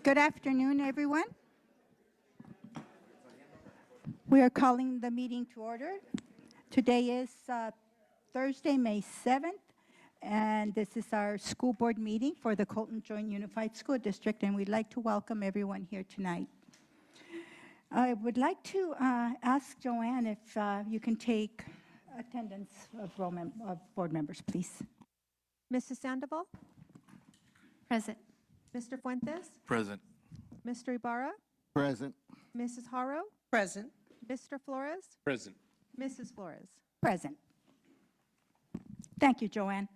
Good afternoon, everyone. We are calling the meeting to order. Today is Thursday, May 7th, and this is our school board meeting for the Colton Joint Unified School District, and we'd like to welcome everyone here tonight. I would like to ask Joanne if you can take attendance of board members, please. Mrs. Sandoval? Present. Mr. Fuentes? Present. Mr. Ibarra? Present. Mrs. Haro? Present. Mr. Flores? Present. Mrs. Flores? Present. Thank you, Joanne.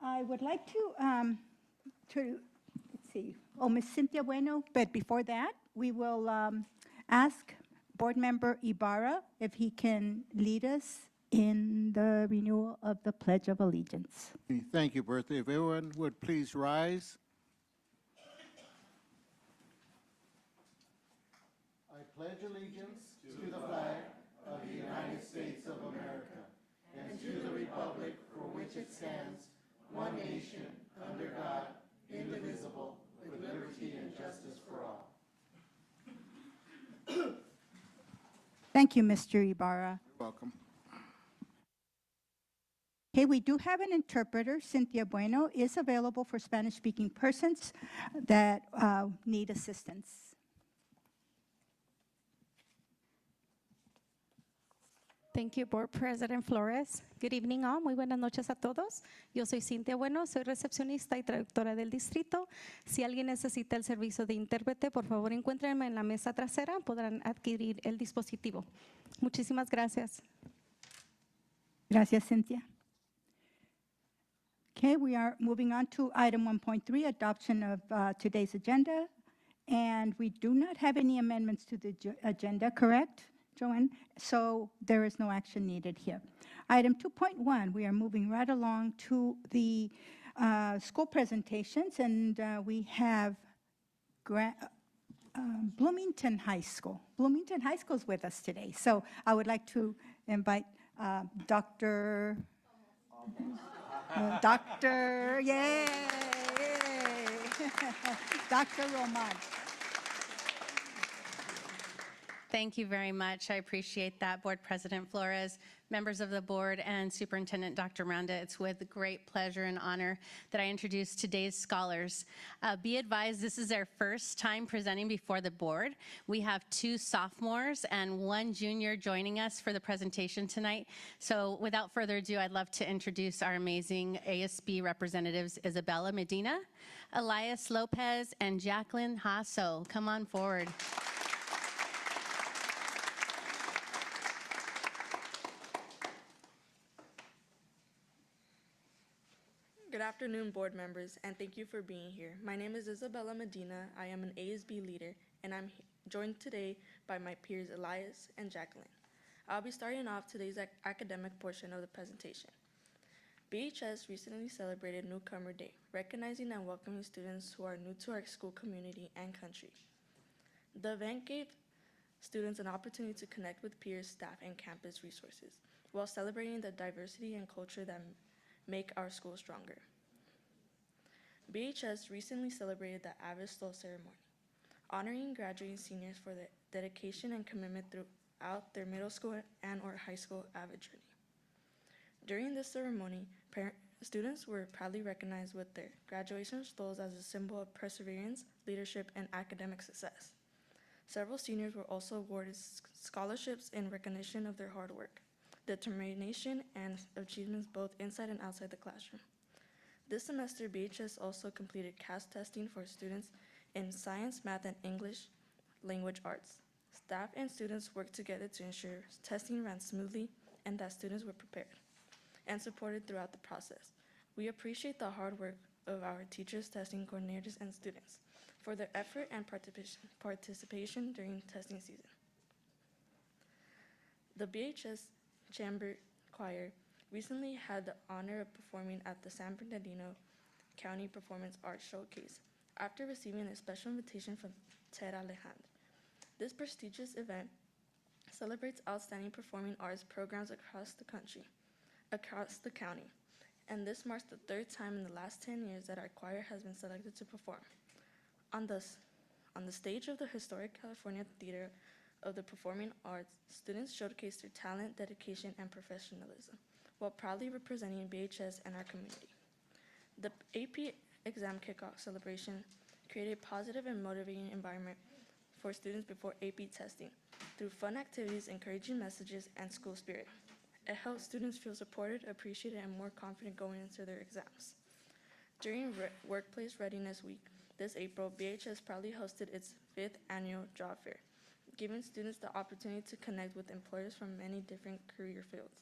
I would like to let's see, Ms. Cynthia Bueno, but before that, we will ask Board Member Ibarra if he can lead us in the renewal of the Pledge of Allegiance. Thank you, Bertha. If everyone would please rise. I pledge allegiance to the flag of the United States of America and to the republic for which it stands, one nation, under God, indivisible, with liberty and justice for all. Thank you, Mr. Ibarra. You're welcome. Okay, we do have an interpreter. Cynthia Bueno is available for Spanish-speaking persons that need assistance. Thank you, Board President Flores. Good evening, all. Muy buenas noches a todos. Yo soy Cintia Bueno, soy recepcionista y traductora del distrito. Si alguien necesita el servicio de intérprete, por favor, encuéntrenme en la mesa trasera. Podrán adquirir el dispositivo. Muchísimas gracias. Gracias, Cynthia. Okay, we are moving on to item 1.3, adoption of today's agenda. And we do not have any amendments to the agenda, correct, Joanne? So there is no action needed here. Item 2.1, we are moving right along to the school presentations, and we have Bloomington High School. Bloomington High School is with us today. So I would like to invite Dr. Yay! Dr. Roman. Thank you very much. I appreciate that, Board President Flores, members of the board, and Superintendent Dr. Miranda. It's with great pleasure and honor that I introduce today's scholars. Be advised, this is their first time presenting before the board. We have 2 sophomores and 1 junior joining us for the presentation tonight. So without further ado, I'd love to introduce our amazing ASB representatives, Isabella Medina, Elias Lopez, and Jacqueline Hasso. Come on forward. Good afternoon, board members, and thank you for being here. My name is Isabella Medina. I am an ASB leader, and I'm joined today by my peers Elias and Jacqueline. I'll be starting off today's academic portion of the presentation. BHS recently celebrated Newcomer Day, recognizing and welcoming students who are new to our school community and country. The event gave students an opportunity to connect with peers, staff, and campus resources, while celebrating the diversity and culture that make our school stronger. BHS recently celebrated the Avid Stoll ceremony, honoring graduating seniors for their dedication and commitment throughout their middle school and or high school Avid journey. During this ceremony, students were proudly recognized with their graduation stolls as a symbol of perseverance, leadership, and academic success. Several seniors were also awarded scholarships in recognition of their hard work, determination, and achievements both inside and outside the classroom. This semester, BHS also completed CAS testing for students in science, math, and English language arts. Staff and students worked together to ensure testing ran smoothly and that students were prepared and supported throughout the process. We appreciate the hard work of our teachers, testing coordinators, and students for their effort and participation during testing season. The BHS Chamber Choir recently had the honor of performing at the San Bernardino County Performance Arts Showcase after receiving a special invitation from Ted Alejandro. This prestigious event celebrates outstanding performing arts programs across the county, and this marks the 3rd time in the last 10 years that our choir has been selected to perform. On the, on the stage of the historic California Theater of the Performing Arts, students showcased their talent, dedication, and professionalism, while proudly representing BHS and our community. The AP exam kickoff celebration created a positive and motivating environment for students before AP testing through fun activities, encouraging messages, and school spirit. It helps students feel supported, appreciated, and more confident going into their exams. During Workplace Readiness Week this April, BHS proudly hosted its 5th annual job fair, giving students the opportunity to connect with employers from many different career fields.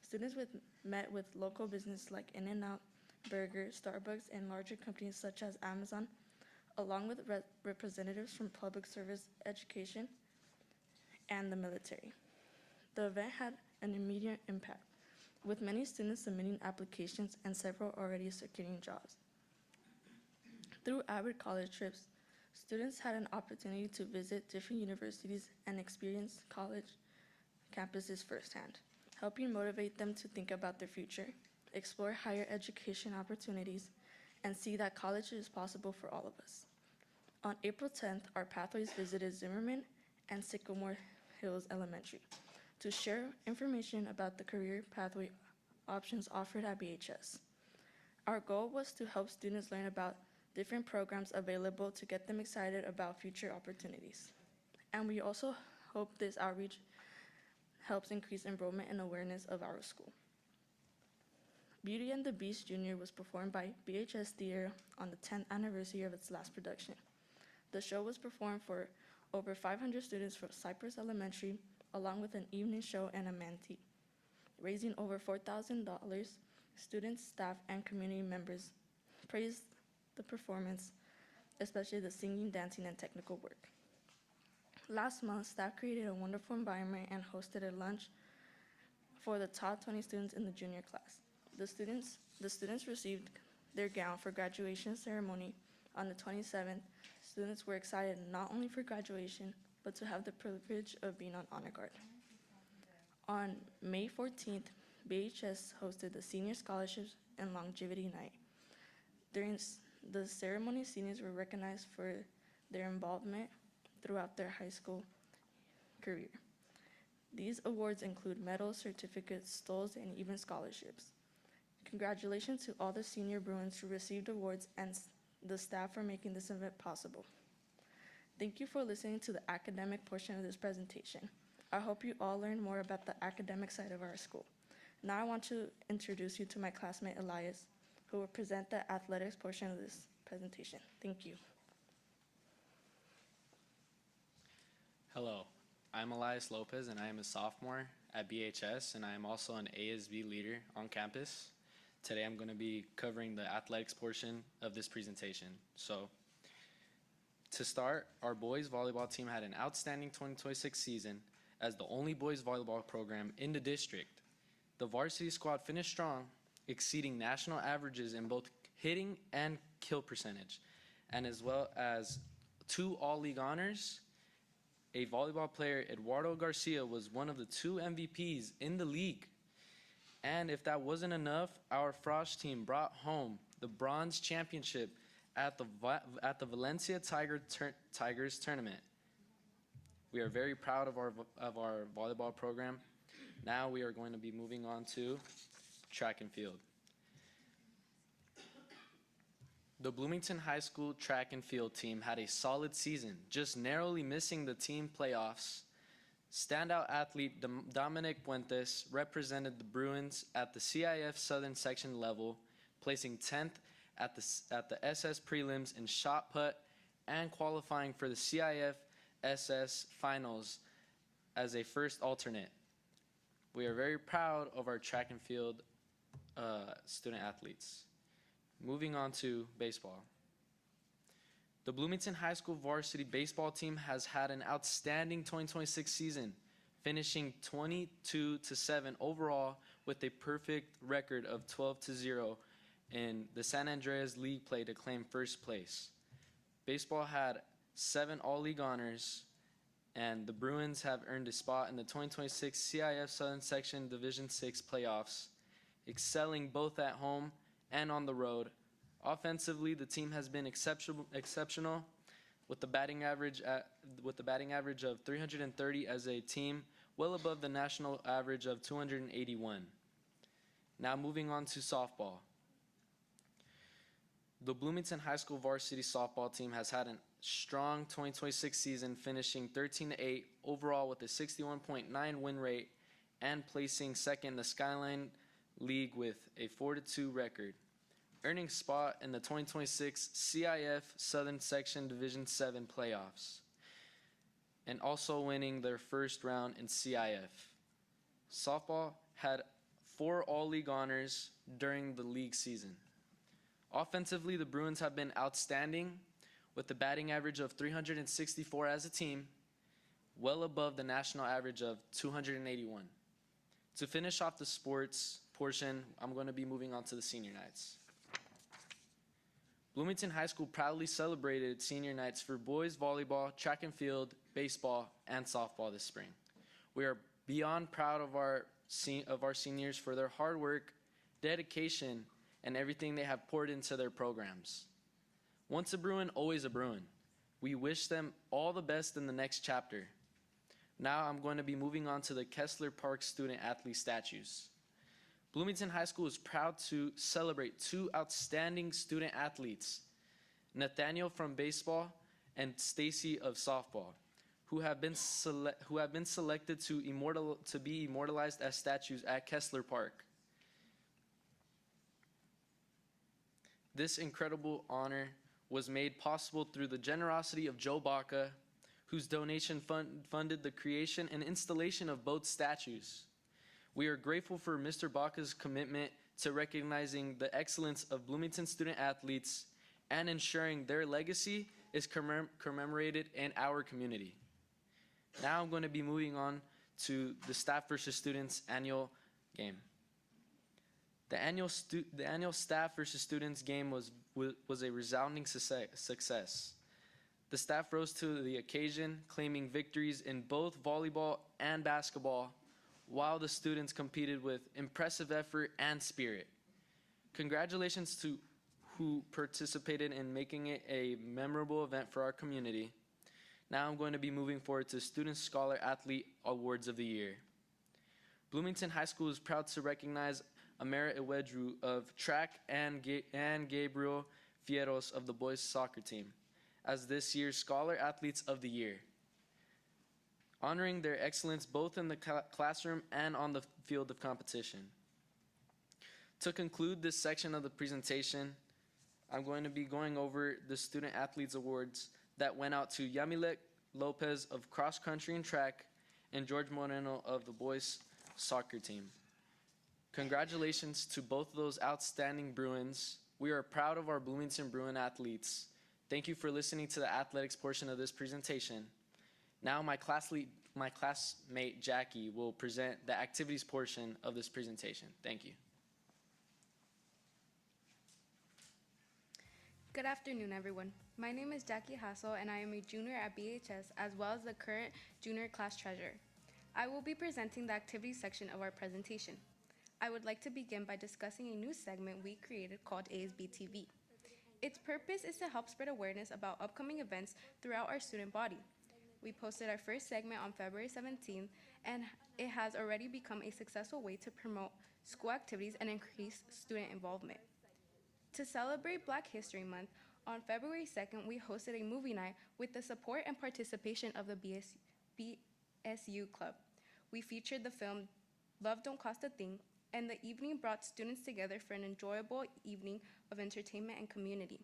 Students met with local businesses like In-N-Out Burger, Starbucks, and larger companies such as Amazon, along with representatives from public service, education, and the military. The event had an immediate impact, with many students submitting applications and several already securing jobs. Through avid college trips, students had an opportunity to visit different universities and experience college campuses firsthand, helping motivate them to think about their future, explore higher education opportunities, and see that college is possible for all of us. On April 10th, our pathways visited Zimmerman and Sycamore Hills Elementary to share information about the career pathway options offered at BHS. Our goal was to help students learn about different programs available to get them excited about future opportunities. And we also hope this outreach helps increase enrollment and awareness of our school. Beauty and the Beast Jr. was performed by BHS Theater on the 10th anniversary of its last production. The show was performed for over 500 students from Cypress Elementary, along with an evening show and a manatee, raising over $4,000. Students, staff, and community members praised the performance, especially the singing, dancing, and technical work. Last month, staff created a wonderful environment and hosted a lunch for the top 20 students in the junior class. The students received their gown for graduation ceremony on the 27th. Students were excited not only for graduation, but to have the privilege of being on honor guard. On May 14th, BHS hosted the Senior Scholarships and Longevity Night. During the ceremony, seniors were recognized for their involvement throughout their high school career. These awards include medals, certificates, stoles, and even scholarships. Congratulations to all the senior Bruins who received awards and the staff for making this event possible. Thank you for listening to the academic portion of this presentation. I hope you all learn more about the academic side of our school. Now I want to introduce you to my classmate Elias, who will present the athletics portion of this presentation. Thank you. Hello, I'm Elias Lopez and I am a sophomore at BHS and I am also an ASB leader on campus. Today I'm going to be covering the athletics portion of this presentation. So, to start, our boys volleyball team had an outstanding 2026 season as the only boys volleyball program in the district. The varsity squad finished strong, exceeding national averages in both hitting and kill percentage, and as well as 2 all-league honors. A volleyball player, Eduardo Garcia, was one of the 2 MVPs in the league. And if that wasn't enough, our Frosh team brought home the bronze championship at the Valencia Tigers tournament. We are very proud of our volleyball program. Now we are going to be moving on to track and field. The Bloomington High School track and field team had a solid season, just narrowly missing the team playoffs. Standout athlete Dominic Puentes represented the Bruins at the CIF Southern Section level, placing 10th at the SS prelims in shot put and qualifying for the CIF SS finals as a first alternate. We are very proud of our track and field student athletes. Moving on to baseball. The Bloomington High School varsity baseball team has had an outstanding 2026 season, finishing 22-7 overall with a perfect record of 12-0 in the San Andreas League play to claim first place. Baseball had 7 all-league honors, and the Bruins have earned a spot in the 2026 CIF Southern Section Division 6 playoffs, excelling both at home and on the road. Offensively, the team has been exceptional with the batting average of 330 as a team, well above the national average of 281. Now moving on to softball. The Bloomington High School varsity softball team has had a strong 2026 season, finishing 13-8 overall with a 61.9 win rate and placing second in the Skyline League with a 4-2 record, earning spot in the 2026 CIF Southern Section Division 7 playoffs, and also winning their first round in CIF. Softball had 4 all-league honors during the league season. Offensively, the Bruins have been outstanding with the batting average of 364 as a team, well above the national average of 281. To finish off the sports portion, I'm going to be moving on to the senior nights. Bloomington High School proudly celebrated senior nights for boys volleyball, track and field, baseball, and softball this spring. We are beyond proud of our seniors for their hard work, dedication, and everything they have poured into their programs. Once a Bruin, always a Bruin. We wish them all the best in the next chapter. Now I'm going to be moving on to the Kessler Park student athlete statues. Bloomington High School is proud to celebrate 2 outstanding student athletes, Nathaniel from baseball and Stacy of softball, who have been selected to be immortalized as statues at Kessler Park. This incredible honor was made possible through the generosity of Joe Baca, whose donation funded the creation and installation of both statues. We are grateful for Mr. Baca's commitment to recognizing the excellence of Bloomington student athletes and ensuring their legacy is commemorated in our community. Now I'm going to be moving on to the staff versus students annual game. The annual staff versus students game was a resounding success. The staff rose to the occasion, claiming victories in both volleyball and basketball, while the students competed with impressive effort and spirit. Congratulations to who participated in making it a memorable event for our community. Now I'm going to be moving forward to Student Scholar Athlete Awards of the Year. Bloomington High School is proud to recognize Amara Iwedru of track and Gabriel Fierros of the boys soccer team as this year's Scholar Athletes of the Year, honoring their excellence both in the classroom and on the field of competition. To conclude this section of the presentation, I'm going to be going over the Student Athletes Awards that went out to Yamilek Lopez of cross country and track and George Moreno of the boys soccer team. Congratulations to both of those outstanding Bruins. We are proud of our Bloomington Bruin athletes. Thank you for listening to the athletics portion of this presentation. Now my classmate Jackie will present the activities portion of this presentation. Thank you. Good afternoon, everyone. My name is Jackie Hassel, and I am a junior at BHS as well as the current junior class treasurer. I will be presenting the activities section of our presentation. I would like to begin by discussing a new segment we created called ASB TV. Its purpose is to help spread awareness about upcoming events throughout our student body. We posted our first segment on February 17th, and it has already become a successful way to promote school activities and increase student involvement. To celebrate Black History Month, on February 2nd, we hosted a movie night with the support and participation of the BSU Club. We featured the film Love Don't Cost a Thing, and the evening brought students together for an enjoyable evening of entertainment and community.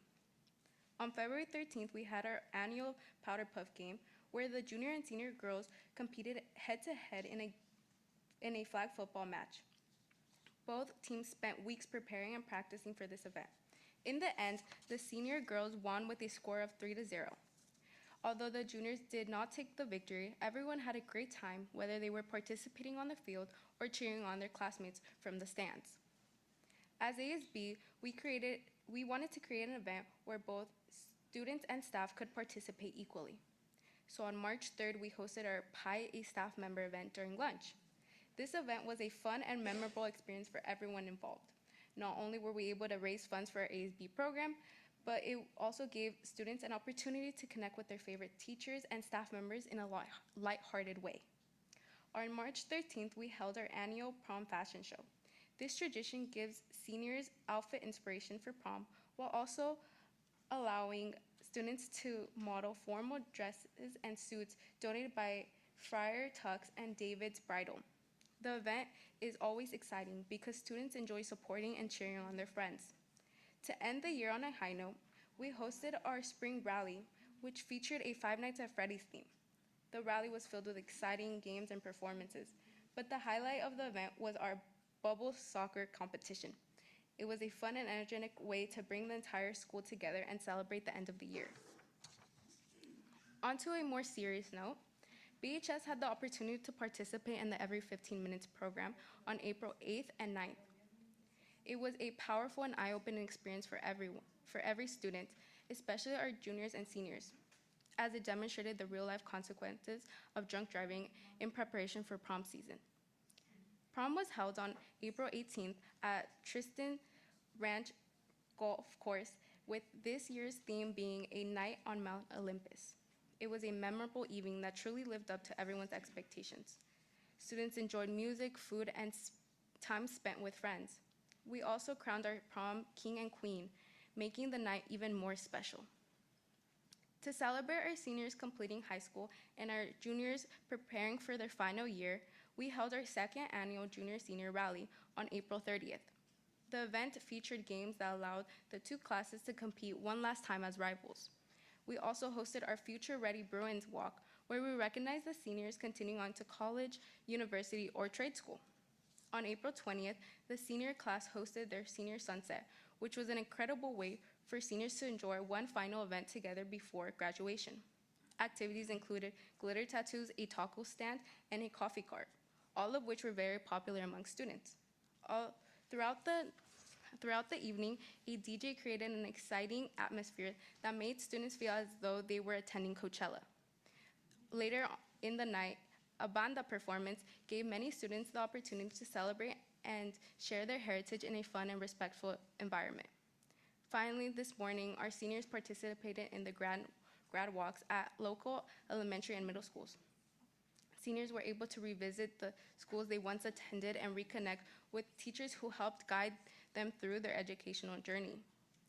On February 13th, we had our annual Powder Puff game, where the junior and senior girls competed head-to-head in a flag football match. Both teams spent weeks preparing and practicing for this event. In the end, the senior girls won with a score of 3-0. Although the juniors did not take the victory, everyone had a great time, whether they were participating on the field or cheering on their classmates from the stands. As ASB, we wanted to create an event where both students and staff could participate equally. So on March 3rd, we hosted our Pie a Staff Member event during lunch. This event was a fun and memorable experience for everyone involved. Not only were we able to raise funds for our ASB program, but it also gave students an opportunity to connect with their favorite teachers and staff members in a lighthearted way. On March 13th, we held our annual prom fashion show. This tradition gives seniors outfit inspiration for prom while also allowing students to model formal dresses and suits donated by Friar Tuck's and David's Bridal. The event is always exciting because students enjoy supporting and cheering on their friends. To end the year on a high note, we hosted our spring rally, which featured a Five Nights at Freddy's theme. The rally was filled with exciting games and performances, but the highlight of the event was our bubble soccer competition. It was a fun and energetic way to bring the entire school together and celebrate the end of the year. On to a more serious note, BHS had the opportunity to participate in the Every 15 Minutes program on April 8th and 9th. It was a powerful and eye-opening experience for every student, especially our juniors and seniors, as it demonstrated the real-life consequences of drunk driving in preparation for prom season. Prom was held on April 18th at Tristan Ranch Golf Course, with this year's theme being a night on Mount Olympus. It was a memorable evening that truly lived up to everyone's expectations. Students enjoyed music, food, and time spent with friends. We also crowned our prom king and queen, making the night even more special. To celebrate our seniors completing high school and our juniors preparing for their final year, we held our second annual Junior-Senior Rally on April 30th. The event featured games that allowed the two classes to compete one last time as rivals. We also hosted our Future Ready Bruins Walk, where we recognized the seniors continuing on to college, university, or trade school. On April 20th, the senior class hosted their Senior Sunset, which was an incredible way for seniors to enjoy one final event together before graduation. Activities included glitter tattoos, a taco stand, and a coffee cart, all of which were very popular among students. Throughout the evening, a DJ created an exciting atmosphere that made students feel as though they were attending Coachella. Later in the night, a banda performance gave many students the opportunity to celebrate and share their heritage in a fun and respectful environment. Finally, this morning, our seniors participated in the grad walks at local elementary and middle schools. Seniors were able to revisit the schools they once attended and reconnect with teachers who helped guide them through their educational journey.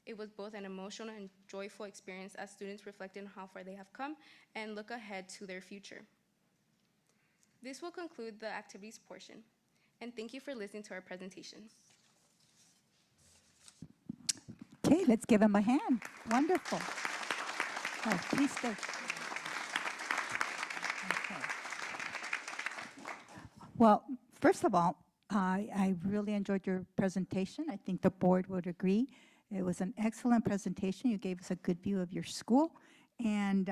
It was both an emotional and joyful experience as students reflected on how far they have come and look ahead to their future. This will conclude the activities portion, and thank you for listening to our presentation. Okay, let's give him a hand. Wonderful. Oh, please stay. Okay. Well, first of all, I really enjoyed your presentation. I think the board would agree. It was an excellent presentation. You gave us a good view of your school, and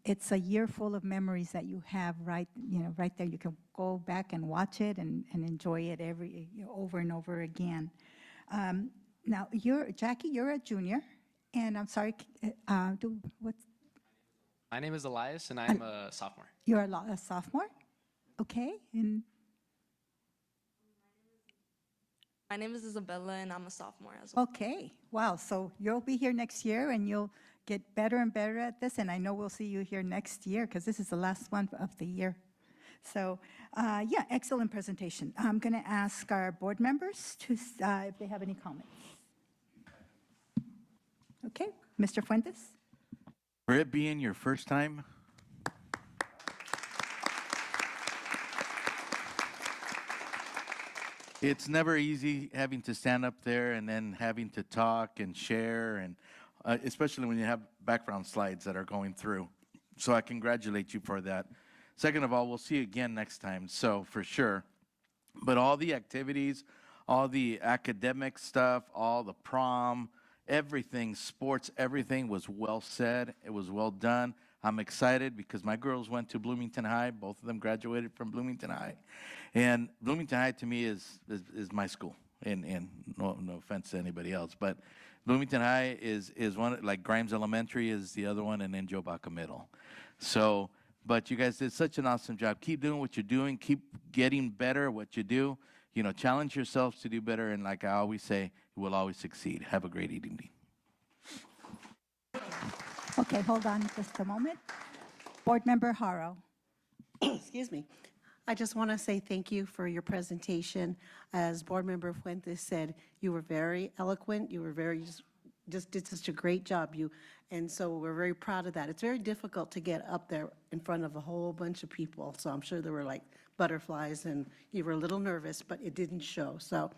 it's a year full of memories that you have right there. You can go back and watch it and enjoy it over and over again. Now, Jackie, you're a junior, and I'm sorry, My name is Elias, and I'm a sophomore. You're a sophomore? Okay, and My name is Isabella, and I'm a sophomore as well. okay, wow, so you'll be here next year, and you'll get better and better at this, and I know we'll see you here next year, because this is the last one of the year. So, yeah, excellent presentation. I'm going to ask our board members to if they have any comments. Okay, Mr. Fuentes? For it being your first time, it's never easy having to stand up there and then having to talk and share, and especially when you have background slides that are going through. So I congratulate you for that. Second of all, we'll see you again next time, so for sure. But all the activities, all the academic stuff, all the prom, everything, sports, everything was well said. It was well done. I'm excited because my girls went to Bloomington High. Both of them graduated from Bloomington High. And Bloomington High to me is my school. And no offense to anybody else, but Bloomington High is one, like Grimes Elementary is the other one, and then Joe Baca Middle. So, but you guys did such an awesome job. Keep doing what you're doing. Keep getting better at what you do. You know, challenge yourselves to do better. And like I always say, you will always succeed. Have a great evening. Okay, hold on just a moment. Board Member Haro. Excuse me. I just want to say thank you for your presentation. As Board Member Fuentes said, you were very eloquent. You were very, just did such a great job. And so we're very proud of that. It's very difficult to get up there in front of a whole bunch of people. So I'm sure there were like butterflies and you were a little nervous, but it didn't show. So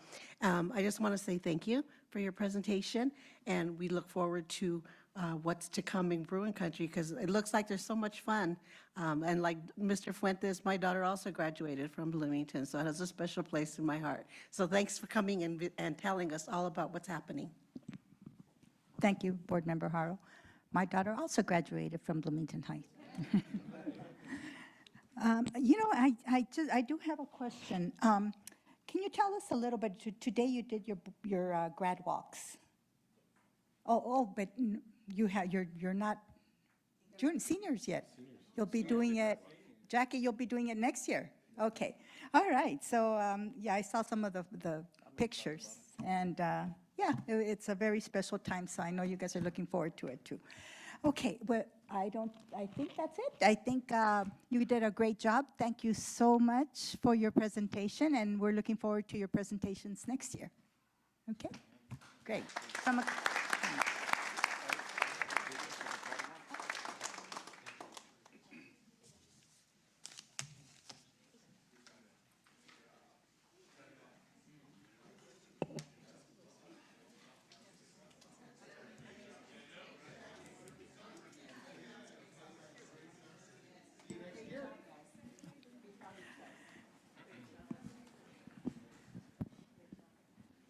I just want to say thank you for your presentation. And we look forward to what's to come in Bruin Country, because it looks like there's so much fun. And like Mr. Fuentes, my daughter also graduated from Bloomington, so it has a special place in my heart. So thanks for coming and telling us all about what's happening. Thank you, Board Member Haro. My daughter also graduated from Bloomington High. You know, I do have a question. Can you tell us a little bit? Today you did your grad walks. But you're not seniors yet. You'll be doing it, Jackie. You'll be doing it next year. Okay, all right. So yeah, I saw some of the pictures, and yeah, it's a very special time. So I know you guys are looking forward to it too. Okay, but I think that's it. I think you did a great job. Thank you so much for your presentation, and we're looking forward to your presentations next year. Okay, great.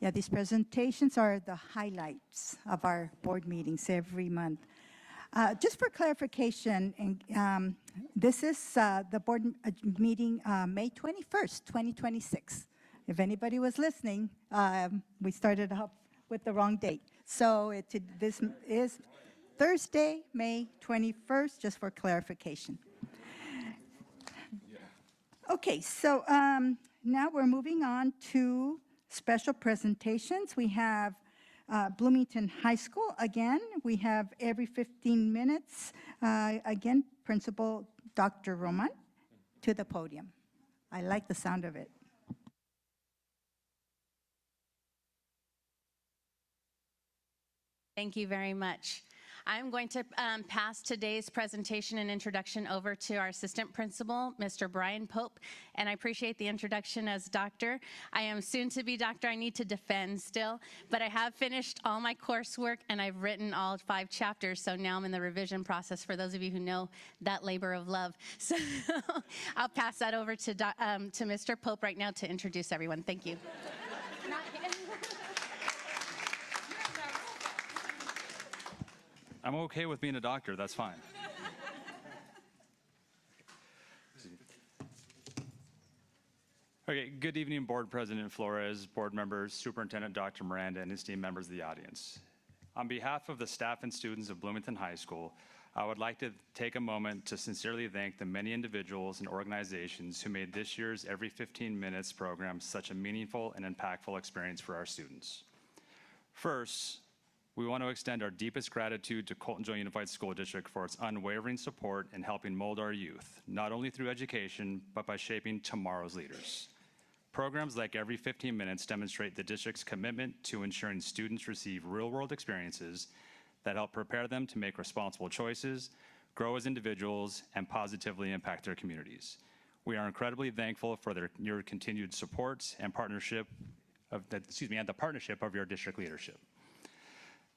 Yeah, these presentations are the highlights of our board meetings every month. Just for clarification, this is the board meeting May 21st, 2026. If anybody was listening, we started up with the wrong date. So this is Thursday, May 21st, just for clarification. Okay, so now we're moving on to special presentations. We have Bloomington High School again. We have every 15 minutes, again, Principal Dr. Roman to the podium. I like the sound of it. Thank you very much. I'm going to pass today's presentation and introduction over to our assistant principal, Mr. Brian Pope, and I appreciate the introduction as doctor. I am soon to be doctor. I need to defend still, but I have finished all my coursework and I've written all 5 chapters, so now I'm in the revision process for those of you who know that labor of love. So I'll pass that over to Mr. Pope right now to introduce everyone. Thank you. I'm okay with being a doctor, that's fine. Okay, good evening, Board President Flores, board members, Superintendent Dr. Miranda, and esteemed members of the audience. On behalf of the staff and students of Bloomington High School, I would like to take a moment to sincerely thank the many individuals and organizations who made this year's Every 15 Minutes program such a meaningful and impactful experience for our students. First, we want to extend our deepest gratitude to Colton Joint Unified School District for its unwavering support in helping mold our youth, not only through education, but by shaping tomorrow's leaders. Programs like Every 15 Minutes demonstrate the district's commitment to ensuring students receive real-world experiences that help prepare them to make responsible choices, grow as individuals, and positively impact their communities. We are incredibly thankful for your continued support and partnership of the partnership of your district leadership.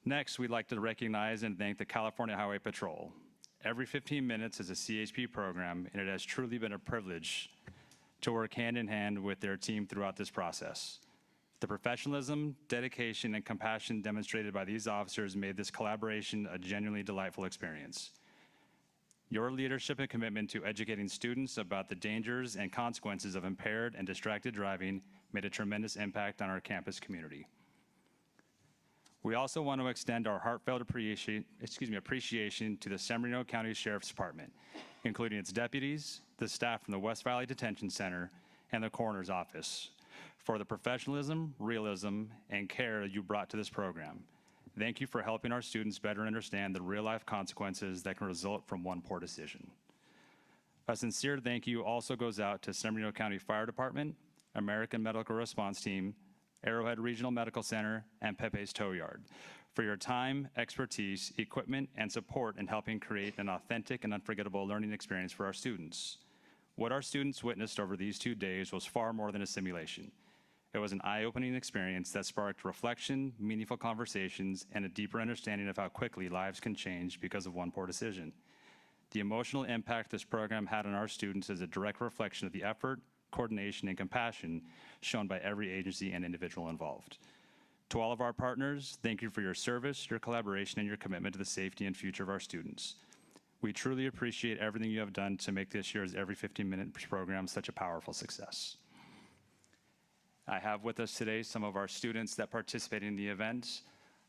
Next, we'd like to recognize and thank the California Highway Patrol. Every 15 Minutes is a CHP program, and it has truly been a privilege to work hand in hand with their team throughout this process. The professionalism, dedication, and compassion demonstrated by these officers made this collaboration a genuinely delightful experience. Your leadership and commitment to educating students about the dangers and consequences of impaired and distracted driving made a tremendous impact on our campus community. We also want to extend our heartfelt appreciation to the San Bernardino County Sheriff's Department, including its deputies, the staff from the West Valley Detention Center, and the Coroner's Office, for the professionalism, realism, and care you brought to this program. Thank you for helping our students better understand the real-life consequences that can result from one poor decision. A sincere thank you also goes out to San Bernardino County Fire Department, American Medical Response Team, Arrowhead Regional Medical Center, and Pepe's Tow Yard for your time, expertise, equipment, and support in helping create an authentic and unforgettable learning experience for our students. What our students witnessed over these 2 days was far more than a simulation. It was an eye-opening experience that sparked reflection, meaningful conversations, and a deeper understanding of how quickly lives can change because of one poor decision. The emotional impact this program had on our students is a direct reflection of the effort, coordination, and compassion shown by every agency and individual involved. To all of our partners, thank you for your service, your collaboration, and your commitment to the safety and future of our students. We truly appreciate everything you have done to make this year's Every 15-Minute program such a powerful success. I have with us today some of our students that participated in the event.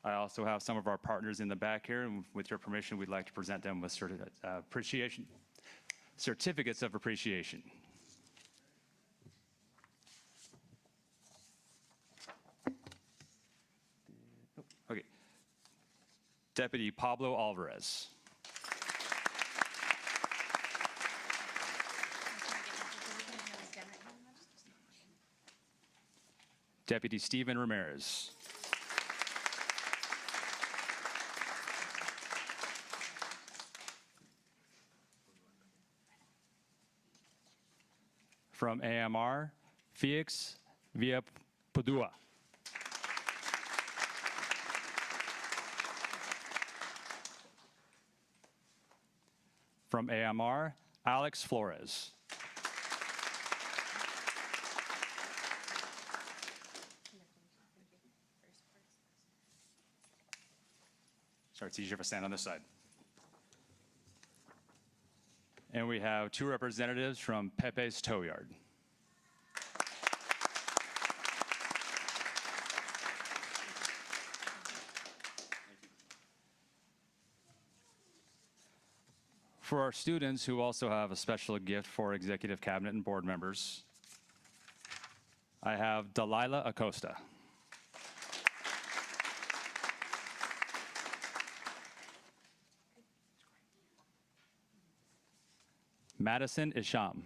I also have some of our partners in the back here, and with your permission, we'd like to present them with certificates of appreciation. Okay. Deputy Pablo Alvarez. Deputy Stephen Ramirez. From AMR, Felix Villapadua. From AMR, Alex Flores. Sorry, it's easier if I stand on this side. And we have 2 representatives from Pepe's Tow Yard. For our students who also have a special gift for executive cabinet and board members, I have Delilah Acosta. Madison Isham.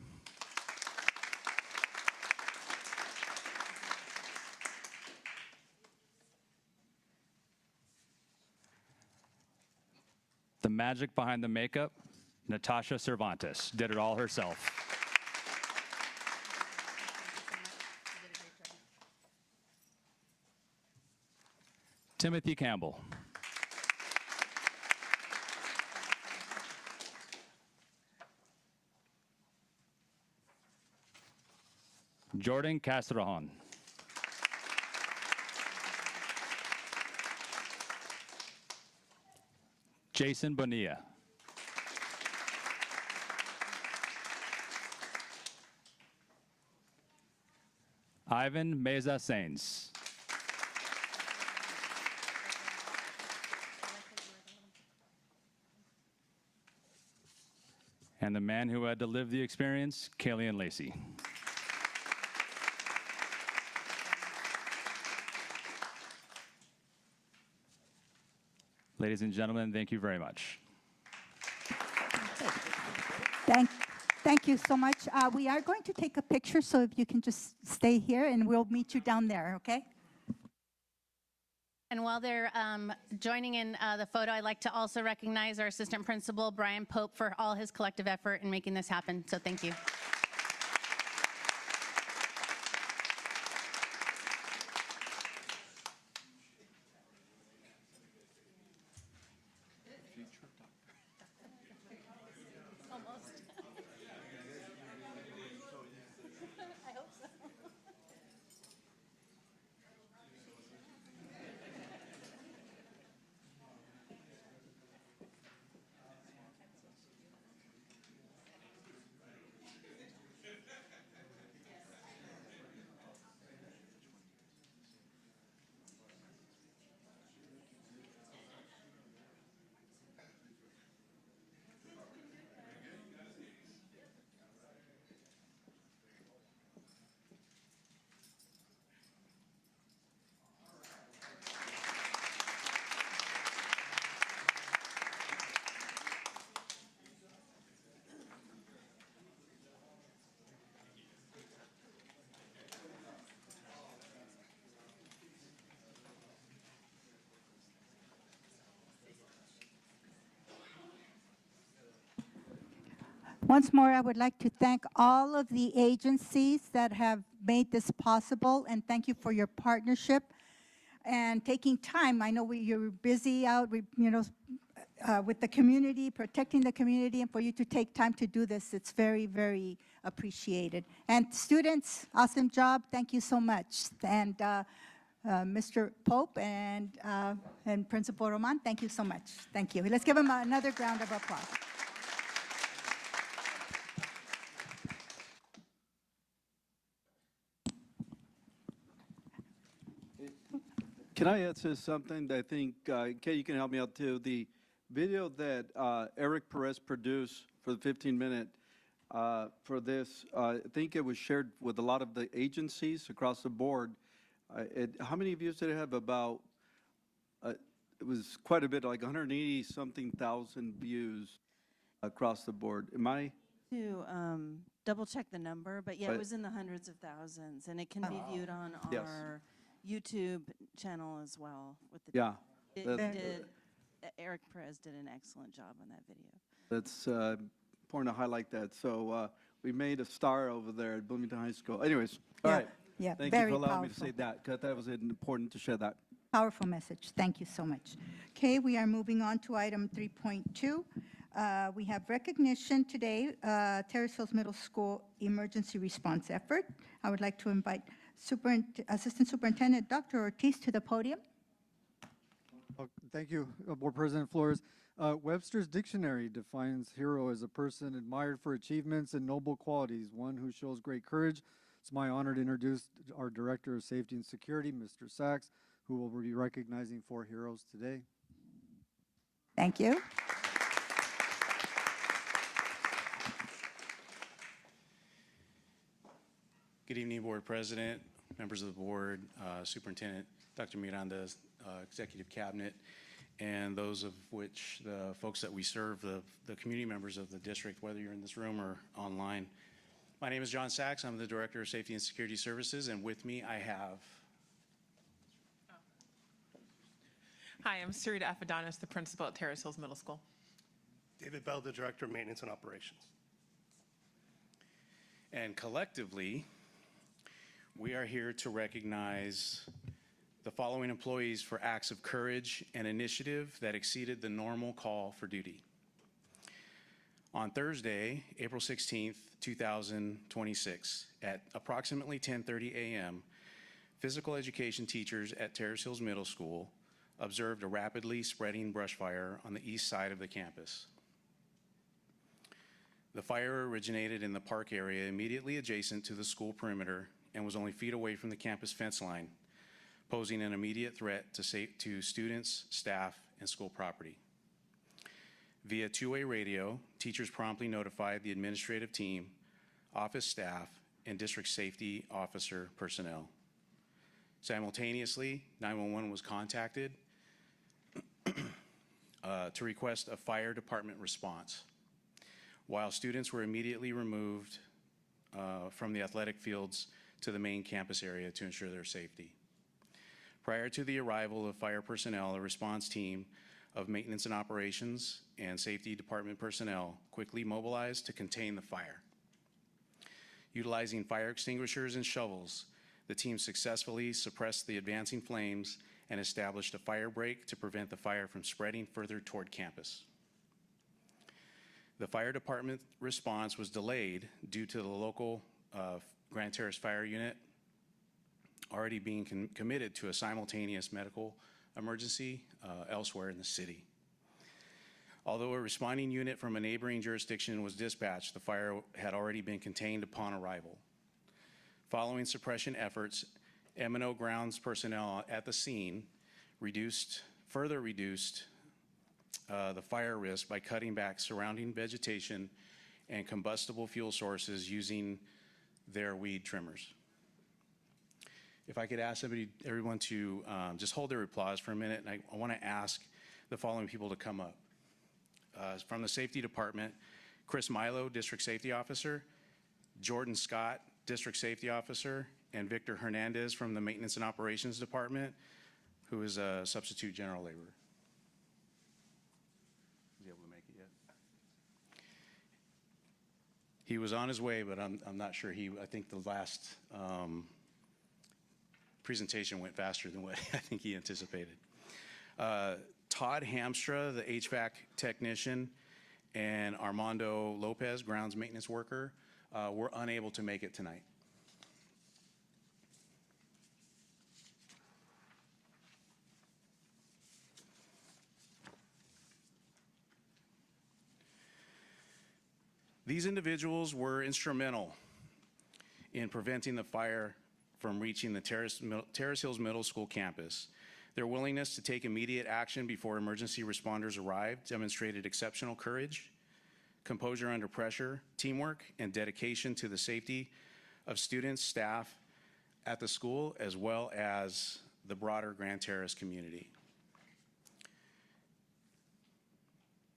The magic behind the makeup, Natasha Cervantes did it all herself. Timothy Campbell. Jordan Castrajon. Jason Bonilla. Ivan Meza Sainz. And the man who had to live the experience, Kalian Lacey. Ladies and gentlemen, thank you very much. Thank you so much. We are going to take a picture, so if you can just stay here, and we'll meet you down there, okay? And while they're joining in the photo, I'd like to also recognize our assistant principal, Brian Pope, for all his collective effort in making this happen. So thank you. Once more, I would like to thank all of the agencies that have made this possible, and thank you for your partnership and taking time. I know you're busy out, with the community, protecting the community, and for you to take time to do this, it's very, very appreciated. And students, awesome job. Thank you so much. And Mr. Pope and Principal Roman, thank you so much. Thank you. Let's give them another round of applause. Can I add to something that I think, Kay, you can help me out too? The video that Eric Perez produced for the 15-minute for this, I think it was shared with a lot of the agencies across the board. How many views did it have? About, it was quite a bit, like 180-something thousand views across the board. Am I? To double check the number, but yeah, But- it was in the hundreds of thousands, and it can be viewed on Yes. our YouTube channel as well. With the Yeah. Eric Perez did an excellent job on that video. That's important to highlight that. So we made a star over there at Bloomington High School. Anyways, all Yeah, right. yeah, Thank you very for allowing me to powerful. say that, because that was important to share that. Powerful message. Thank you so much. Okay, we are moving on to item 3.2. We have recognition today, Terrace Hills Middle School Emergency Response Effort. I would like to invite Assistant Superintendent Dr. Ortiz to the podium. Thank you, Board President Flores. Webster's Dictionary defines hero as a person admired for achievements and noble qualities, one who shows great courage. It's my honor to introduce our Director of Safety and Security, Mr. Sachs, who will be recognizing 4 heroes today. Thank you. Good evening, Board President, members of the board, Superintendent Dr. Miranda, Executive Cabinet, and those of which the folks that we serve, the community members of the district, whether you're in this room or online. My name is John Sachs. I'm the Director of Safety and Security Services, and with me I have. Hi, I'm Sarita Afadonis, the principal at Terrace Hills Middle School. David Bell, the Director of Maintenance and Operations. And collectively, we are here to recognize the following employees for acts of courage and initiative that exceeded the normal call for duty. On Thursday, April 16th, 2026, at approximately 10:30 a.m., physical education teachers at Terrace Hills Middle School observed a rapidly spreading brush fire on the east side of the campus. The fire originated in the park area immediately adjacent to the school perimeter and was only feet away from the campus fence line, posing an immediate threat to students, staff, and school property. Via two-way radio, teachers promptly notified the administrative team, office staff, and district safety officer personnel. Simultaneously, 911 was contacted to request a fire department response, while students were immediately removed from the athletic fields to the main campus area to ensure their safety. Prior to the arrival of fire personnel, a response team of maintenance and operations and safety department personnel quickly mobilized to contain the fire. Utilizing fire extinguishers and shovels, the team successfully suppressed the advancing flames and established a fire break to prevent the fire from spreading further toward campus. The fire department response was delayed due to the local Grand Terrace Fire Unit already being committed to a simultaneous medical emergency elsewhere in the city. Although a responding unit from a neighboring jurisdiction was dispatched, the fire had already been contained upon arrival. Following suppression efforts, M&O grounds personnel at the scene further reduced the fire risk by cutting back surrounding vegetation and combustible fuel sources using their weed trimmers. If I could ask everyone to just hold their applause for a minute, and I want to ask the following people to come up. From the Safety Department, Chris Milo, District Safety Officer, Jordan Scott, District Safety Officer, and Victor Hernandez from the Maintenance and Operations Department, who is a substitute general laborer. Is he able to make it yet? He was on his way, but I'm not sure I think the last presentation went faster than what I think he anticipated. Todd Hamstra, the HVAC technician, and Armando Lopez, grounds maintenance worker, were unable to make it tonight. These individuals were instrumental in preventing the fire from reaching the Terrace Hills Middle School campus. Their willingness to take immediate action before emergency responders arrived demonstrated exceptional courage, composure under pressure, teamwork, and dedication to the safety of students, staff at the school, as well as the broader Grand Terrace community.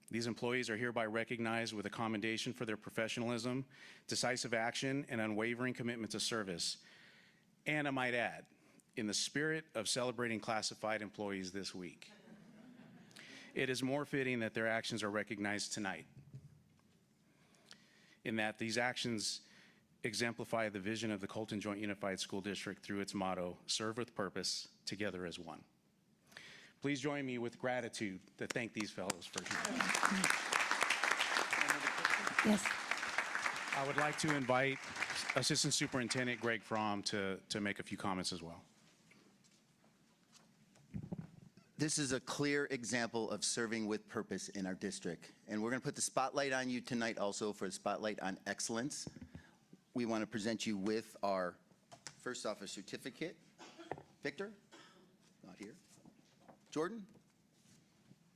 These employees are hereby recognized with a commendation for their professionalism, decisive action, and unwavering commitment to service. And I might add, in the spirit of celebrating classified employees this week, it is more fitting that their actions are recognized tonight, in that these actions exemplify the vision of the Colton Joint Unified School District through its motto, serve with purpose, together as one. Please join me with gratitude to thank these fellows for here. Yes. I would like to invite Assistant Superintendent Greg Fromm to make a few comments as well. This is a clear example of serving with purpose in our district. And we're going to put the spotlight on you tonight also for the spotlight on excellence. We want to present you with our first officer certificate. Victor, not here. Jordan,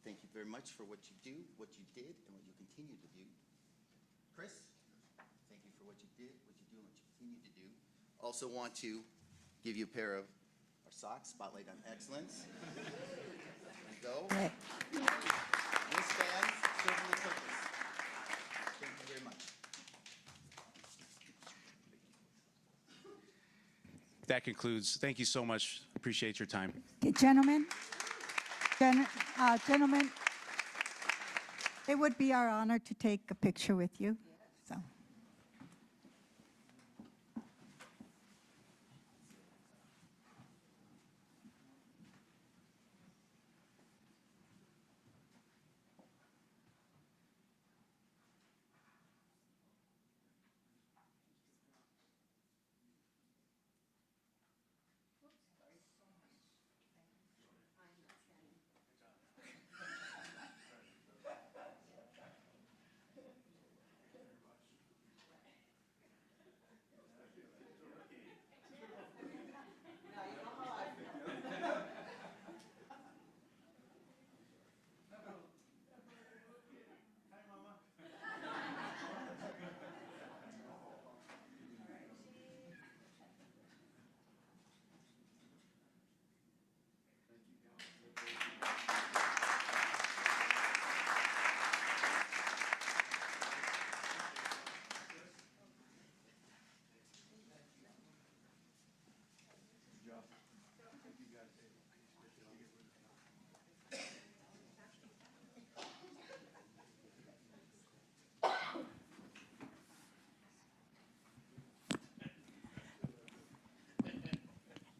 thank you very much for what you do, what you did, and what you continue to do. Chris, thank you for what you did, what you do, and what you continue to do. Also want to give you a pair of our socks, spotlight on excellence. There you go. Wristbands, serving with purpose. Thank you very much. That concludes. Thank you so much. Appreciate your time. Okay, gentlemen, gentlemen, it would be our honor to take a picture with you. So.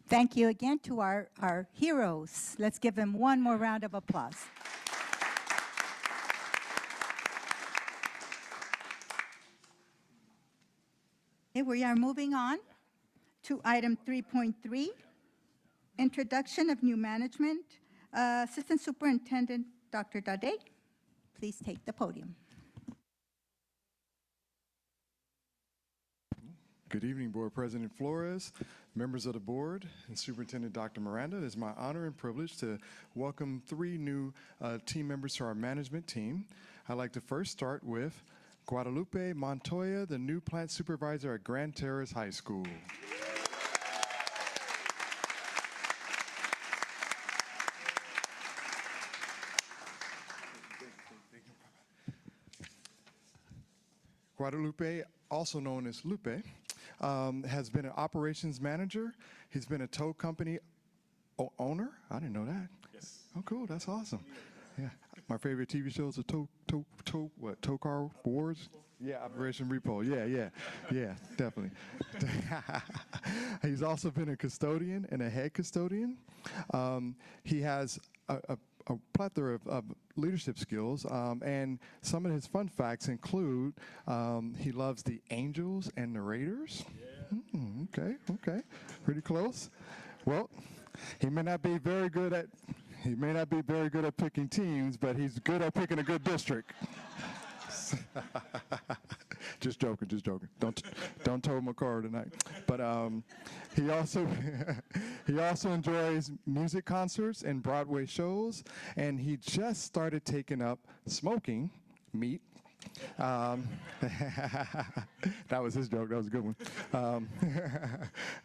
Thank you again to our heroes. Let's give them one more round of applause. Okay, we are moving on to item 3.3, introduction of new management. Assistant Superintendent Dr. Dade, please take the podium. Good evening, Board President Flores, members of the board, and Superintendent Dr. Miranda. It is my honor and privilege to welcome 3 new team members to our management team. I'd like to first start with Guadalupe Montoya, the new plant supervisor at Grand Terrace High School. Guadalupe, also known as Lupe, has been an operations manager. He's been a tow company owner. I didn't know that. Yes. Oh, cool. That's awesome. Yeah. my favorite TV shows are Tokar Wars? Yeah, Operation Repo. Yeah, definitely. He's also been a custodian and a head custodian. He has a plethora of leadership skills, and some of his fun facts include he loves the Angels and the Raiders. Okay, pretty close. Well, he may not be very good at picking teams, but he's good at picking a good district. Just joking. Don't tow my car tonight. But he also enjoys music concerts and Broadway shows, and he just started taking up smoking meat. That was his joke. That was a good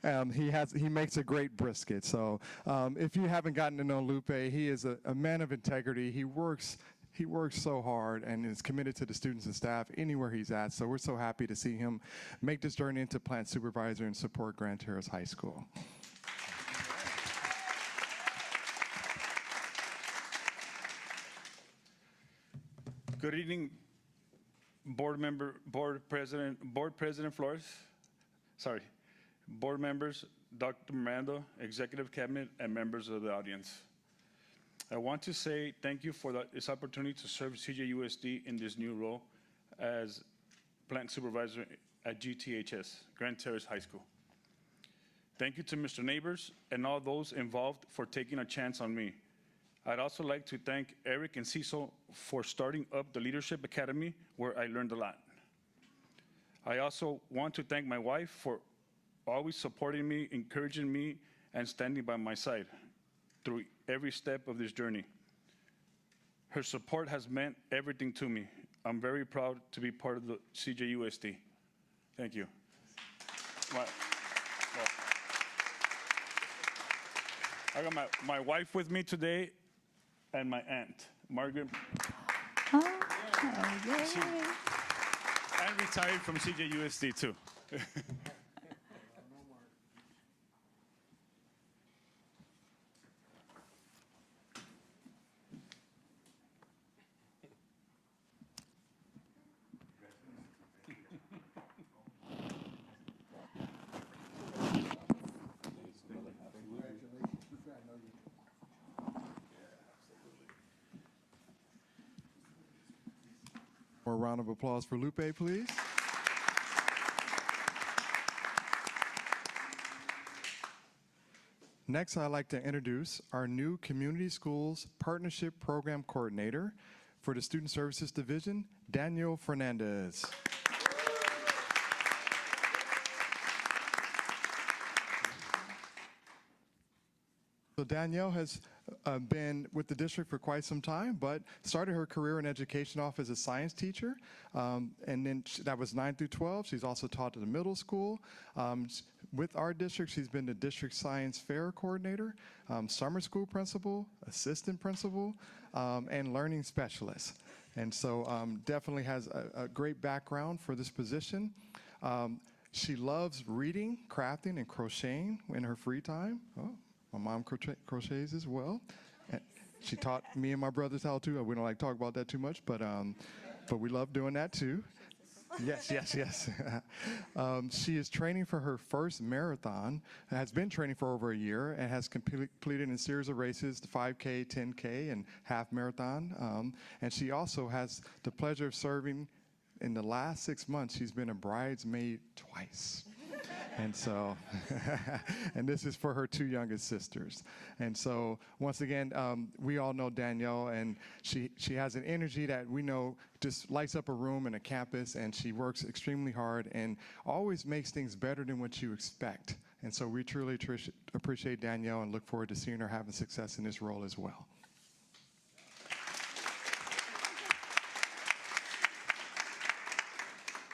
one. He makes a great brisket. So if you haven't gotten to know Lupe, he is a man of integrity. He works so hard and is committed to the students and staff anywhere he's at. So we're so happy to see him make this journey into plant supervisor and support Grand Terrace High School. Good evening, board President Flores. Board members, Dr. Miranda, executive cabinet, and members of the audience. I want to say thank you for this opportunity to serve CJUSD in this new role as plant supervisor at GTHS, Grand Terrace High School. Thank you to Mr. Neighbors and all those involved for taking a chance on me. I'd also like to thank Eric and Cecil for starting up the Leadership Academy, where I learned a lot. I also want to thank my wife for always supporting me, encouraging me, and standing by my side through every step of this journey. Her support has meant everything to me. I'm very proud to be part of the CJUSD. Thank you. I got my wife with me today and my aunt, Margaret. And retired from CJUSD too. More round of applause for Lupe, please. Next, I'd like to introduce our new Community Schools Partnership Program Coordinator for the Student Services Division, Daniel Fernandez. So Danielle has been with the district for quite some time, but started her career in education off as a science teacher, and then that was 9 through 12. She's also taught at the middle school. With our district, she's been the district science fair coordinator, summer school principal, assistant principal, and learning specialist. And so definitely has a great background for this position. She loves reading, crafting, and crocheting in her free time. Oh. My mom crochets as well. And she taught me and my brothers how to. We don't like to talk about that too much, but we love doing that too. Yes. She is training for her first marathon, has been training for over a year, and has completed a series of races, the 5K, 10K, and half marathon. And she also has the pleasure of serving. In the last 6 months, she's been a bridesmaid twice. And so, and this is for her 2 youngest sisters. And so, once again, we all know Danielle, and she has an energy that we know just lights up a room and a campus, and she works extremely hard and always makes things better than what you expect. And so we truly appreciate Danielle and look forward to seeing her having success in this role as well.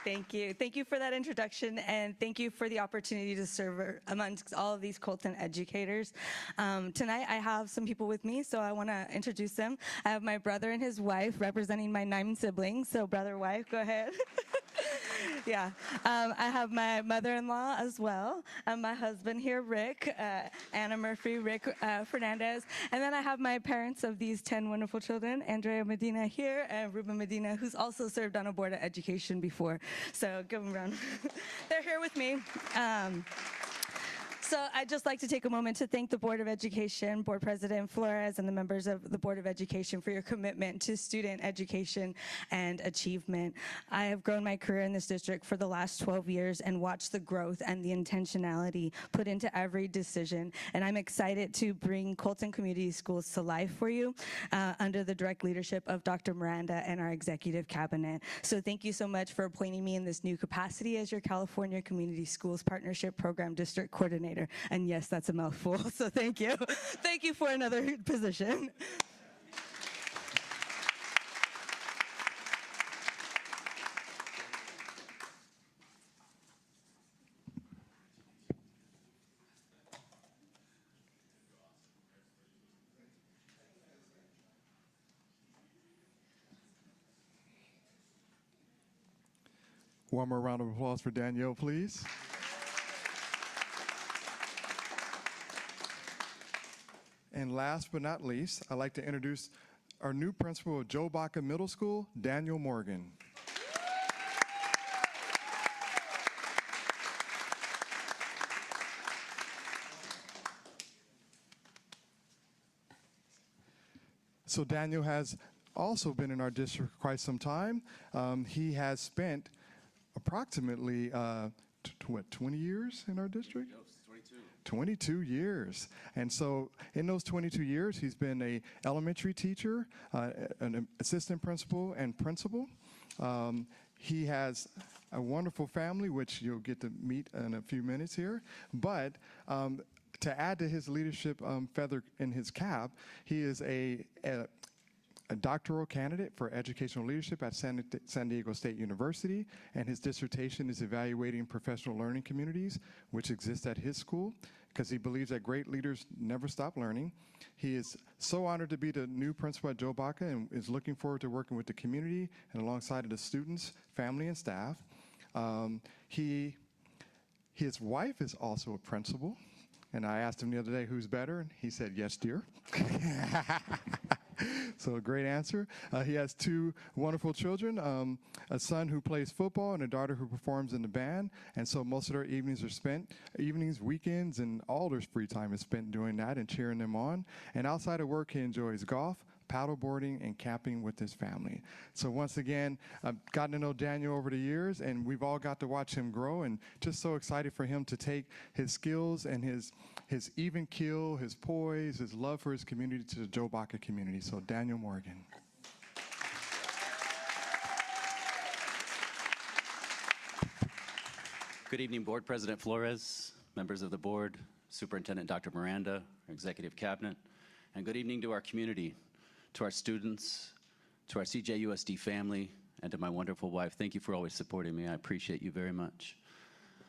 Thank you. Thank you for that introduction, and thank you for the opportunity to serve amongst all of these Colton educators. Tonight, I have some people with me, so I want to introduce them. I have my brother and his wife representing my 9 siblings. So brother, wife, go ahead. Yeah. I have my mother-in-law as well, and my husband here, Rick, Anna Murphy, Rick Fernandez. And then I have my parents of these 10 wonderful children, Andrea Medina here, and Ruben Medina, who's also served on a board of education before. So give them a round. They're here with me. So I'd just like to take a moment to thank the Board of Education, Board President Flores, and the members of the Board of Education for your commitment to student education and achievement. I have grown my career in this district for the last 12 years and watched the growth and the intentionality put into every decision. And I'm excited to bring Colton Community Schools to life for you under the direct leadership of Dr. Miranda and our executive cabinet. So thank you so much for appointing me in this new capacity as your California Community Schools Partnership Program District Coordinator. And yes, that's a mouthful, so thank you. Thank you for another position. One more round of applause for Danielle, please. And last but not least, I'd like to introduce our new principal of Joe Baca Middle School, Daniel Morgan. So Daniel has also been in our district for quite some time. He has spent approximately, 20 years in our district? 22 years. And so in those 22 years, he's been an elementary teacher, an assistant principal, and principal. He has a wonderful family, which you'll get to meet in a few minutes here. But to add to his leadership feather in his cap, he is a doctoral candidate for educational leadership at San Diego State University, and his dissertation is evaluating professional learning communities, which exist at his school, because he believes that great leaders never stop learning. He is so honored to be the new principal at Joe Baca and is looking forward to working with the community and alongside of the students, family, and staff. His wife is also a principal, and I asked him the other day, who's better? And he said, yes, dear. So a great answer. He has two wonderful children, a son who plays football and a daughter who performs in the band. And so most of their evenings are spent, weekends, and all their free time is spent doing that and cheering them on. And outside of work, he enjoys golf, paddleboarding, and camping with his family. So once again, I've gotten to know Daniel over the years, and we've all got to watch him grow, and just so excited for him to take his skills and his even keel, his poise, his love for his community to the Joe Baca community. So Daniel Morgan. Good evening, Board President Flores, members of the board, Superintendent Dr. Miranda, our executive cabinet, and good evening to our community, to our students, to our CJUSD family, and to my wonderful wife. Thank you for always supporting me. I appreciate you very much.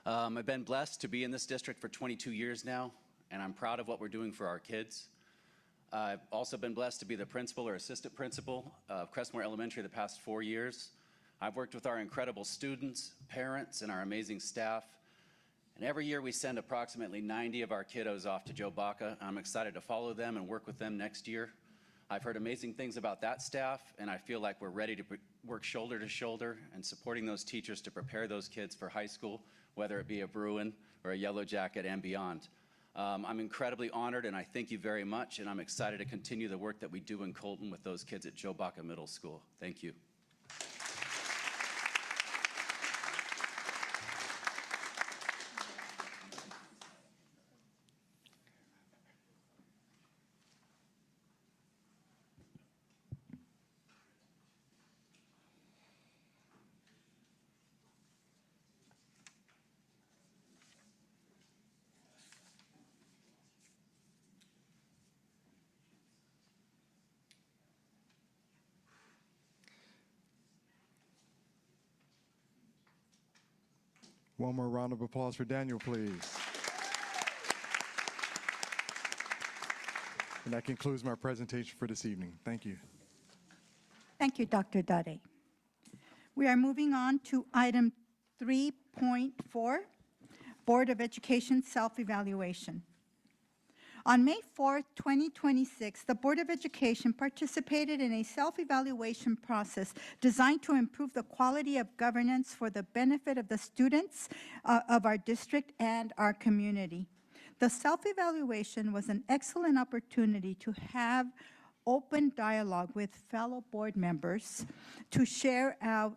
I've been blessed to be in this district for 22 years now, and I'm proud of what we're doing for our kids. I've also been blessed to be the principal or assistant principal of Crestmore Elementary the past 4 years. I've worked with our incredible students, parents, and our amazing staff. And every year we send approximately 90 of our kiddos off to Joe Baca. I'm excited to follow them and work with them next year. I've heard amazing things about that staff, and I feel like we're ready to work shoulder to shoulder and supporting those teachers to prepare those kids for high school, whether it be a Bruin or a Yellow Jacket and beyond. I'm incredibly honored, and I thank you very much, and I'm excited to continue the work that we do in Colton with those kids at Joe Baca Middle School. Thank you. One more round of applause for Daniel, please. And that concludes my presentation for this evening. Thank you. Thank you, Dr. Dade. We are moving on to item 3.4, Board of Education Self-Evaluation. On May 4th, 2026, the Board of Education participated in a self-evaluation process designed to improve the quality of governance for the benefit of the students of our district and our community. The self-evaluation was an excellent opportunity to have open dialogue with fellow board members, to share out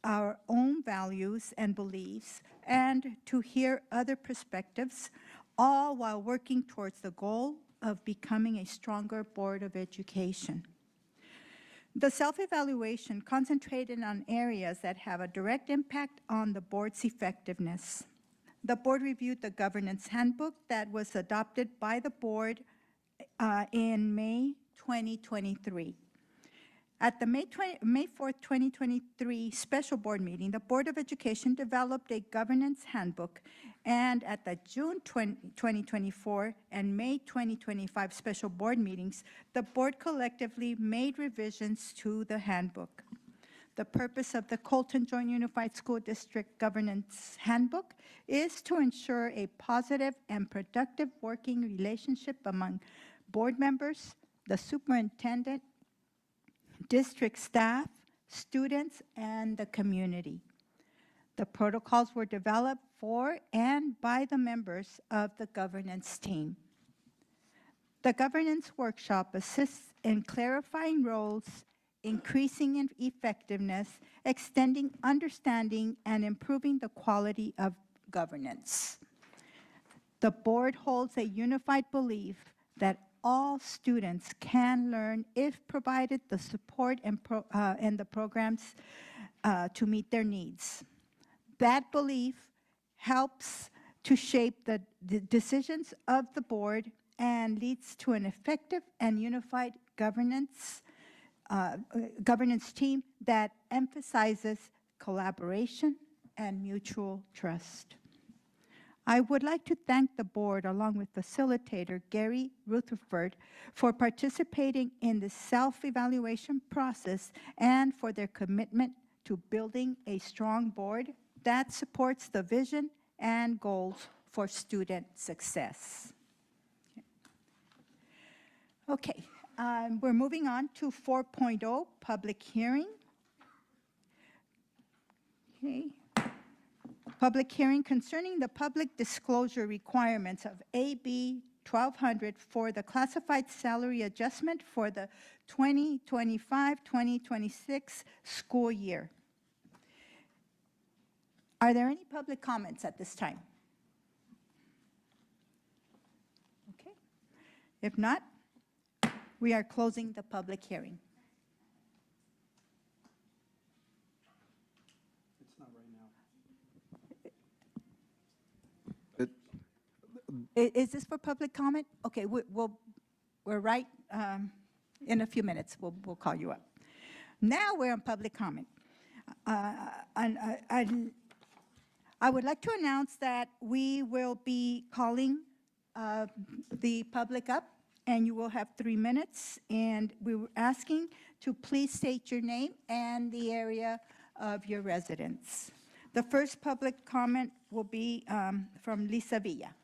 our own values and beliefs, and to hear other perspectives, all while working towards the goal of becoming a stronger Board of Education. The self-evaluation concentrated on areas that have a direct impact on the board's effectiveness. The board reviewed the governance handbook that was adopted by the board in May 2023. At the May 4th, 2023 special board meeting, the Board of Education developed a governance handbook, and at the June 2024 and May 2025 special board meetings, the board collectively made revisions to the handbook. The purpose of the Colton Joint Unified School District Governance Handbook is to ensure a positive and productive working relationship among board members, the superintendent, district staff, students, and the community. The protocols were developed for and by the members of the governance team. The governance workshop assists in clarifying roles, increasing effectiveness, extending understanding, and improving the quality of governance. The board holds a unified belief that all students can learn if provided the support and the programs to meet their needs. That belief helps to shape the decisions of the board and leads to an effective and unified governance team that emphasizes collaboration and mutual trust. I would like to thank the board, along with facilitator Gary Rutherford, for participating in the self-evaluation process and for their commitment to building a strong board that supports the vision and goals for student success. Okay, we're moving on to 4.0, public hearing. Okay. Public hearing concerning the public disclosure requirements of AB 1200 for the classified salary adjustment for the 2025-2026 school year. Are there any public comments at this time? Okay. If not, we are closing the public hearing. Is this for public comment? Okay, we're right in a few minutes. We'll call you up. Now we're on public comment. I would like to announce that we will be calling the public up, and you will have 3 minutes. And we were asking to please state your name and the area of your residence. The first public comment will be from Lisa Villa.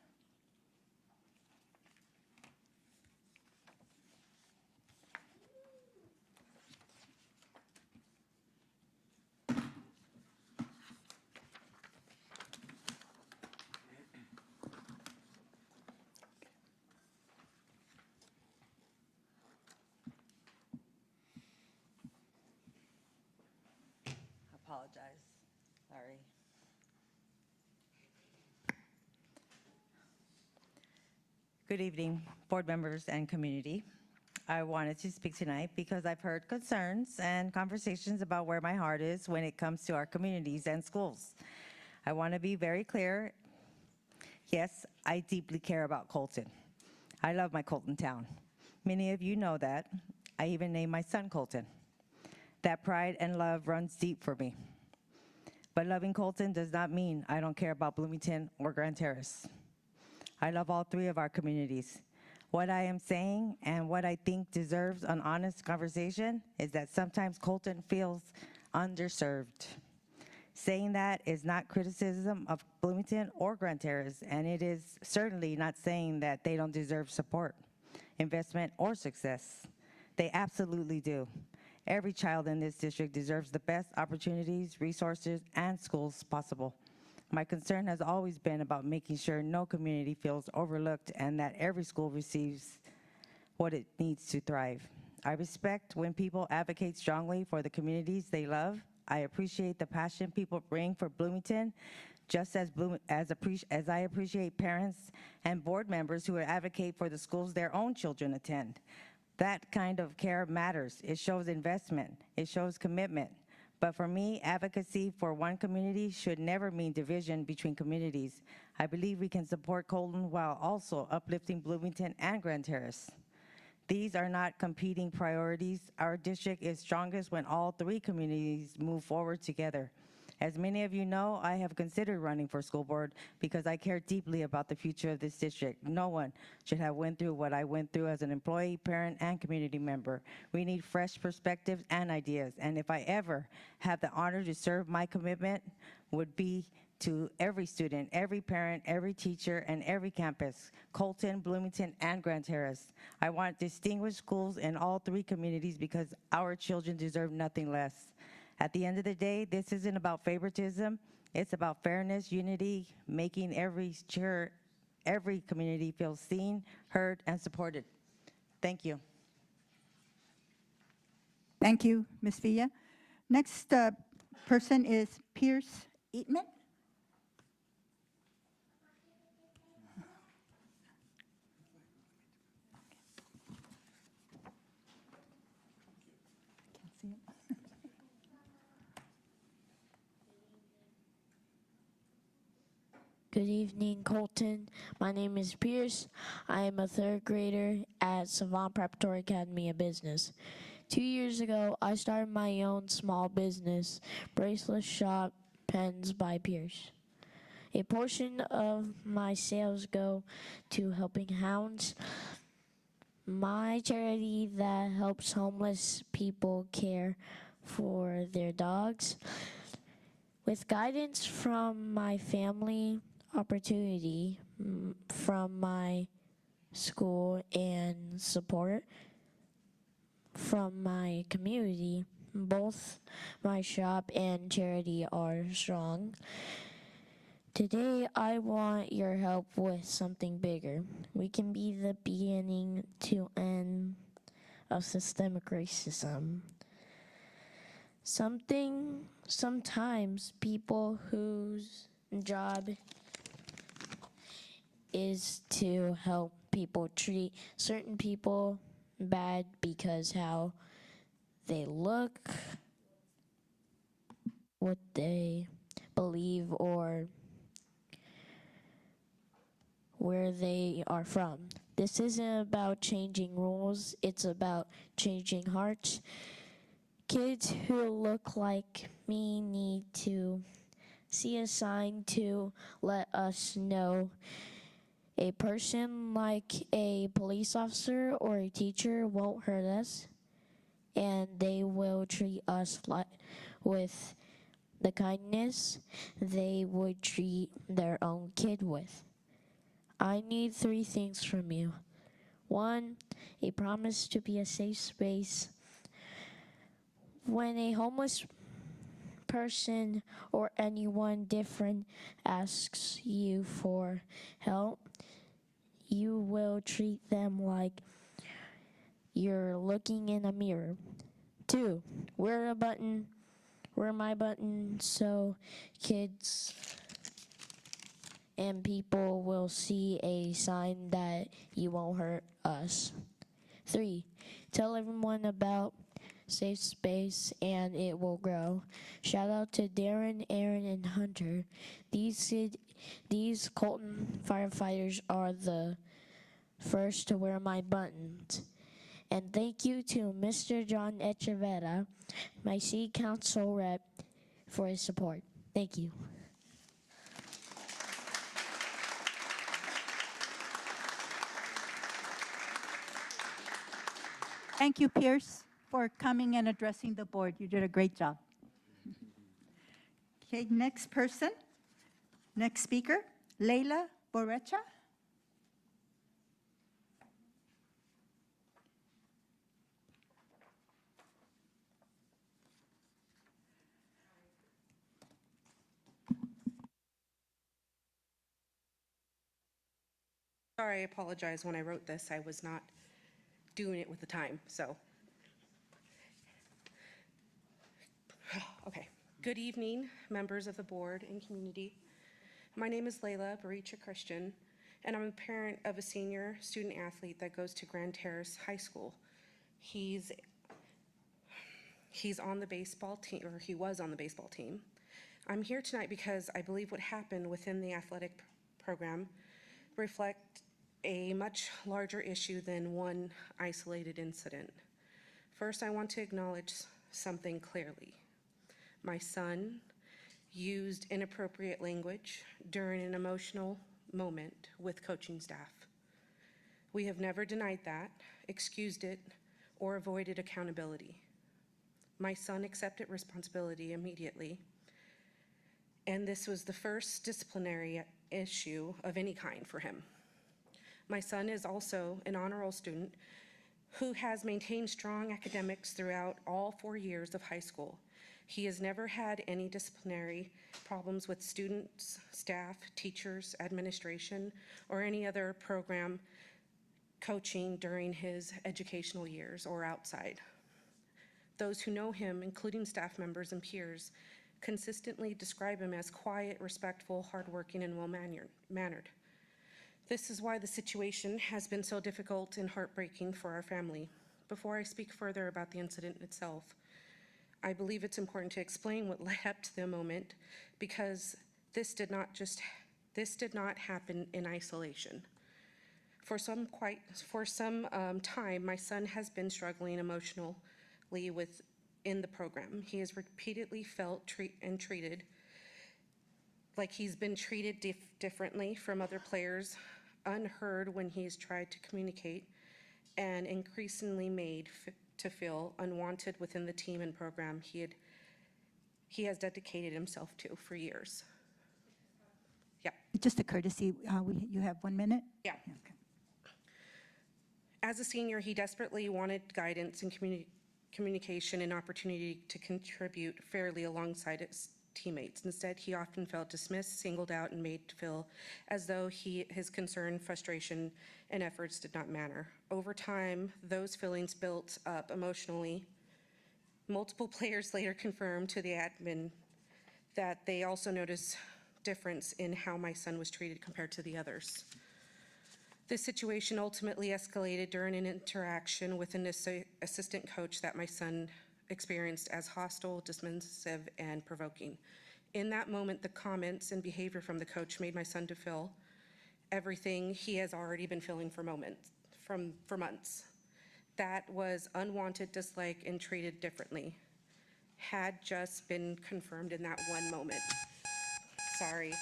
Apologize. Sorry. Good evening, board members and community. I wanted to speak tonight because I've heard concerns and conversations about where my heart is when it comes to our communities and schools. I want to be very clear. Yes, I deeply care about Colton. I love my Colton town. Many of you know that. I even named my son Colton. That pride and love runs deep for me. But loving Colton does not mean I don't care about Bloomington or Grand Terrace. I love all three of our communities. What I am saying and what I think deserves an honest conversation is that sometimes Colton feels underserved. Saying that is not criticism of Bloomington or Grand Terrace, and it is certainly not saying that they don't deserve support, investment, or success. They absolutely do. Every child in this district deserves the best opportunities, resources, and schools possible. My concern has always been about making sure no community feels overlooked and that every school receives what it needs to thrive. I respect when people advocate strongly for the communities they love. I appreciate the passion people bring for Bloomington, just as I appreciate parents and board members who advocate for the schools their own children attend. That kind of care matters. It shows investment. It shows commitment. But for me, advocacy for one community should never mean division between communities. I believe we can support Colton while also uplifting Bloomington and Grand Terrace. These are not competing priorities. Our district is strongest when all three communities move forward together. As many of you know, I have considered running for school board because I care deeply about the future of this district. No one should have went through what I went through as an employee, parent, and community member. We need fresh perspectives and ideas, and if I ever have the honor to serve, my commitment would be to every student, every parent, every teacher, and every campus, Colton, Bloomington, and Grand Terrace. I want distinguished schools in all three communities because our children deserve nothing less. At the end of the day, this isn't about favoritism. It's about fairness, unity, making every community feel seen, heard, and supported. Thank you. Thank you, Ms. Villa. Next person is Pierce Eatman. Good evening, Colton. My name is Pierce. I am a third grader at Savant Preparatory Academy of Business. 2 years ago, I started my own small business, Bracelet Shop Pens by Pierce. A portion of my sales go to Helping Hounds, my charity that helps homeless people care for their dogs. With guidance from my family, opportunity from my school, and support from my community, both my shop and charity are strong. Today, I want your help with something bigger. We can be the beginning to end of systemic racism. Sometimes people whose job is to help people treat certain people bad because how they look, what they believe, or where they are from. This isn't about changing rules, it's about changing hearts. Kids who look like me need to see a sign to let us know a person like a police officer or a teacher won't hurt us, and they will treat us with the kindness they would treat their own kid with. I need 3 things from you. 1, a promise to be a safe space. When a homeless person or anyone different asks you for help, you will treat them like you're looking in a mirror. 2, wear my button so kids and people will see a sign that you won't hurt us. 3, tell everyone about safe space and it will grow. Shout out to Darren, Aaron, and Hunter. These Colton firefighters are the first to wear my buttons. And thank you to Mr. John Echeverria, my city council rep, for his support. Thank you. Thank you, Pierce, for coming and addressing the board. You did a great job. Okay, next speaker, Leila Borecha. Sorry, I apologize. When I wrote this, I was not doing it with the time, so. Okay. Good evening, members of the board and community. My name is Layla Baricha Christian, and I'm a parent of a senior student athlete that goes to Grand Terrace High School. He's on the baseball team, or he was on the baseball team. I'm here tonight because I believe what happened within the athletic program reflect a much larger issue than one isolated incident. First, I want to acknowledge something clearly. My son used inappropriate language during an emotional moment with coaching staff. We have never denied that, excused it, or avoided accountability. My son accepted responsibility immediately, and this was the first disciplinary issue of any kind for him. My son is also an honor roll student who has maintained strong academics throughout all 4 years of high school. He has never had any disciplinary problems with students, staff, teachers, administration, or any other program coaching during his educational years or outside. Those who know him, including staff members and peers, consistently describe him as quiet, respectful, hardworking, and well-mannered. This is why the situation has been so difficult and heartbreaking for our family. Before I speak further about the incident itself, I believe it's important to explain what led up to the moment, because this did not happen in isolation. For some time, my son has been struggling emotionally in the program. He has repeatedly felt treated like he's been treated differently from other players, unheard when he's tried to communicate, and increasingly made to feel unwanted within the team and program he has dedicated himself to for years. Yeah. Just a courtesy, you have 1 minute? Yeah. Okay. As a senior, he desperately wanted guidance and communication and opportunity to contribute fairly alongside his teammates. Instead, he often felt dismissed, singled out, and made to feel as though his concern, frustration, and efforts did not matter. Over time, those feelings built up emotionally. Multiple players later confirmed to the admin that they also noticed difference in how my son was treated compared to the others. This situation ultimately escalated during an interaction with an assistant coach that my son experienced as hostile, dismissive, and provoking. In that moment, the comments and behavior from the coach made my son to feel everything he has already been feeling for months. That was unwanted, disliked, and treated differently. Had just been confirmed in that one moment. Sorry.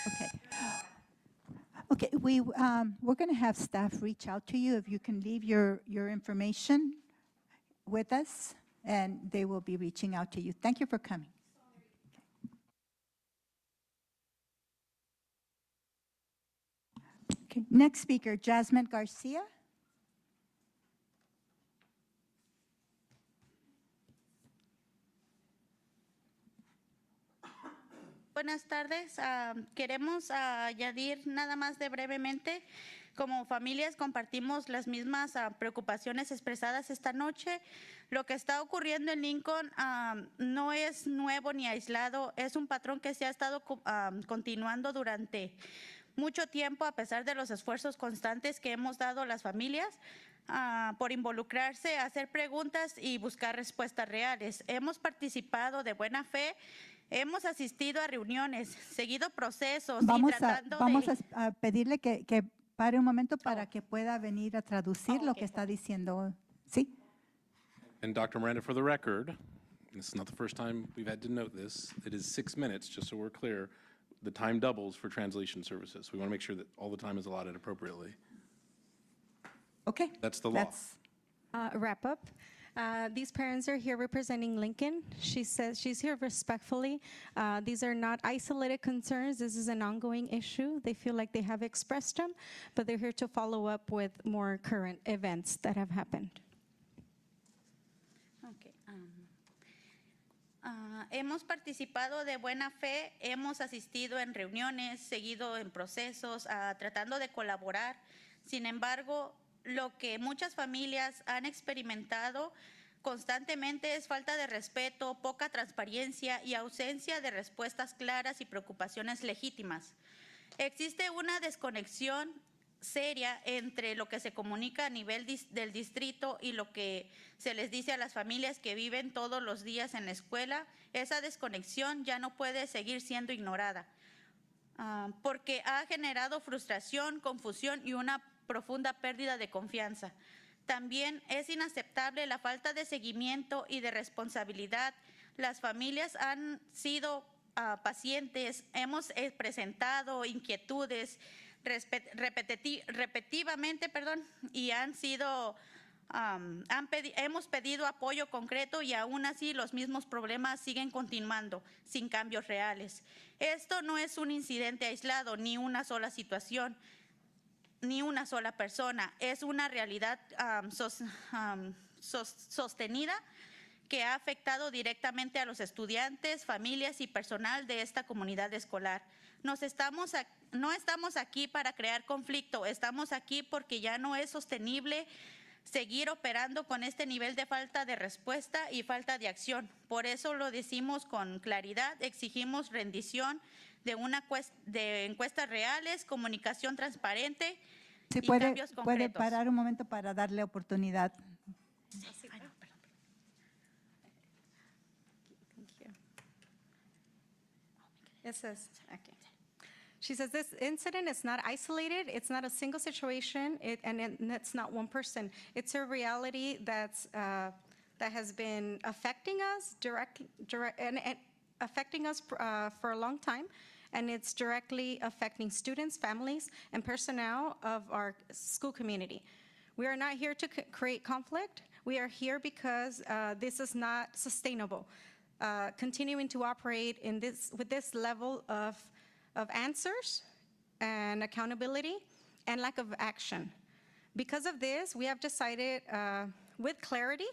Okay. Okay, we're going to have staff reach out to you. If you can leave your information with us, and they will be reaching out to you. Thank you for coming. Okay, next speaker, Jasmine Garcia. Buenas tardes. Queremos añadir nada más de brevemente. Como familias compartimos las mismas preocupaciones expresadas esta noche. Lo que está ocurriendo en Lincoln no es nuevo ni aislado, es un patrón que se ha estado continuando durante mucho tiempo, a pesar de los esfuerzos constantes que hemos dado las familias por involucrarse, hacer preguntas y buscar respuestas reales. Hemos participado de buena fe. Hemos asistido a reuniones, seguido procesos Vamos y tratando a pedirle que pare un momento para que pueda venir a traducir lo que está diciendo. ¿Sí? And Dr. Miranda, for the record, this is not the first time we've had to note this, it is 6 minutes, just so we're clear. The time doubles for translation services. We want to make sure that all the time is allotted appropriately. Okay. That's the law. Wrap up. These parents are here representing Lincoln. She says she's here respectfully. These are not isolated concerns. This is an ongoing issue. They feel like they have expressed them, but they're here to follow up with more current events that have happened. Okay. Hemos participado de buena fe, hemos asistido en reuniones, seguido en procesos, tratando de colaborar. Sin embargo, lo que muchas familias han experimentado constantemente es falta de respeto, poca transparencia y ausencia de respuestas claras y preocupaciones legítimas. Existe una desconexión seria entre lo que se comunica a nivel del distrito y lo que se les dice a las familias que viven todos los días en la escuela. Esa desconexión ya no puede seguir siendo ignorada, porque ha generado frustración, confusión y una profunda pérdida de confianza. También es inaceptable la falta de seguimiento y de responsabilidad. Las familias han sido pacientes, hemos presentado inquietudes repetitivamente, y hemos pedido apoyo concreto y aún así los mismos problemas siguen continuando sin cambios reales. Esto no es un incidente aislado, ni una sola situación, ni una sola persona. Es una realidad sostenida que ha afectado directamente a los estudiantes, familias y personal de esta comunidad escolar. No estamos aquí para crear conflicto, estamos aquí porque ya no es sostenible seguir operando con este nivel de falta de respuesta y falta de acción. Por eso lo decimos con claridad, exigimos rendición de encuestas reales, comunicación transparente Si y puede, cambios puede concretos. parar un momento para darle oportunidad. It says, okay. She says this incident is not isolated. It's not a single situation, and it's not one person. It's a reality that has been affecting us and affecting us for a long time, and it's directly affecting students, families, and personnel of our school community. We are not here to create conflict. We are here because this is not sustainable. Continuing to operate with this level of answers and accountability and lack of action. Because of this, we have decided with clarity,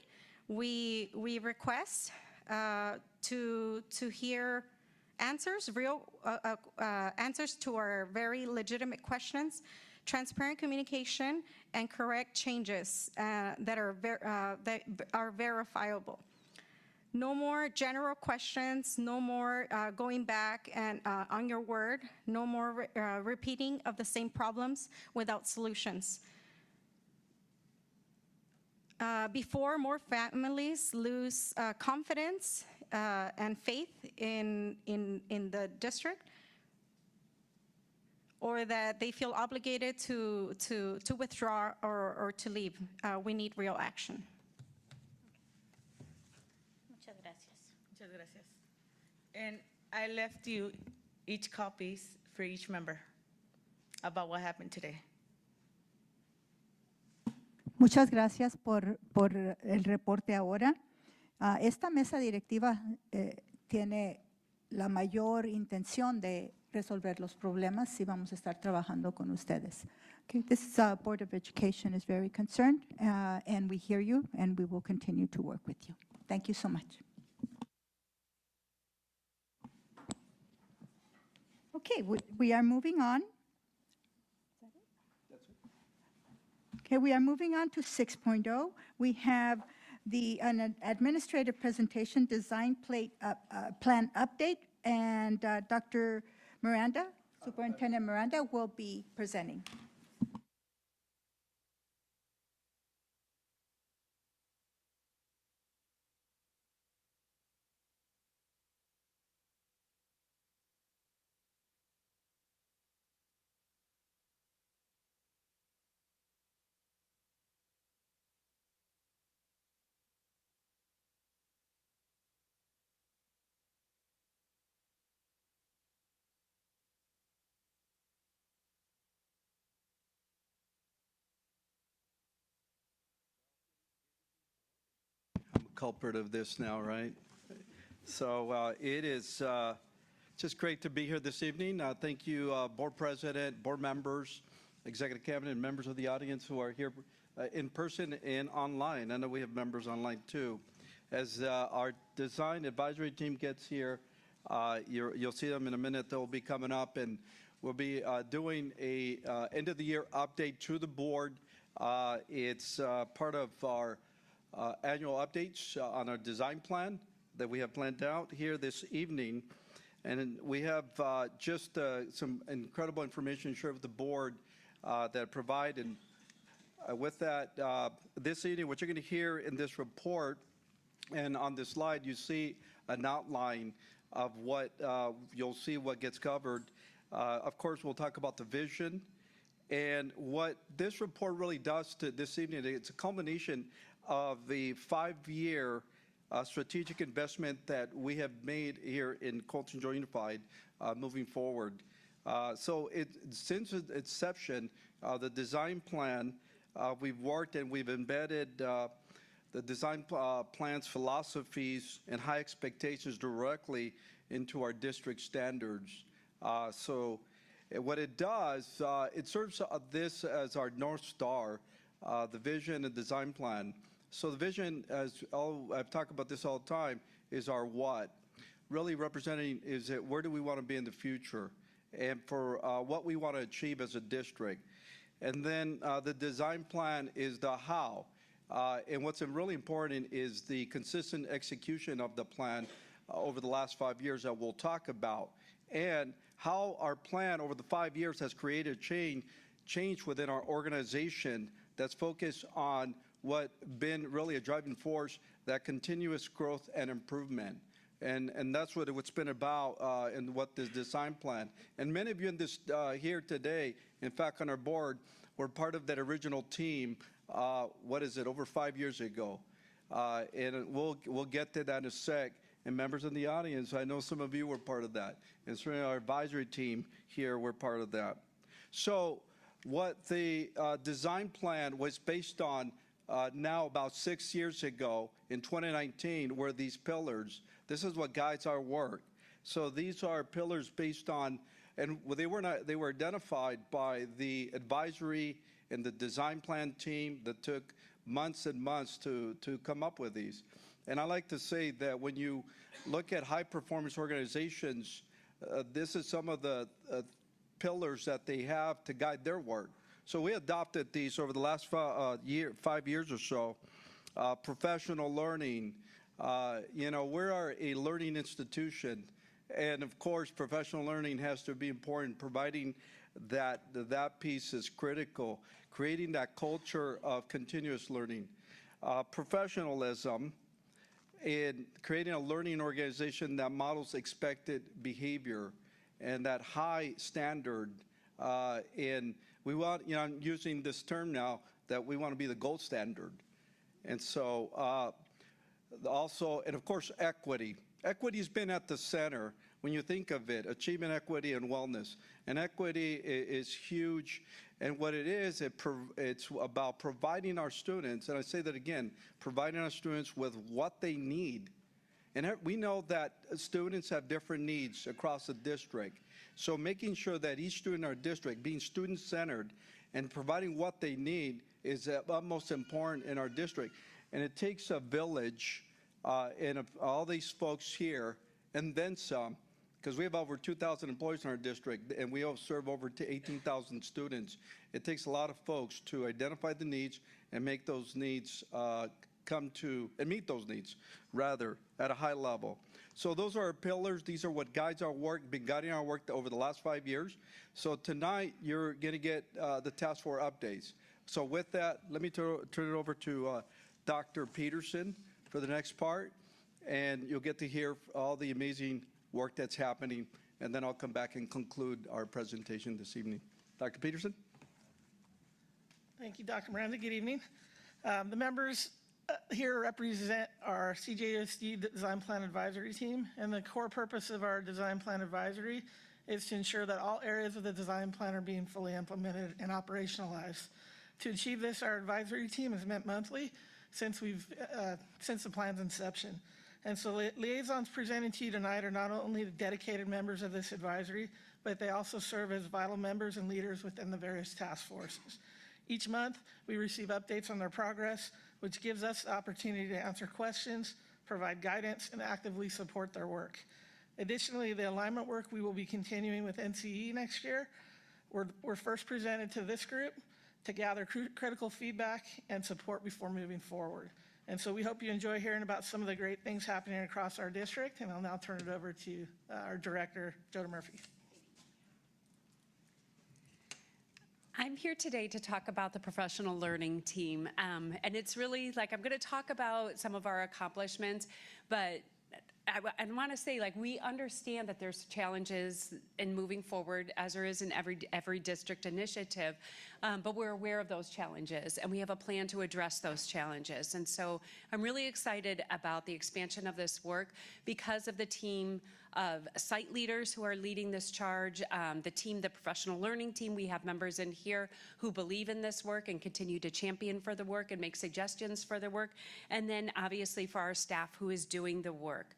we request to hear answers, real answers to our very legitimate questions, transparent communication, and correct changes that are verifiable. No more general questions, no more going back and on your word, no more repeating of the same problems without solutions. Before more families lose confidence and faith in the district, or that they feel obligated to withdraw or to leave, we need real action. Muchas gracias. Muchas gracias. And I left you each copies for each member about what happened today. Muchas gracias por el reporte ahora. Esta mesa directiva tiene la mayor intención de resolver los problemas y vamos a estar trabajando con ustedes. Okay, this Board of Education is very concerned, and we hear you, and we will continue to work with you. Thank you so much. Okay, we are moving on. Okay, we are moving on to 6.0. We have an administrative presentation, design plan update, and Dr. Miranda, Superintendent Miranda, will be presenting. culprit of this now, right? So it is just great to be here this evening. Thank you, Board President, board members, Executive Cabinet, and members of the audience who are here in person and online. I know we have members online too. As our design advisory team gets here, you'll see them in a minute. They'll be coming up, and we'll be doing a end of the year update to the board. It's part of our annual updates on our design plan that we have planned out here this evening. And we have just some incredible information to share with the board that provide. And with that, this evening, what you're going to hear in this report and on this slide, you see an outline of what you'll see what gets covered. Of course, we'll talk about the vision. And what this report really does to this evening, it's a culmination of the 5-year strategic investment that we have made here in Colton Joint Unified moving forward. So since its inception, the design plan, we've worked and we've embedded the design plan's philosophies and high expectations directly into our district standards. So what it does, it serves this as our North Star, the vision and design plan. So the vision, as I've talked about this all the time, is our what. Really representing is it where do we want to be in the future and for what we want to achieve as a district. And then the design plan is the how. And what's really important is the consistent execution of the plan over the last 5 years that we'll talk about, and how our plan over the 5 years has created change within our organization that's focused on what been really a driving force, that continuous growth and improvement. And that's what it's been about and what this design plan. And many of you in this here today, in fact, on our board, were part of that original team, over 5 years ago. And we'll get to that in a sec. And members in the audience, I know some of you were part of that. And certainly our advisory team here were part of that. So what the design plan was based on now about 6 years ago in 2019 were these pillars. This is what guides our work. So these are pillars based on, and they were identified by the advisory and the design plan team that took months and months to come up with these. And I like to say that when you look at high-performance organizations, this is some of the pillars that they have to guide their work. So we adopted these over the last 5 years or so. Professional learning, we are a learning institution. And of course, professional learning has to be important. Providing that piece is critical. Creating that culture of continuous learning. Professionalism, in creating a learning organization that models expected behavior and that high standard. And we want, I'm using this term now, that we want to be the gold standard. And so also, and of course, equity. Equity has been at the center when you think of it, achievement, equity, and wellness. And equity is huge. And what it is, it's about providing our students, and I say that again, providing our students with what they need. And we know that students have different needs across the district. So making sure that each student in our district, being student-centered and providing what they need is utmost important in our district. And it takes a village and all these folks here, and then some, because we have over 2,000 employees in our district, and we serve over 18,000 students. It takes a lot of folks to identify the needs and make those needs meet those needs, rather, at a high level. So those are our pillars. These are what guides our work, been guiding our work over the last 5 years. So tonight, you're going to get the task force updates. So with that, let me turn it over to Dr. Peterson for the next part, and you'll get to hear all the amazing work that's happening, and then I'll come back and conclude our presentation this evening. Dr. Peterson? Thank you, Dr. Miranda. Good evening. The members here represent our CJUSD Design Plan Advisory Team, and the core purpose of our Design Plan Advisory is to ensure that all areas of the design plan are being fully implemented and operationalized. To achieve this, our advisory team is met monthly, since the plan's inception. And so liaisons presented to you tonight are not only the dedicated members of this advisory, but they also serve as vital members and leaders within the various task forces. Each month, we receive updates on their progress, which gives us the opportunity to answer questions, provide guidance, and actively support their work. Additionally, the alignment work we will be continuing with NCE next year were first presented to this group to gather critical feedback and support before moving forward. And so we hope you enjoy hearing about some of the great things happening across our district, and I'll now turn it over to our director, Joda Murphy. I'm here today to talk about the professional learning team. And it's really like, I'm going to talk about some of our accomplishments, but I want to say, like, we understand that there's challenges in moving forward, as there is in every district initiative, but we're aware of those challenges, and we have a plan to address those challenges. And so I'm really excited about the expansion of this work because of the team of site leaders who are leading this charge, the professional learning team. We have members in here who believe in this work and continue to champion for the work and make suggestions for the work, and then obviously for our staff who is doing the work.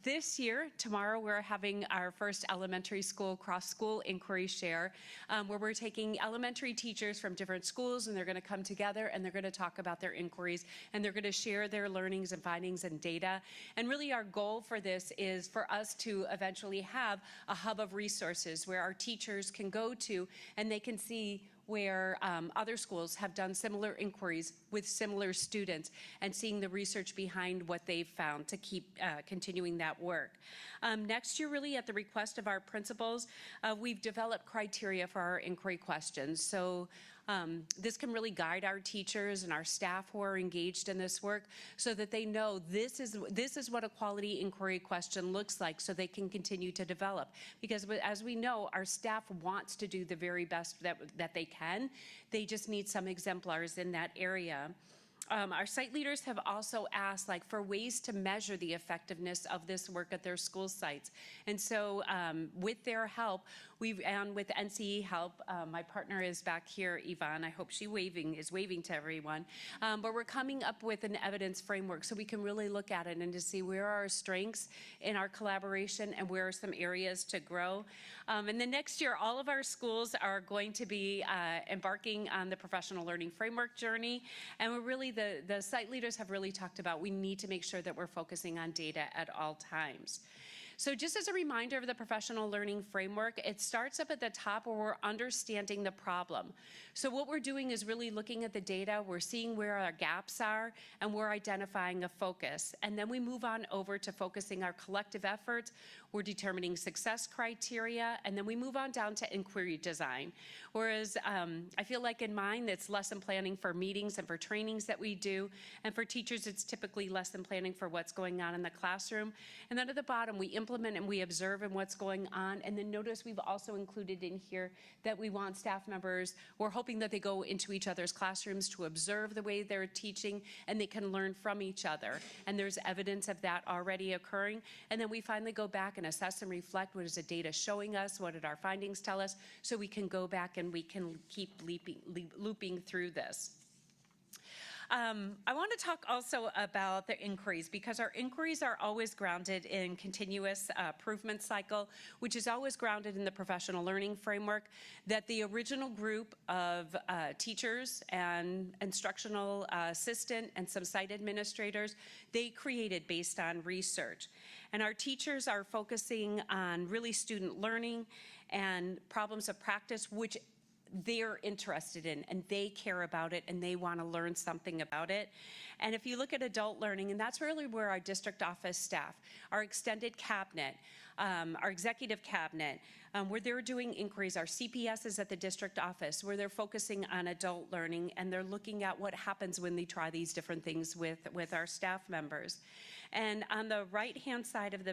This year, tomorrow, we're having our first elementary school cross-school inquiry share, where we're taking elementary teachers from different schools, and they're going to come together and they're going to talk about their inquiries, and they're going to share their learnings and findings and data. And really our goal for this is for us to eventually have a hub of resources where our teachers can go to and they can see where other schools have done similar inquiries with similar students and seeing the research behind what they've found to keep continuing that work. Next year, really at the request of our principals, we've developed criteria for our inquiry questions. So this can really guide our teachers and our staff who are engaged in this work so that they know this is what a quality inquiry question looks like, so they can continue to develop. Because as we know, our staff wants to do the very best that they can. They just need some exemplars in that area. Our site leaders have also asked for ways to measure the effectiveness of this work at their school sites. And so with their help, and with NCE help, my partner is back here, Yvonne. I hope she is waving to everyone. But we're coming up with an evidence framework so we can really look at it and to see where are our strengths in our collaboration and where are some areas to grow. And then next year, all of our schools are going to be embarking on the professional learning framework journey. And we're really, the site leaders have really talked about we need to make sure that we're focusing on data at all times. So just as a reminder of the professional learning framework, it starts up at the top where we're understanding the problem. So what we're doing is really looking at the data, we're seeing where our gaps are, and we're identifying a focus. And then we move on over to focusing our collective efforts. We're determining success criteria, and then we move on down to inquiry design. Whereas I feel like in mine, it's lesson planning for meetings and for trainings that we do. And for teachers, it's typically lesson planning for what's going on in the classroom. And then at the bottom, we implement and we observe in what's going on. And then notice we've also included in here that we want staff members, we're hoping that they go into each other's classrooms to observe the way they're teaching and they can learn from each other. And there's evidence of that already occurring. And then we finally go back and assess and reflect what is the data showing us, what did our findings tell us, so we can go back and we can keep looping through this. I want to talk also about the inquiries, because our inquiries are always grounded in continuous improvement cycle, which is always grounded in the professional learning framework that the original group of teachers and instructional assistant and some site administrators, they created based on research. And our teachers are focusing on really student learning and problems of practice, which they're interested in and they care about it and they want to learn something about it. And if you look at adult learning, and that's really where our district office staff, our extended cabinet, our executive cabinet, where they're doing inquiries, our CPSs at the district office, where they're focusing on adult learning and they're looking at what happens when they try these different things with our staff members. And on the right-hand side of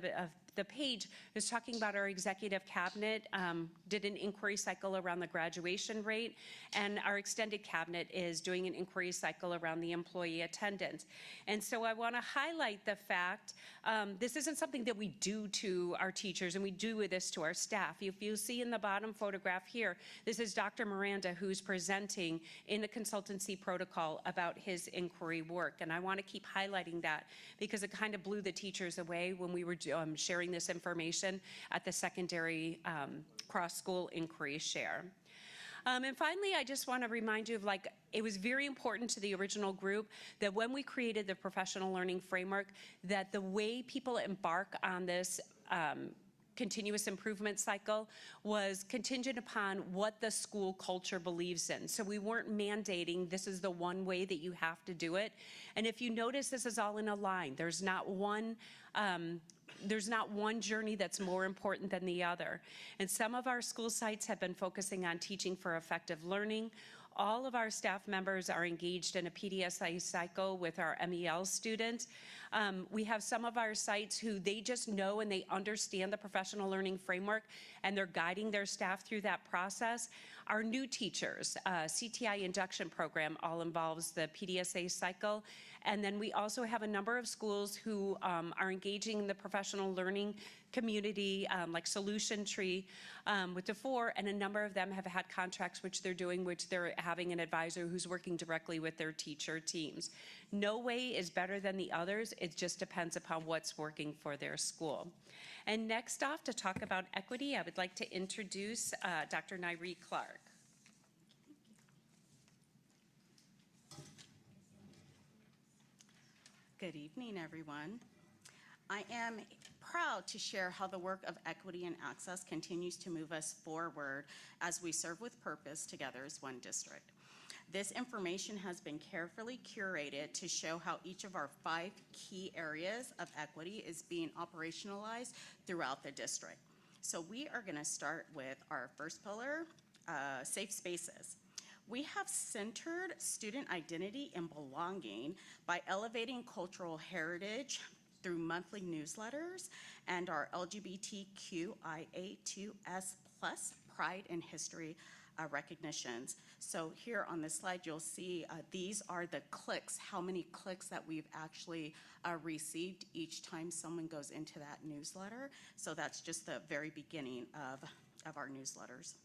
the page is talking about our executive cabinet did an inquiry cycle around the graduation rate, and our extended cabinet is doing an inquiry cycle around the employee attendance. And so I want to highlight the fact this isn't something that we do to our teachers, and we do this to our staff. If you see in the bottom photograph here, this is Dr. Miranda, who's presenting in the consultancy protocol about his inquiry work. And I want to keep highlighting that because it kind of blew the teachers away when we were sharing this information at the secondary cross-school inquiry share. And finally, I just want to remind you of it was very important to the original group that when we created the professional learning framework, that the way people embark on this continuous improvement cycle was contingent upon what the school culture believes in. So we weren't mandating this is the one way that you have to do it. And if you notice, this is all in a line. There's not one journey that's more important than the other. And some of our school sites have been focusing on teaching for effective learning. All of our staff members are engaged in a PDSI cycle with our MEL students. We have some of our sites who they just know and they understand the professional learning framework, and they're guiding their staff through that process. Our new teachers, CTI induction program all involves the PDSA cycle. And then we also have a number of schools who are engaging in the professional learning community, like Solution Tree with DeFore, and a number of them have had contracts which they're having an advisor who's working directly with their teacher teams. No way is better than the others. It just depends upon what's working for their school. And next off, to talk about equity, I would like to introduce Dr. Nyree Clark. Good evening, everyone. I am proud to share how the work of equity and access continues to move us forward as we serve with purpose together as one district. This information has been carefully curated to show how each of our 5 key areas of equity is being operationalized throughout the district. So we are going to start with our first pillar, safe spaces. We have centered student identity and belonging by elevating cultural heritage through monthly newsletters and our LGBTQIA2S+ Pride and History recognitions. So here on this slide, you'll see these are the clicks, how many clicks that we've actually received each time someone goes into that newsletter. So that's just the very beginning of our newsletters.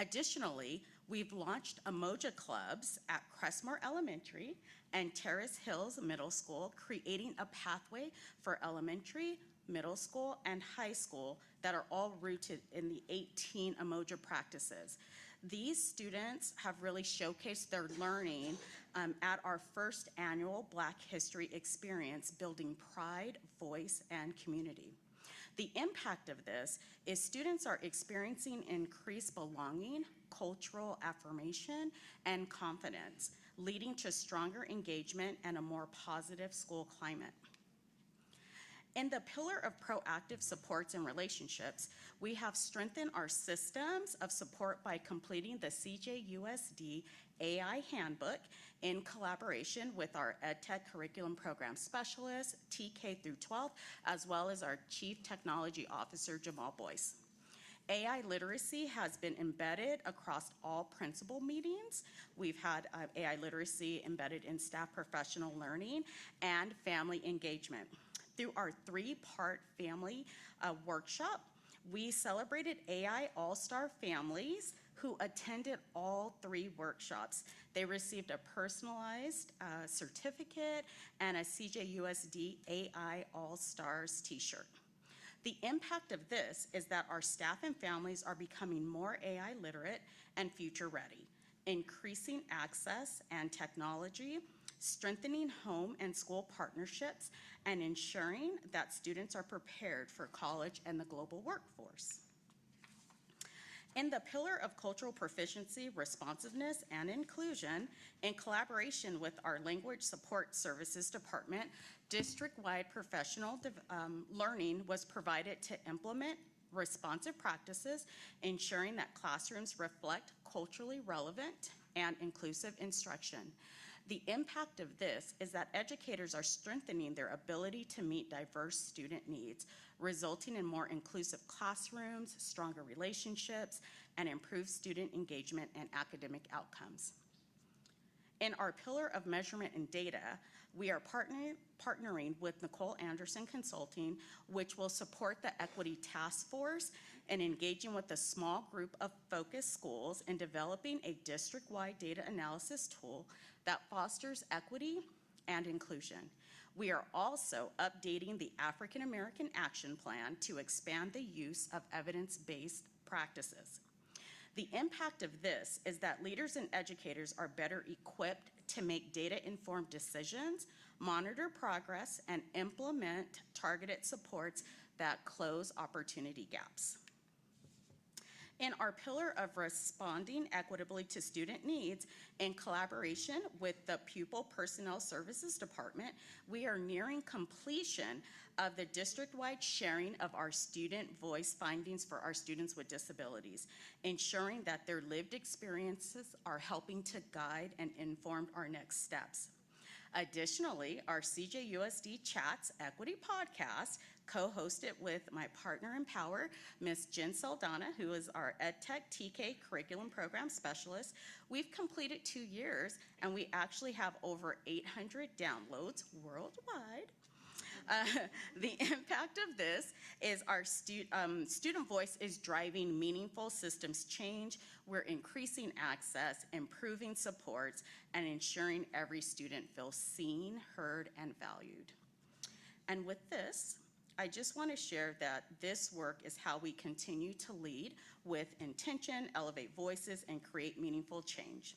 Additionally, we've launched emoji clubs at Crestmore Elementary and Terrace Hills Middle School, creating a pathway for elementary, middle school, and high school that are all rooted in the 18 emoji practices. These students have really showcased their learning at our first annual Black History Experience, building pride, voice, and community. The impact of this is students are experiencing increased belonging, cultural affirmation, and confidence, leading to stronger engagement and a more positive school climate. In the pillar of proactive supports and relationships, we have strengthened our systems of support by completing the CJUSD AI Handbook in collaboration with our EdTech Curriculum Program Specialist, TK through 12, as well as our Chief Technology Officer, Jamal Boyce. AI literacy has been embedded across all principal meetings. We've had AI literacy embedded in staff professional learning and family engagement. Through our 3-part family workshop, we celebrated AI All-Star families who attended all 3 workshops. They received a personalized certificate and a CJUSD AI All-Stars t-shirt. The impact of this is that our staff and families are becoming more AI literate and future ready, increasing access and technology, strengthening home and school partnerships, and ensuring that students are prepared for college and the global workforce. In the pillar of cultural proficiency, responsiveness, and inclusion, in collaboration with our Language Support Services Department, district-wide professional learning was provided to implement responsive practices, ensuring that classrooms reflect culturally relevant and inclusive instruction. The impact of this is that educators are strengthening their ability to meet diverse student needs, resulting in more inclusive classrooms, stronger relationships, and improved student engagement and academic outcomes. In our pillar of measurement and data, we are partnering with Nicole Anderson Consulting, which will support the Equity Task Force in engaging with a small group of focus schools in developing a district-wide data analysis tool that fosters equity and inclusion. We are also updating the African American Action Plan to expand the use of evidence-based practices. The impact of this is that leaders and educators are better equipped to make data-informed decisions, monitor progress, and implement targeted supports that close opportunity gaps. In our pillar of responding equitably to student needs, in collaboration with the Pupil Personnel Services Department, we are nearing completion of the district-wide sharing of our student voice findings for our students with disabilities, ensuring that their lived experiences are helping to guide and inform our next steps. Additionally, our CJUSD Chats Equity Podcast, co-hosted with my partner in power, Ms. Jen Saldana, who is our EdTech TK Curriculum Program Specialist. We've completed 2 years, and we actually have over 800 downloads worldwide. The impact of this is our student voice is driving meaningful systems change. We're increasing access, improving supports, and ensuring every student feels seen, heard, and valued. And with this, I just want to share that this work is how we continue to lead with intention, elevate voices, and create meaningful change.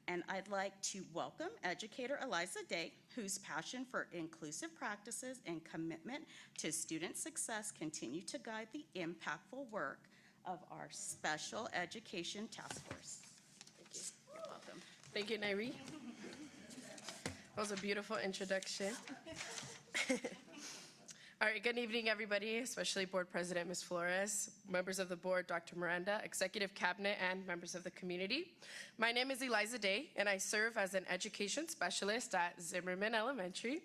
And I'd like to welcome educator Eliza Day, whose passion for inclusive practices and commitment to student success continue to guide the impactful work of our Special Education Task Force. Thank you. You're welcome. Thank you, Nairi. That was a beautiful introduction. All right, good evening, everybody, especially Board President Ms. Flores, members of the board, Dr. Miranda, Executive Cabinet, and members of the community. My name is Eliza Day, and I serve as an education specialist at Zimmerman Elementary.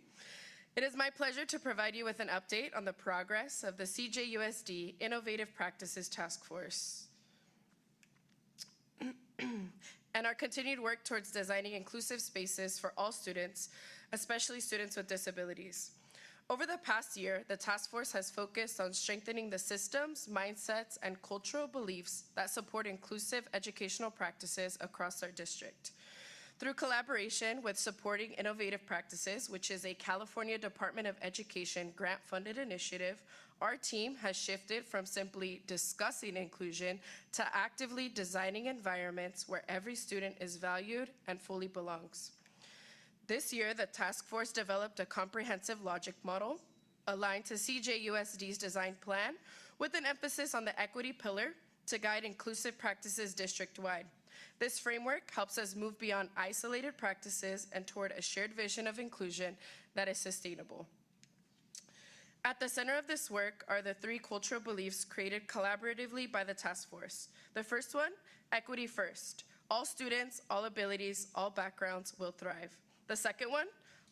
It is my pleasure to provide you with an update on the progress of the CJUSD Innovative Practices Task Force and our continued work towards designing inclusive spaces for all students, especially students with disabilities. Over the past year, the task force has focused on strengthening the systems, mindsets, and cultural beliefs that support inclusive educational practices across our district. Through collaboration with Supporting Innovative Practices, which is a California Department of Education grant-funded initiative, our team has shifted from simply discussing inclusion to actively designing environments where every student is valued and fully belongs. This year, the task force developed a comprehensive logic model aligned to CJUSD's design plan with an emphasis on the equity pillar to guide inclusive practices district-wide. This framework helps us move beyond isolated practices and toward a shared vision of inclusion that is sustainable. At the center of this work are the 3 cultural beliefs created collaboratively by the task force. The first one, equity first. All students, all abilities, all backgrounds will thrive. The second one,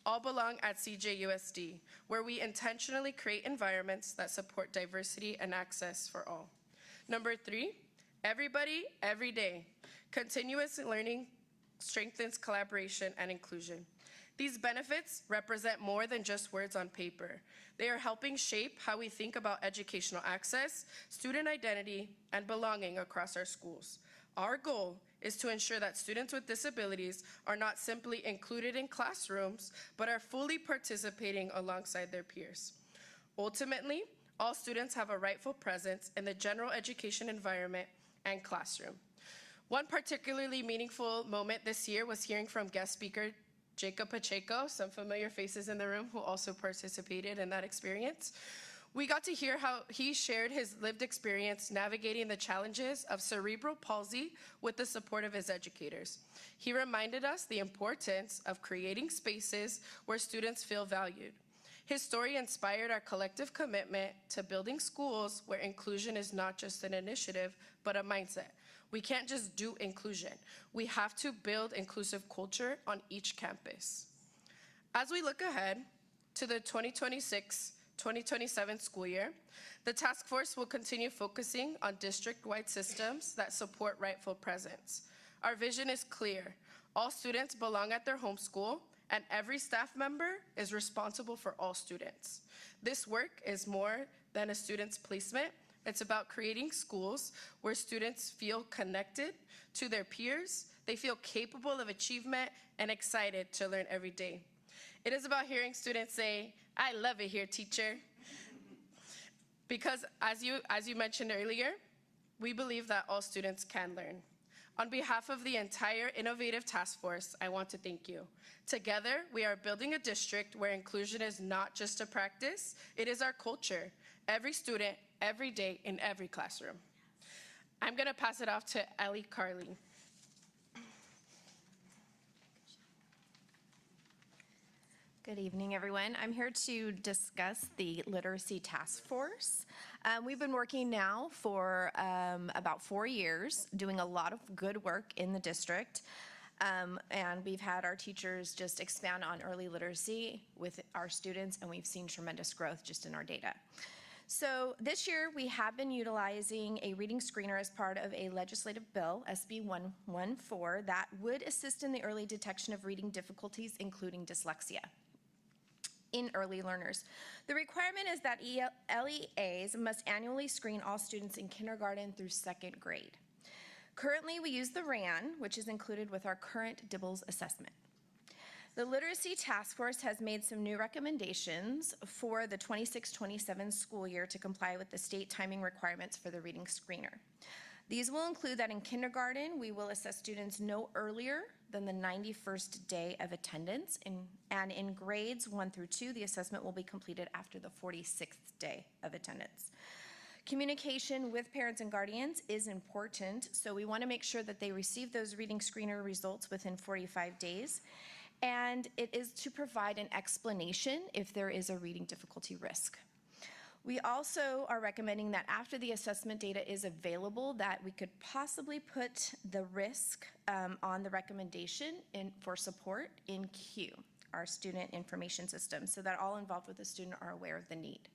all belong at CJUSD, where we intentionally create environments that support diversity and access for all. Number 3, everybody, every day. Continuous learning strengthens collaboration and inclusion. These benefits represent more than just words on paper. They are helping shape how we think about educational access, student identity, and belonging across our schools. Our goal is to ensure that students with disabilities are not simply included in classrooms, but are fully participating alongside their peers. Ultimately, all students have a rightful presence in the general education environment and classroom. One particularly meaningful moment this year was hearing from guest speaker Jacob Pacheco, some familiar faces in the room who also participated in that experience. We got to hear how he shared his lived experience navigating the challenges of cerebral palsy with the support of his educators. He reminded us the importance of creating spaces where students feel valued. His story inspired our collective commitment to building schools where inclusion is not just an initiative, but a mindset, We can't just do inclusion. We have to build inclusive culture on each campus. As we look ahead to the 2026-2027 school year, the task force will continue focusing on district-wide systems that support rightful presence. Our vision is clear. All students belong at their home school, and every staff member is responsible for all students. This work is more than a student's placement. It's about creating schools where students feel connected to their peers, they feel capable of achievement, and excited to learn every day. It is about hearing students say, "I love it here, teacher." Because as you mentioned earlier, we believe that all students can learn. On behalf of the entire innovative task force, I want to thank you. Together, we are building a district where inclusion is not just a practice, it is our culture. Every student, every day, in every classroom. I'm gonna pass it off to Ellie Carley. Good evening, everyone. I'm here to discuss the Literacy Task Force. We've been working now for about 4 years, doing a lot of good work in the district. And we've had our teachers just expand on early literacy with our students, and we've seen tremendous growth just in our data. So this year, we have been utilizing a reading screener as part of a legislative bill, SB 114, that would assist in the early detection of reading difficulties, including dyslexia in early learners. The requirement is that LEAs must annually screen all students in kindergarten through 2nd grade. Currently, we use the RAN, which is included with our current DIBELS assessment. The Literacy Task Force has made some new recommendations for the 26-27 school year to comply with the state timing requirements for the reading screener. These will include that in kindergarten, we will assess students no earlier than the 91st day of attendance, and in grades 1 through 2, the assessment will be completed after the 46th day of attendance. Communication with parents and guardians is important, so we want to make sure that they receive those reading screener results within 45 days, and it is to provide an explanation if there is a reading difficulty risk. We also are recommending that after the assessment data is available, that we could possibly put the risk on the recommendation for support in Q, our student information system, so that all involved with the student are aware of the need.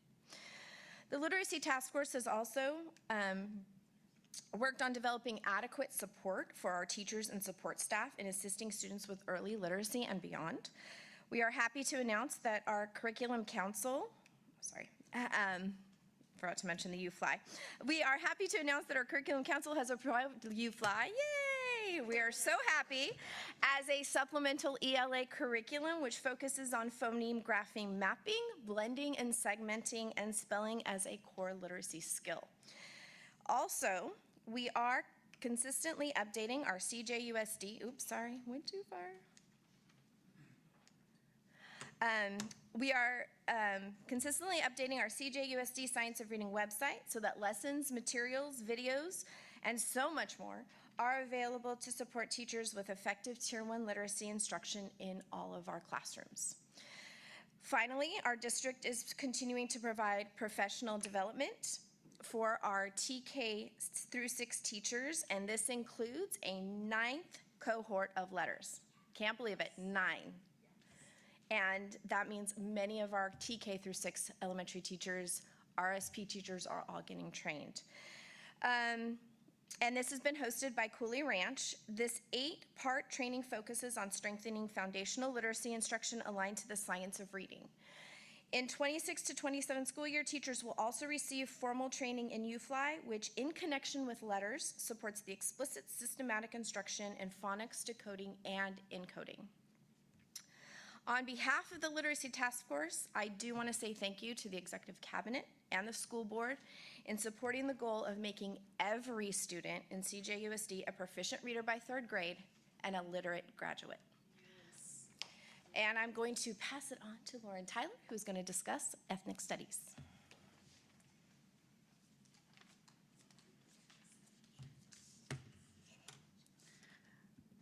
The Literacy Task Force has also worked on developing adequate support for our teachers and support staff in assisting students with early literacy and beyond. We are happy to announce that our curriculum council, forgot to mention the UFly. We are happy to announce that our curriculum council has approved UFly. Yay! We are so happy, as a supplemental ELA curriculum which focuses on phoneme grapheme mapping, blending and segmenting, and spelling as a core literacy skill. Also, we are consistently updating our CJUSD, went too far. We are consistently updating our CJUSD Science of Reading website so that lessons, materials, videos, and so much more are available to support teachers with effective Tier 1 literacy instruction in all of our classrooms. Finally, our district is continuing to provide professional development for our TK through 6 teachers, and this includes a 9th cohort of letters. Can't believe it, 9. And that means many of our TK through 6 elementary teachers, RSP teachers, are all getting trained. And this has been hosted by Cooley Ranch. This 8-part training focuses on strengthening foundational literacy instruction aligned to the science of reading. In 26 to 27 school year, teachers will also receive formal training in UFly, which in connection with letters supports the explicit systematic instruction in phonics, decoding, and encoding. On behalf of the Literacy Task Force, I do want to say thank you to the Executive Cabinet and the school board in supporting the goal of making every student in CJUSD a proficient reader by 3rd grade and a literate graduate. Yes. And I'm going to pass it on to Lauren Tyler, who's going to discuss ethnic studies.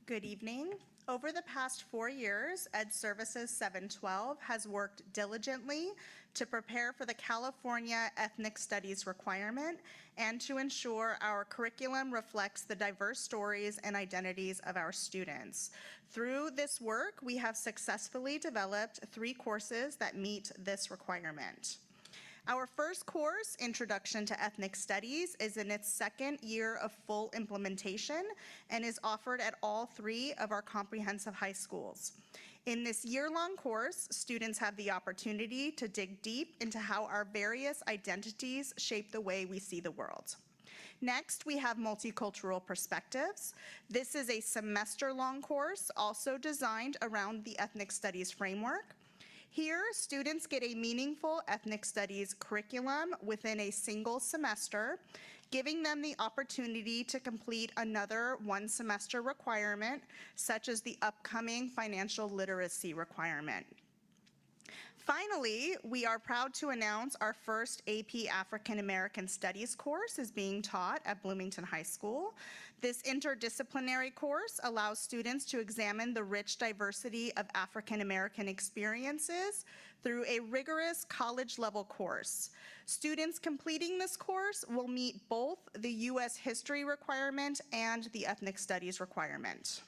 Good evening. Over the past 4 years, Ed Services 712 has worked diligently to prepare for the California Ethnic Studies requirement and to ensure our curriculum reflects the diverse stories and identities of our students. Through this work, we have successfully developed 3 courses that meet this requirement. Our first course, Introduction to Ethnic Studies, is in its 2nd year of full implementation and is offered at all 3 of our comprehensive high schools. In this year-long course, students have the opportunity to dig deep into how our various identities shape the way we see the world. Next, we have Multicultural Perspectives. This is a semester-long course also designed around the Ethnic Studies framework. Here, students get a meaningful ethnic studies curriculum within a single semester, giving them the opportunity to complete another 1-semester requirement, such as the upcoming financial literacy requirement. Finally, we are proud to announce our first AP African American Studies course is being taught at Bloomington High School. This interdisciplinary course allows students to examine the rich diversity of African American experiences through a rigorous college-level course. Students completing this course will meet both the U.S. history requirement and the ethnic studies requirement.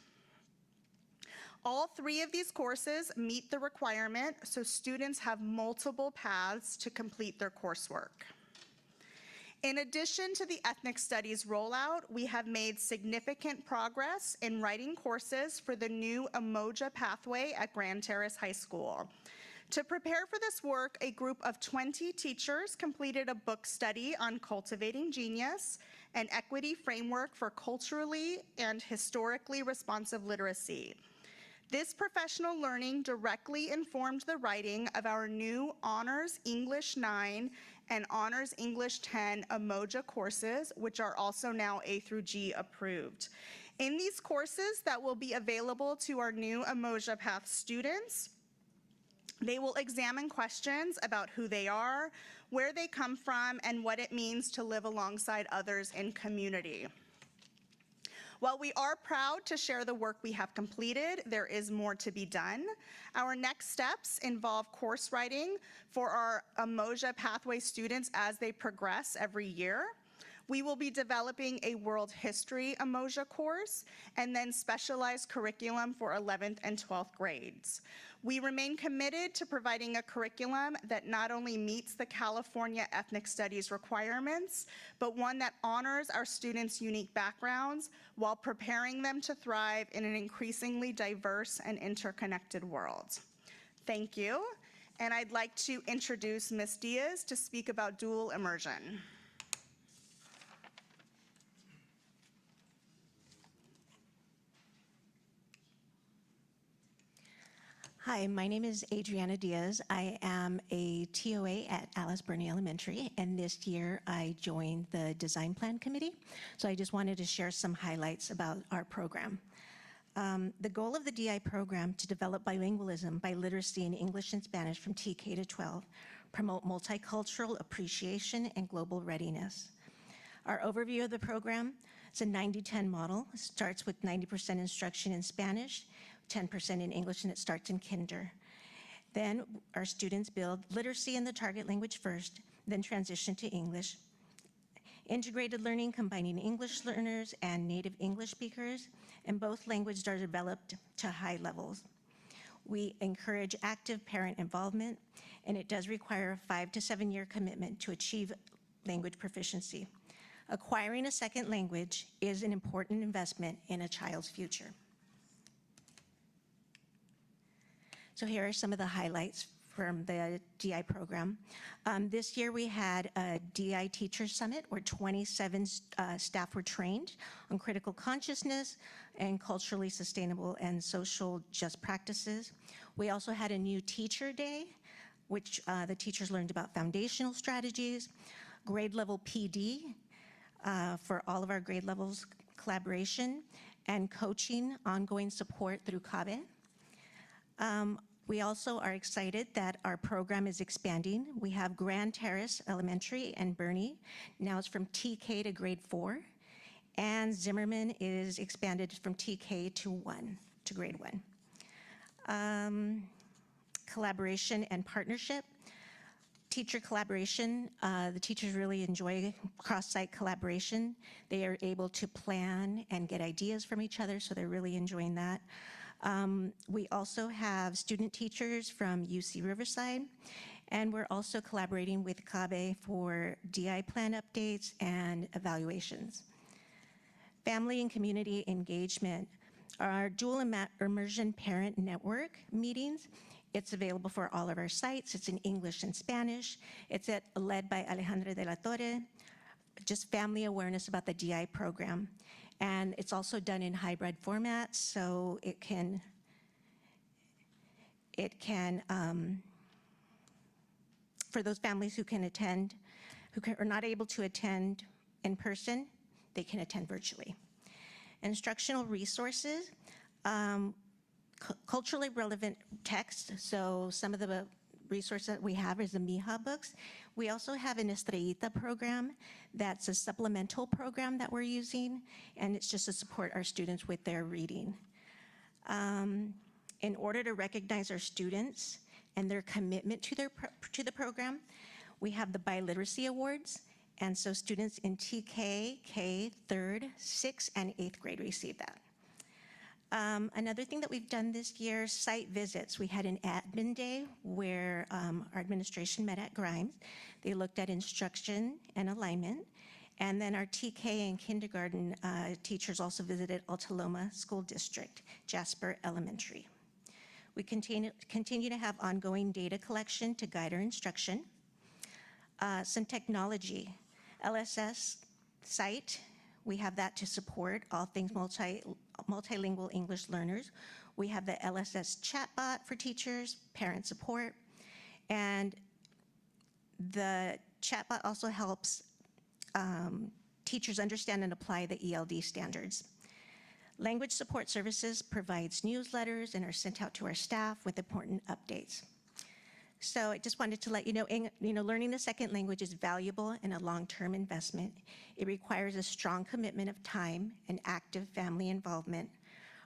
All 3 of these courses meet the requirement, so students have multiple paths to complete their coursework. In addition to the ethnic studies rollout, we have made significant progress in writing courses for the new Umoja pathway at Grand Terrace High School. To prepare for this work, a group of 20 teachers completed a book study on cultivating genius, an equity framework for culturally and historically responsive literacy. This professional learning directly informed the writing of our new Honors English 9 and Honors English 10 Umoja courses, which are also now A through G approved. In these courses that will be available to our new Umoja Path students, they will examine questions about who they are, where they come from, and what it means to live alongside others in community. While we are proud to share the work we have completed, there is more to be done. Our next steps involve course writing for our Umoja Pathway students as they progress every year. We will be developing a world history Umoja course and then specialized curriculum for 11th and 12th grades. We remain committed to providing a curriculum that not only meets the California Ethnic Studies requirements, but one that honors our students' unique backgrounds while preparing them to thrive in an increasingly diverse and interconnected world. Thank you, and I'd like to introduce Ms. Diaz to speak about dual immersion. Hi, my name is Adriana Diaz. I am a TOA at Alice Burney Elementary, and this year I joined the Design Plan Committee. So I just wanted to share some highlights about our program. The goal of the DI program to develop bilingualism by literacy in English and Spanish from TK to 12, promote multicultural appreciation and global readiness. Our overview of the program is a 90-10 model. It starts with 90% instruction in Spanish, 10% in English, and it starts in kinder. Then our students build literacy in the target language first, then transition to English. Integrated learning combining English learners and native English speakers, and both languages are developed to high levels. We encourage active parent involvement, and it does require a 5 to 7 year commitment to achieve language proficiency. Acquiring a second language is an important investment in a child's future. So here are some of the highlights from the DI program. This year we had a DI Teacher Summit where 27 staff were trained on critical consciousness and culturally sustainable and social just practices. We also had a new Teacher Day, which the teachers learned about foundational strategies, grade level PD for all of our grade levels, collaboration, and coaching, ongoing support through CABE. We also are excited that our program is expanding. We have Grand Terrace Elementary and Burney. Now it's from TK to grade 4. And Zimmerman is expanded from TK to 1. to grade 1. Collaboration and partnership. Teacher collaboration, the teachers really enjoy cross-site collaboration. They are able to plan and get ideas from each other, so they're really enjoying that. We also have student teachers from UC Riverside, and we're also collaborating with CABE for DI plan updates and evaluations. Family and community engagement. Our dual immersion parent network meetings, it's available for all of our sites. It's in English and Spanish. It's led by Alejandra de la Torre, just family awareness about the DI program. And it's also done in hybrid formats, so it can for those families who can attend, are not able to attend in person, they can attend virtually. Instructional resources, culturally relevant text. So some of the resources that we have is the Mija books. We also have an Estrellita program that's a supplemental program that we're using, and it's just to support our students with their reading. In order to recognize our students and their commitment to the program, we have the Biliteracy Awards, and so students in TK, K, 3rd, 6th, and 8th grade receive that. Another thing that we've done this year, site visits. We had an admin day where our administration met at Grimes. They looked at instruction and alignment. And then our TK and kindergarten teachers also visited Altaloma School District, Jasper Elementary. We continue to have ongoing data collection to guide our instruction. Some technology, LSS site, we have that to support all things multilingual English learners. We have the LSS chatbot for teachers, parent support, and the chatbot also helps teachers understand and apply the ELD standards. Language Support Services provides newsletters and are sent out to our staff with important updates. So I just wanted to let you know, learning a second language is valuable and a long-term investment. It requires a strong commitment of time and active family involvement.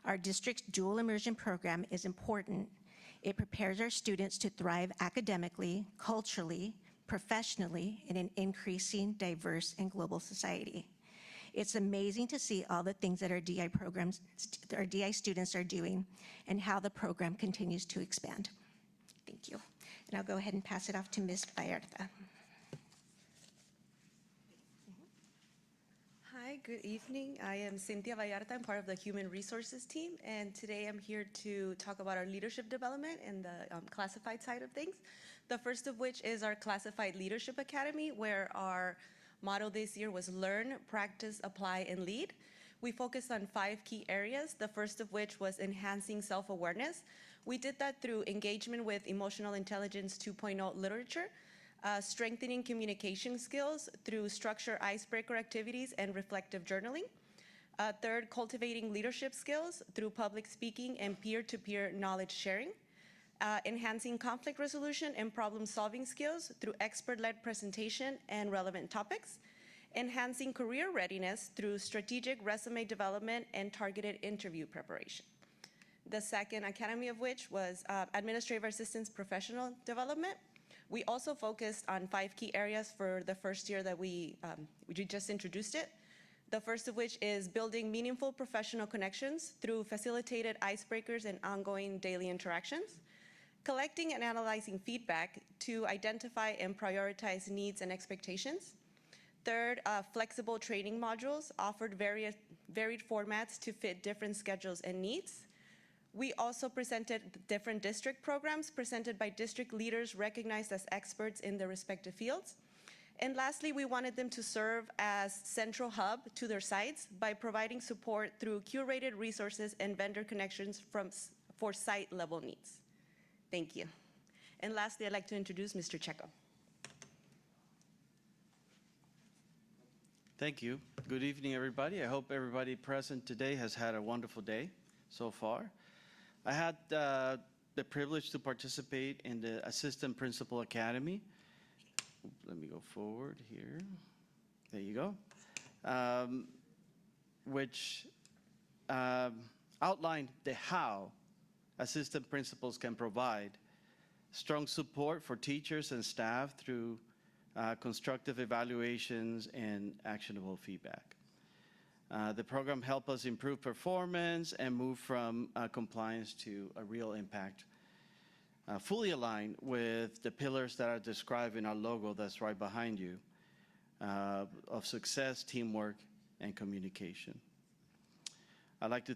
Our district's dual immersion program is important. It prepares our students to thrive academically, culturally, professionally in an increasing, diverse, and global society. It's amazing to see all the things that our DI students are doing and how the program continues to expand. Thank you. And I'll go ahead and pass it off to Ms. Vallarta. Hi, good evening. I am Cynthia Vallarta. I'm part of the Human Resources team, and today I'm here to talk about our leadership development and the classified side of things. The first of which is our Classified Leadership Academy, where our motto this year was learn, practice, apply, and lead. We focused on 5 key areas, the first of which was enhancing self-awareness. We did that through engagement with Emotional Intelligence 2.0 literature, strengthening communication skills through structured icebreaker activities and reflective journaling. Third, cultivating leadership skills through public speaking and peer-to-peer knowledge sharing. Enhancing conflict resolution and problem-solving skills through expert-led presentation and relevant topics. Enhancing career readiness through strategic resume development and targeted interview preparation. The second academy of which was Administrative Assistance Professional Development. We also focused on 5 key areas for the first year that we just introduced it. The first of which is building meaningful professional connections through facilitated icebreakers and ongoing daily interactions. Collecting and analyzing feedback to identify and prioritize needs and expectations. Third, flexible training modules offered varied formats to fit different schedules and needs. We also presented different district programs presented by district leaders recognized as experts in their respective fields. And lastly, we wanted them to serve as central hub to their sites by providing support through curated resources and vendor connections for site level needs. Thank you. And lastly, I'd like to introduce Mr. Checo. Thank you. Good evening, everybody. I hope everybody present today has had a wonderful day so far. I had the privilege to participate in the Assistant Principal Academy. Let me go forward here. There you go. Which outline the how assistant principals can provide strong support for teachers and staff through constructive evaluations and actionable feedback. The program helped us improve performance and move from compliance to a real impact, fully aligned with the pillars that are described in our logo that's right behind you, of success, teamwork, and communication. I'd like to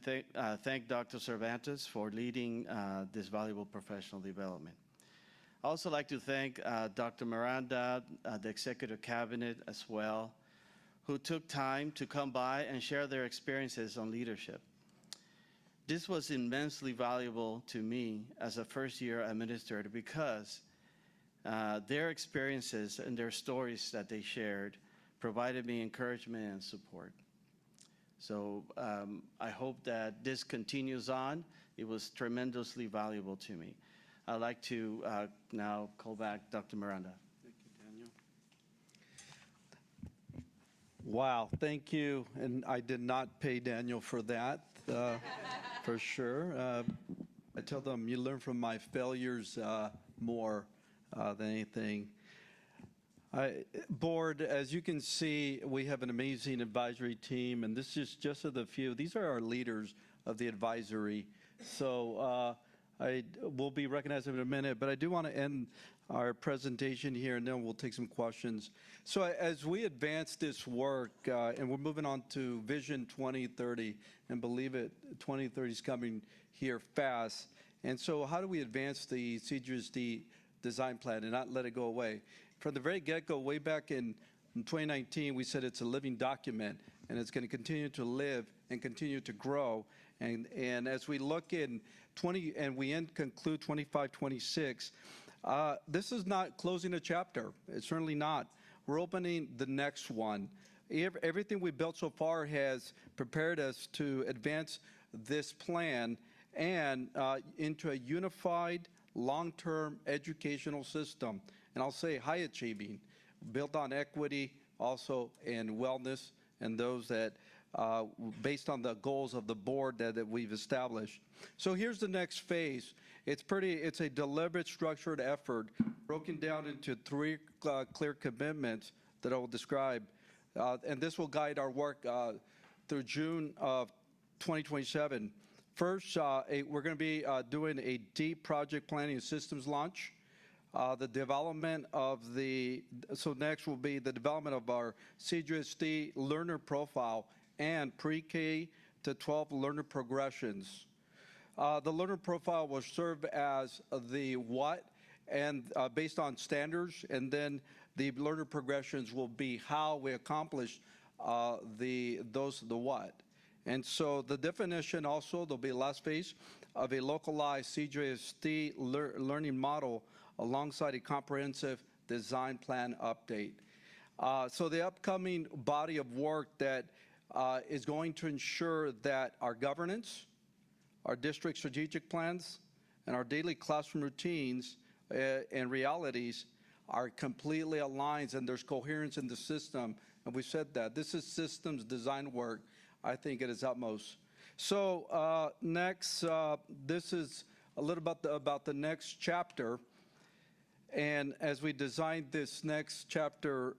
thank Dr. Cervantes for leading this valuable professional development. I'd also like to thank Dr. Miranda, the Executive Cabinet as well, who took time to come by and share their experiences on leadership. This was immensely valuable to me as a first-year administrator because their experiences and their stories that they shared provided me encouragement and support. So I hope that this continues on. It was tremendously valuable to me. I'd like to now call back Dr. Miranda. Thank you, Daniel. Wow, thank you. And I did not pay Daniel for that, for sure. I tell them you learn from my failures more than anything. Board, as you can see, we have an amazing advisory team, and this is just of the few. These are our leaders of the advisory. So I will be recognized in a minute, but I do want to end our presentation here, and then we'll take some questions. So as we advance this work, and we're moving on to Vision 2030, and believe it, 2030 is coming here fast. And so how do we advance the CJUSD design plan and not let it go away? From the very get-go, way back in 2019, we said it's a living document, and it's going to continue to live and continue to grow. And as we look in and we conclude 25, 26, this is not closing a chapter. It's certainly not. We're opening the next one. Everything we built so far has prepared us to advance this plan and into a unified long-term educational system. And I'll say high achieving, built on equity also and wellness, and those that based on the goals of the board that we've established. So here's the next phase. It's a deliberate, structured effort broken down into three clear commitments that I will describe. And this will guide our work through June of 2027. First, we're going to be doing a deep project planning and systems launch. The development of so next will be the development of our CJUSD learner profile and pre-K to 12 learner progressions. The learner profile will serve as the what and based on standards, and then the learner progressions will be how we accomplish the what. And so the definition also, there'll be a last phase of a localized CJUSD learning model alongside a comprehensive design plan update. So the upcoming body of work that is going to ensure that our governance, our district strategic plans, and our daily classroom routines and realities are completely aligned, and there's coherence in the system. And we said that. This is systems design work, I think, at its utmost. So next, this is a little bit about the next chapter. And as we designed this next chapter,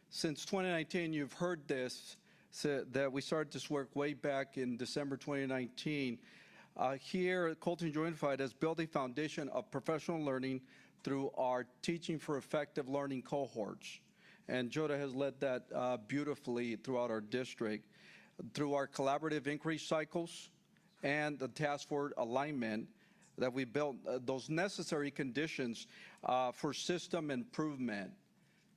since 2019, you've heard this, so that we started this work way back in December 2019. Here at Colton Unified has built a foundation of professional learning through our Teaching for Effective Learning cohorts. And Joda has led that beautifully throughout our district. Through our collaborative inquiry cycles and the task force alignment, that we built those necessary conditions for system improvement.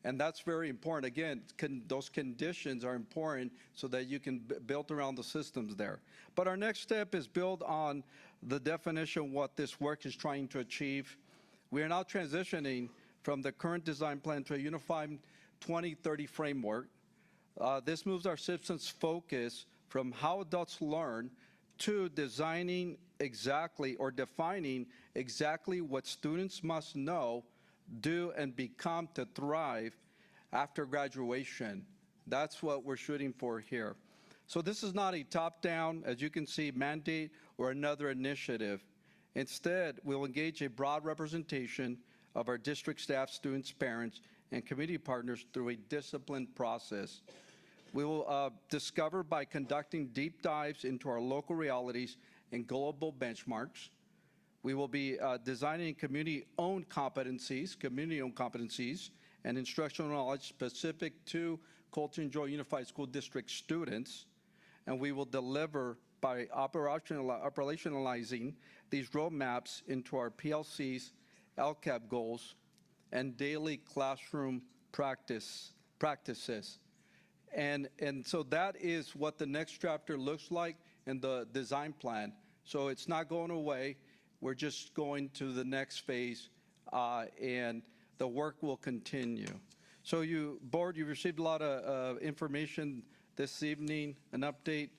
And that's very important. Again, those conditions are important so that you can build around the systems there. But our next step is build on the definition of what this work is trying to achieve. We are now transitioning from the current design plan to a unified 2030 framework. This moves our systems focus from how adults learn to designing exactly or defining exactly what students must know, do, and become to thrive after graduation. That's what we're shooting for here. So this is not a top-down, as you can see, mandate or another initiative. Instead, we'll engage a broad representation of our district staff, students, parents, and community partners through a disciplined process. We will discover by conducting deep dives into our local realities and global benchmarks. We will be designing community-owned competencies, and instructional knowledge specific to Colton Joint Unified School District students, and we will deliver by operationalizing these roadmaps into our PLCs, LCAP goals, and daily classroom practices. And so that is what the next chapter looks like in the design plan. So it's not going away. We're just going to the next phase, and the work will continue. So board, you received a lot of information this evening, an update.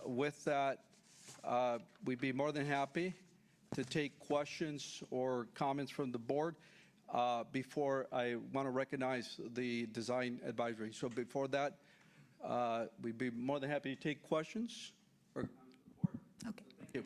With that, we'd be more than happy to take questions or comments from the board. Before I want to recognize the design advisory. So before that, we'd be more than happy to take questions. Okay. Thank you.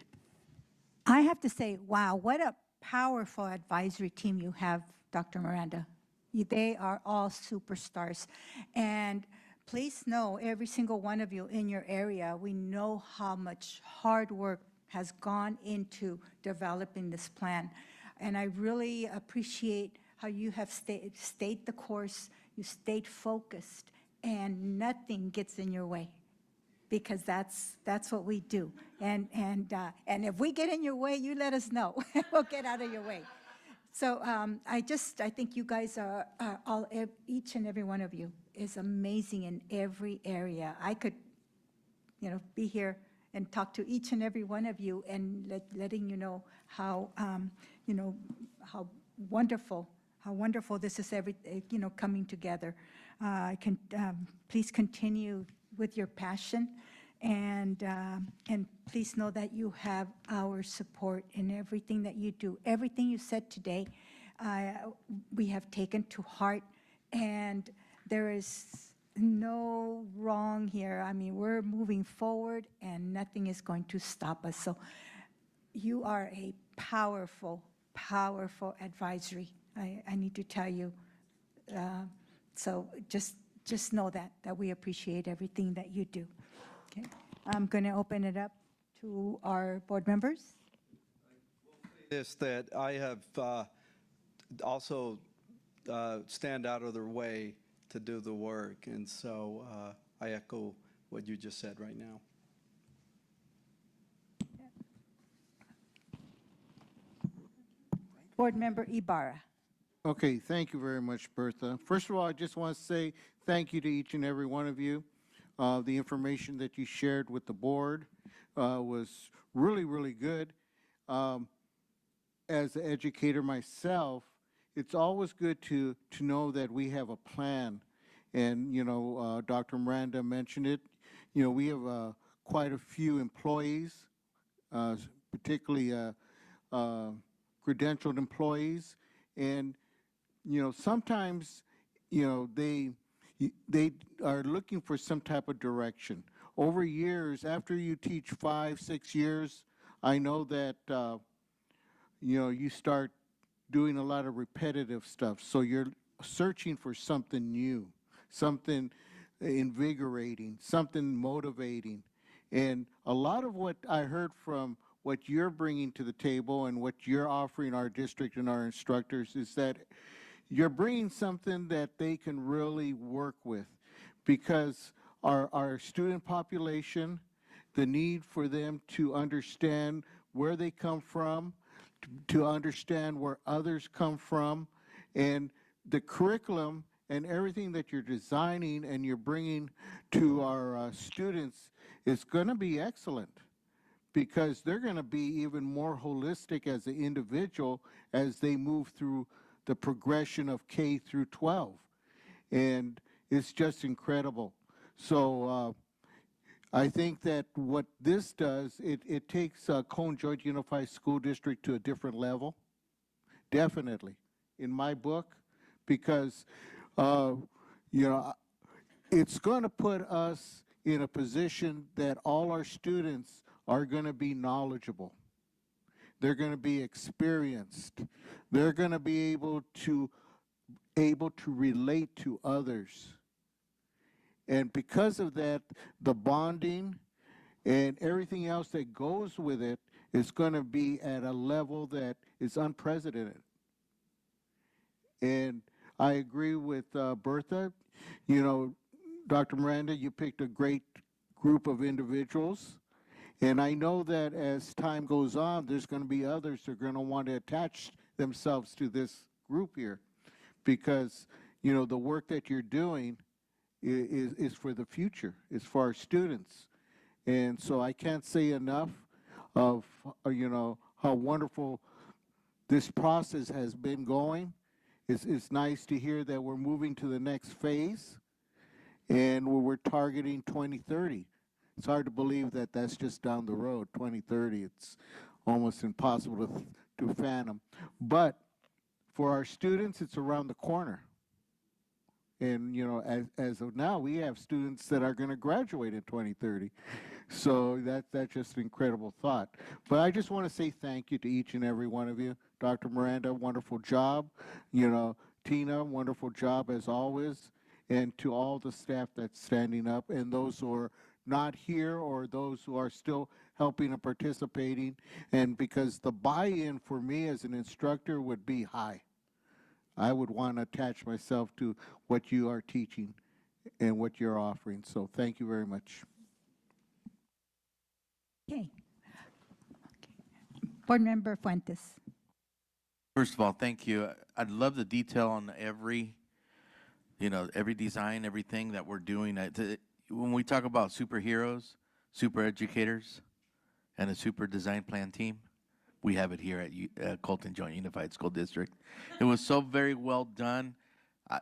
I have to say, wow, what a powerful advisory team you have, Dr. Miranda. They are all superstars. And please know, every single one of you in your area, we know how much hard work has gone into developing this plan. And I really appreciate how you have stayed the course, you stayed focused, and nothing gets in your way, because that's what we do. And if we get in your way, you let us know. We'll get out of your way. So I think you guys are all, each and every one of you is amazing in every area. I could, be here and talk to each and every one of you and letting you know how, how wonderful this is coming together. Please continue with your passion, and please know that you have our support in everything that you do. Everything you said today, we have taken to heart, and there is no wrong here. I mean, we're moving forward, and nothing is going to stop us. So you are a powerful, powerful advisory. I need to tell you. So just know that we appreciate everything that you do. Okay, I'm going to open it up to our board members. This that I have also stand out of their way to do the work, and so I echo what you just said right now. Board Member Ibarra. Okay, thank you very much, Bertha. First of all, I just want to say thank you to each and every one of you. The information that you shared with the board was really, really good. As an educator myself, it's always good to know that we have a plan. And, Dr. Miranda mentioned it. We have quite a few employees, particularly credentialed employees. And, sometimes, they are looking for some type of direction. Over years, after you teach 5, 6 years, I know that, you start doing a lot of repetitive stuff. So you're searching for something new, something invigorating, something motivating. And a lot of what I heard from what you're bringing to the table and what you're offering our district and our instructors is that you're bringing something that they can really work with, because our student population, the need for them to understand where they come from, to understand where others come from, and the curriculum and everything that you're designing and you're bringing to our students is going to be excellent, because they're going to be even more holistic as an individual as they move through the progression of K through 12. And it's just incredible. So I think that what this does, it takes Cone Joint Unified School District to a different level, definitely, in my book, because, it's going to put us in a position that all our students are going to be knowledgeable. They're going to be experienced. They're going to be able to relate to others. And because of that, the bonding and everything else that goes with it is going to be at a level that is unprecedented. And I agree with Bertha. You know, Dr. Miranda, you picked a great group of individuals. And I know that as time goes on, there's going to be others that are going to want to attach themselves to this group here because, you know, the work that you're doing is for the future, is for our students. And so I can't say enough of, you know, how wonderful this process has been going. It's nice to hear that we're moving to the next phase and we're targeting 2030. It's hard to believe that that's just down the road, 2030. It's almost impossible to fathom. But for our students, it's around the corner. And, you know, as of now, we have students that are going to graduate in 2030. So that's just an incredible thought. But I just want to say thank you to each and every one of you. Dr. Miranda, wonderful job. You know, Tina, wonderful job as always. And to all the staff that's standing up and those who are not here or those who are still helping and participating. And because the buy-in for me as an instructor would be high. I would want to attach myself to what you are teaching and what you're offering. So thank you very much. Okay. Board Member Fuentes. First of all, thank you. I love the detail on every, you know, every design, everything that we're doing. When we talk about superheroes, super educators, and a super design plan team, we have it here at Colton Joint Unified School District. It was so very well done.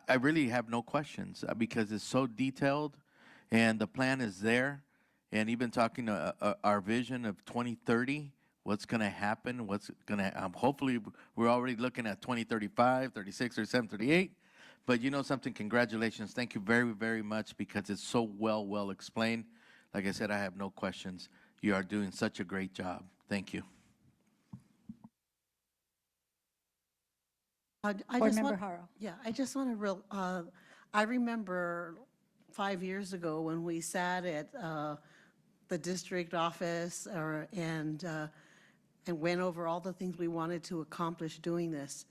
I really have no questions because it's so detailed and the plan is there. And even talking our vision of 2030, what's going to happen, what's going to, hopefully we're already looking at 2035, 36, 37, 38. But you know something, congratulations. Thank you very, very much because it's so well explained. Like I said, I have no questions. You are doing such a great job. Thank you. Board Member Haro. Yeah, I just want to I remember 5 years ago when we sat at the district office and went over all the things we wanted to accomplish doing this.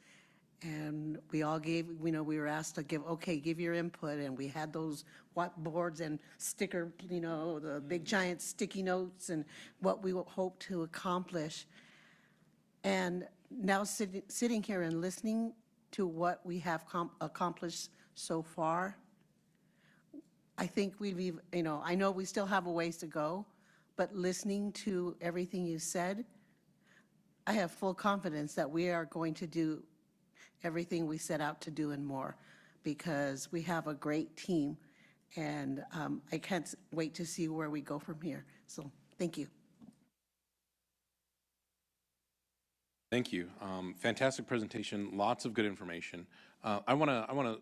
And we all gave, you know, we were asked to give your input, and we had those whiteboards and sticker, you know, the big giant sticky notes and what we hope to accomplish. And now sitting here and listening to what we have accomplished so far, I think we've, you know, I know we still have a ways to go, but listening to everything you said, I have full confidence that we are going to do everything we set out to do and more because we have a great team, and I can't wait to see where we go from here. So thank you. Thank you. Fantastic presentation, lots of good information. I want to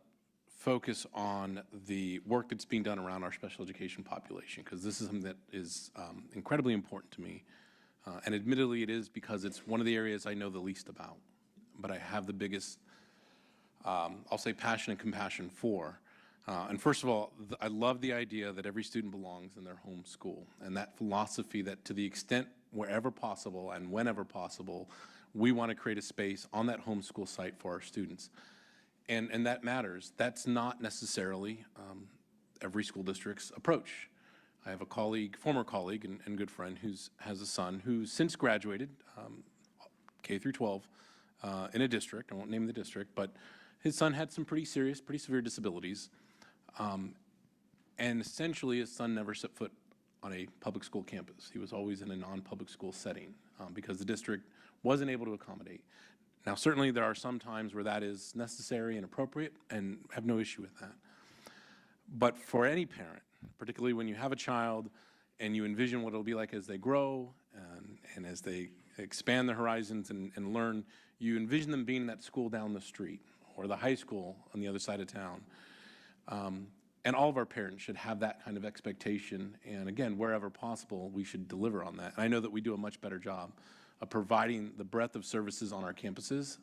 focus on the work that's being done around our special education population because this is something that is incredibly important to me. And admittedly, it is because it's one of the areas I know the least about, but I have the biggest, I'll say, passion and compassion for. And first of all, I love the idea that every student belongs in their home school, and that philosophy that to the extent wherever possible and whenever possible, we want to create a space on that home school site for our students. And that matters. That's not necessarily every school district's approach. I have a colleague, former colleague and good friend has a son who's since graduated K through 12 in a district. I won't name the district, but his son had some pretty severe disabilities. And essentially his son never set foot on a public school campus. He was always in a non-public school setting because the district wasn't able to accommodate. Now, certainly there are some times where that is necessary and appropriate, and have no issue with that. But for any parent, particularly when you have a child and you envision what it'll be like as they grow and as they expand their horizons and learn, you envision them being in that school down the street or the high school on the other side of town. And all of our parents should have that kind of expectation. And again, wherever possible, we should deliver on that. And I know that we do a much better job of providing the breadth of services on our campuses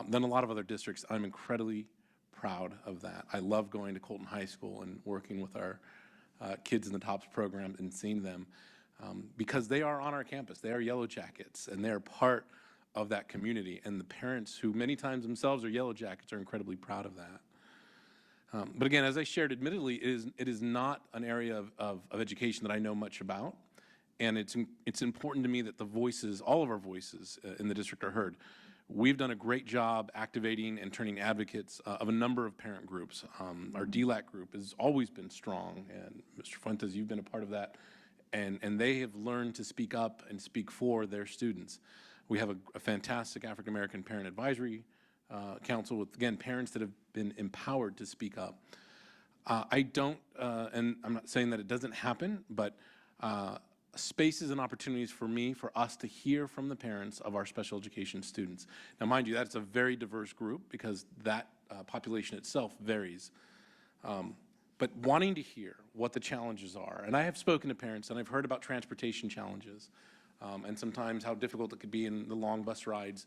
than a lot of other districts. I'm incredibly proud of that. I love going to Colton High School and working with our kids in the TOPS program and seeing them because they are on our campus. They are Yellow Jackets, and they're part of that community. And the parents, who many times themselves are Yellow Jackets, are incredibly proud of that. But again, as I shared, admittedly, it is not an area of education that I know much about. And it's important to me that the voices, all of our voices in the district are heard. We've done a great job activating and turning advocates of a number of parent groups. Our DLAC group has always been strong, and Mr. Fuentes, you've been a part of that. And they have learned to speak up and speak for their students. We have a fantastic African American Parent Advisory Council with, again, parents that have been empowered to speak up. I don't, and I'm not saying that it doesn't happen, but spaces and opportunities for me, for us to hear from the parents of our special education students. Now, mind you, that's a very diverse group because that population itself varies. But wanting to hear what the challenges are, and I have spoken to parents and I've heard about transportation challenges and sometimes how difficult it could be in the long bus rides.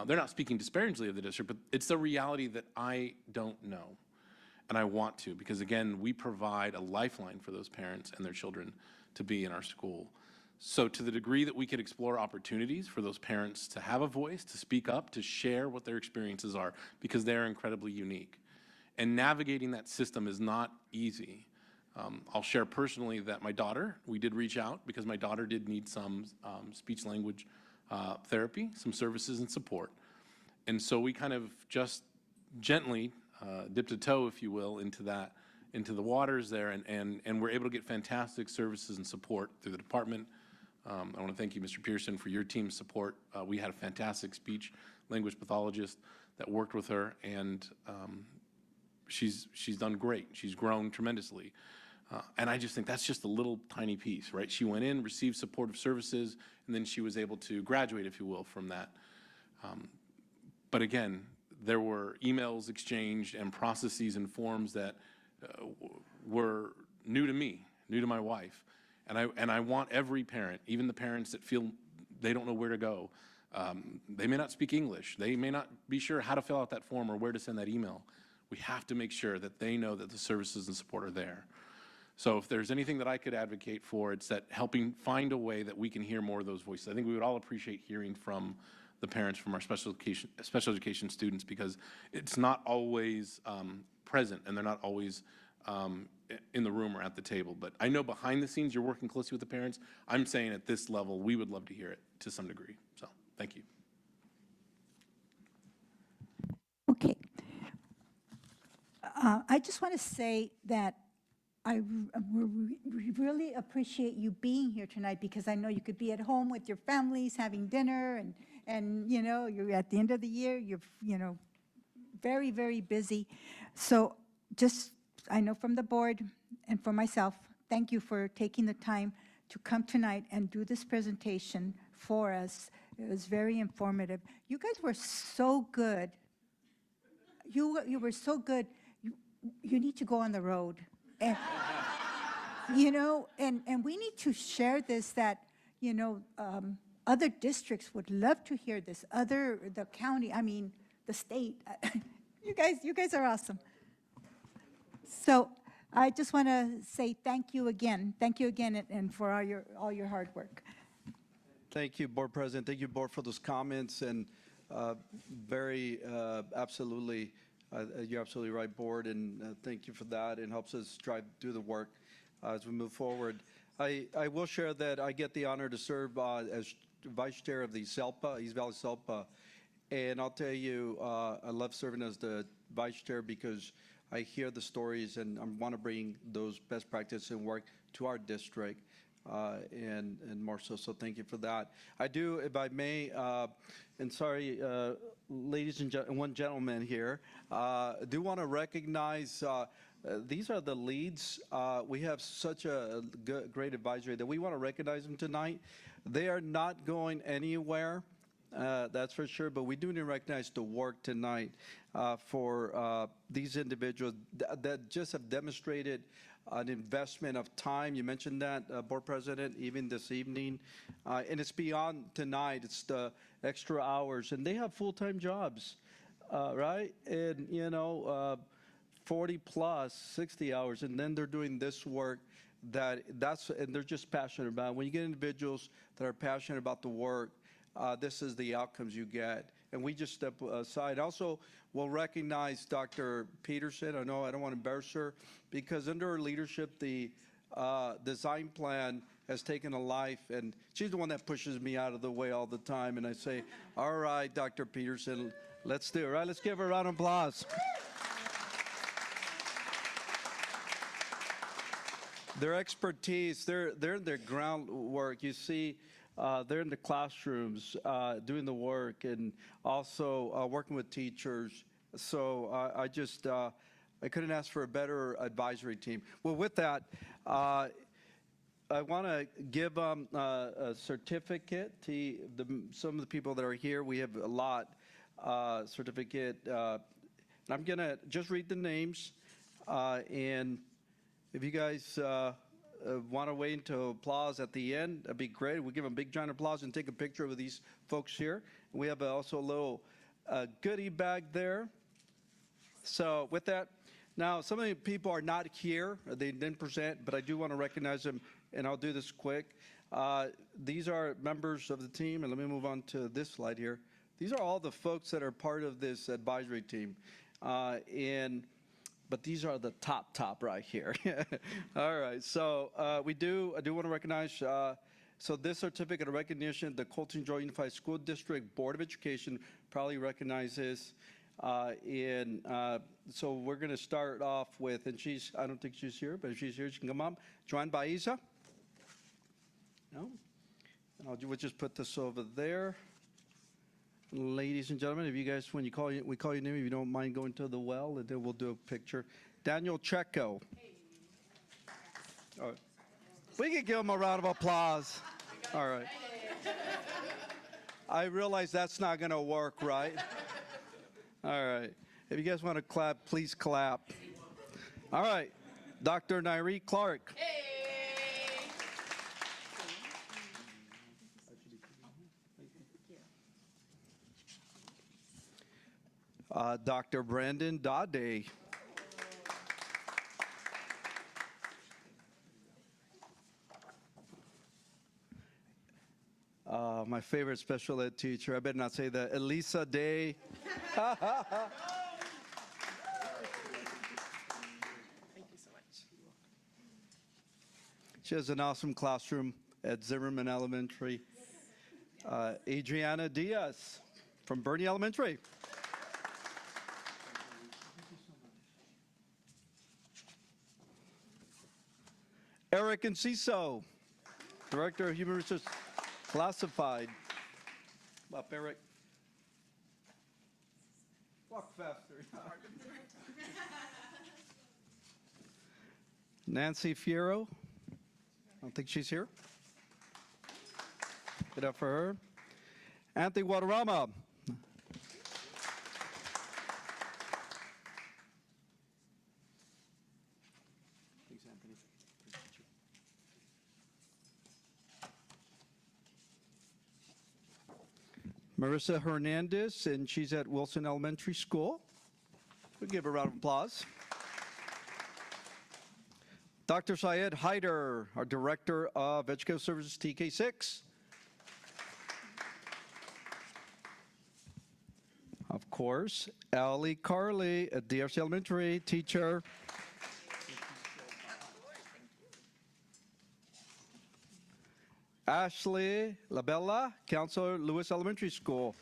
They're not speaking disparagingly of the district, but it's the reality that I don't know. And I want to, because again, we provide a lifeline for those parents and their children to be in our school. So to the degree that we could explore opportunities for those parents to have a voice, to speak up, to share what their experiences are, because they're incredibly unique. And navigating that system is not easy. I'll share personally that my daughter, we did reach out because my daughter did need some speech language therapy, some services and support. And so we kind of just gently dipped a toe, if you will, into the waters there, and we're able to get fantastic services and support through the department. I want to thank you, Mr. Pearson, for your team's support. We had a fantastic speech language pathologist that worked with her, and she's done great. She's grown tremendously. And I just think that's just a little tiny piece, right? She went in, received supportive services, and then she was able to graduate, if you will, from that. But again, there were emails exchanged and processes and forms that were new to me, new to my wife. And I want every parent, even the parents that feel they don't know where to go, they may not speak English, they may not be sure how to fill out that form or where to send that email. We have to make sure that they know that the services and support are there. So if there's anything that I could advocate for, it's that helping find a way that we can hear more of those voices. I think we would all appreciate hearing from the parents from our special education students, because it's not always present and they're not always in the room or at the table. But I know behind the scenes you're working closely with the parents. I'm saying at this level, we would love to hear it to some degree. So thank you. Okay. I just want to say that I really appreciate you being here tonight, because I know you could be at home with your families having dinner, and you know, you're at the end of the year, you're, you know, very, very busy. So just, I know from the board and for myself, thank you for taking the time to come tonight and do this presentation for us. It was very informative. You guys were so good. You were so good. You need to go on the road. And, you know, and we need to share this, that, you know, other districts would love to hear this, the county, I mean, the state. You guys are awesome. So I just want to say thank you again, and for all your hard work. Thank you, Board President. Thank you, Board, for those comments, and absolutely, you're absolutely right, Board, and thank you for that. It helps us do the work as we move forward. I will share that I get the honor to serve as Vice Chair of the SELPA, East Valley SELPA, and I'll tell you, I love serving as the Vice Chair because I hear the stories and I want to bring those best practices and work to our district. And more so thank you for that. I do, if I may, and sorry, ladies and one gentleman here, do want to recognize, these are the leads. We have such a great advisory that we want to recognize them tonight. They are not going anywhere. that's for sure, but we do need to recognize the work tonight for these individuals that just have demonstrated an investment of time. You mentioned that, Board President, even this evening. And it's beyond tonight. It's the extra hours. And they have full-time jobs, right? And, 40 plus, 60 hours, and then they're doing this work and they're just passionate about it. When you get individuals that are passionate about the work, this is the outcomes you get. And we just step aside. Also, we'll recognize Dr. Peterson. I know I don't want to embarrass her, because under her leadership, the design plan has taken a life, and she's the one that pushes me out of the way all the time. And I say, all right, Dr. Peterson, let's do it, right? Let's give her a round of applause. Their expertise, they're in their groundwork. You see, they're in the classrooms doing the work, and also working with teachers. So I couldn't ask for a better advisory team. Well, with that, I want to give a certificate to some of the people that are here. We have a lot certificate. I'm going to just read the names, and if you guys want to wait until applause at the end, that'd be great. We'll give them a big giant applause and take a picture with these folks here. We have also a little goodie bag there. So with that, now some of the people are not here. They didn't present, but I do want to recognize them, and I'll do this quick. These are members of the team, and let me move on to this slide here. These are all the folks that are part of this advisory team. But these are the top right here. All right, so I do want to recognize, so this certificate of recognition, the Colton Joint Unified School District Board of Education proudly recognizes. So we're going to start off with, and I don't think she's here, but if she's here, she can come up. Joan Baiza? No? And we'll just put this over there. Ladies and gentlemen, if you guys, when we call your name, if you don't mind going to the well, and then we'll do a picture. Daniel Checo. All right. We can give him a round of applause. All right. I realize that's not going to work, right? All right. If you guys want to clap, please clap. All right. Dr. Nairi Clark. Dr. Brandon Dade. My favorite special ed teacher, I better not say that, Elisa Day. Thank you so much. She has an awesome classroom at Zimmerman Elementary. Adriana Diaz from Bernie Elementary. Eric Enciso, Director of Human Resources Classified. Up, Eric. Walk faster. Nancy Fierro. I don't think she's here. Get up for her. Anthony Guadarrama. Thanks, Anthony. Marissa Hernandez, and she's at Wilson Elementary School. We'll give her a round of applause. Dr. Syed Haider, our Director of Educational Services, TK6. Of course, Allie Carley at DRC Elementary, teacher. Ashley Labella, counselor, Lewis Elementary School.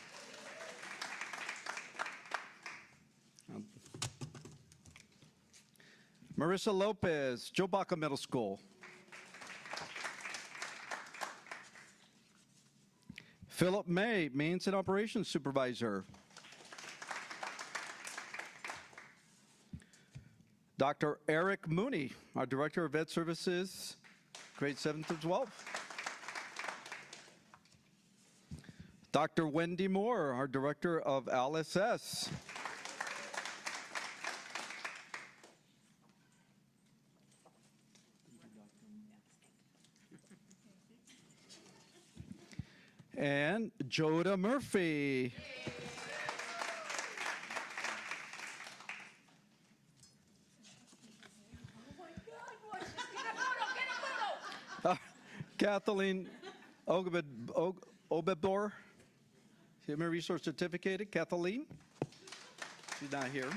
Marissa Lopez, Joe Baca Middle School. Philip May, Maintenance and Operations Supervisor. Dr. Eric Mooney, our Director of Ed Services, grade 7 through 12. Dr. Wendy Moore, our Director of LSS. And Joda Murphy. Kathleen Obedor, Human Resource Certificate. Kathleen, she's not here.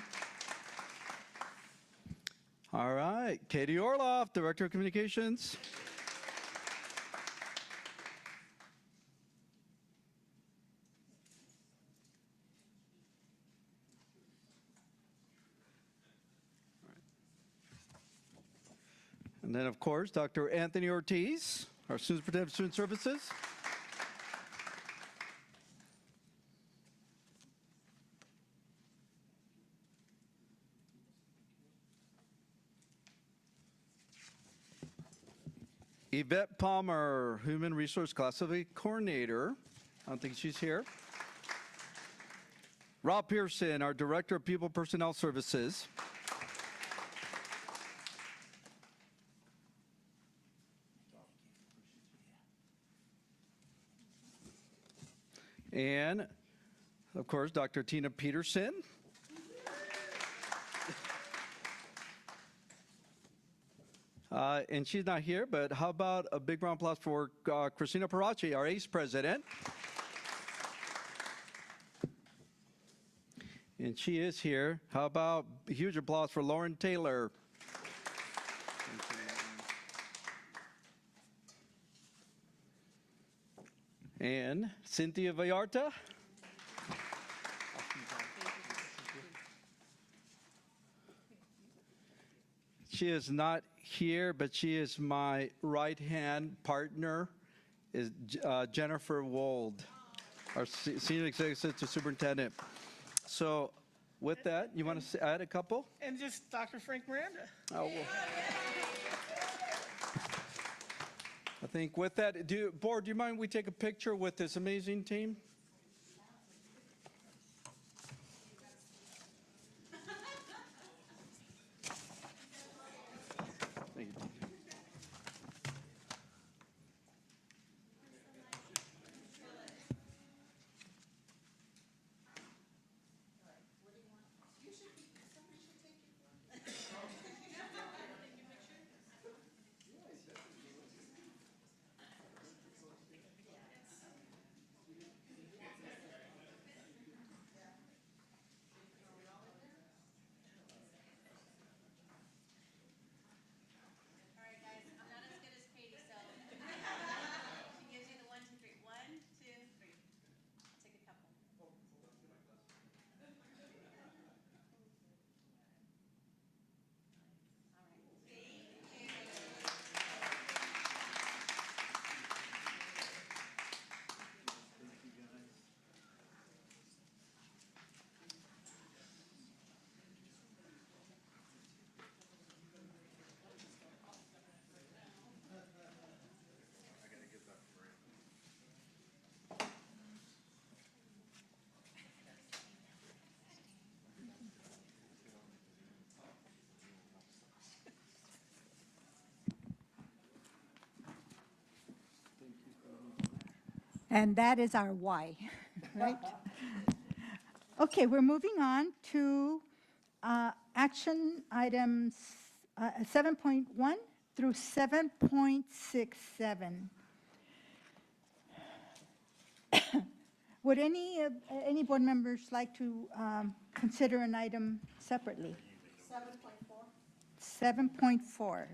All right, Katie Orloff, Director of Communications. And then, of course, Dr. Anthony Ortiz, our Student Superintendent of Student Services. Yvette Palmer, Human Resource Classification Coordinator. I don't think she's here. Rob Pearson, our Director of People Personnel Services. And, of course, Dr. Tina Peterson. And she's not here, but how about a big round of applause for Christina Parachi, our ACE President. And she is here. How about a huge applause for Lauren Taylor. And Cynthia Vallarta. She is not here, but she is my right-hand partner, is Jennifer Wold, our Senior Executive Assistant Superintendent. So with that, you want to add a couple? And just Dr. Frank Miranda. Oh, well. I think with that, Board, do you mind we take a picture with this amazing team? Thank you. And that is our why, right? Okay, we're moving on to action items 7.1 through 7.67. Would any board members like to consider an item separately? 7.4. 7.4.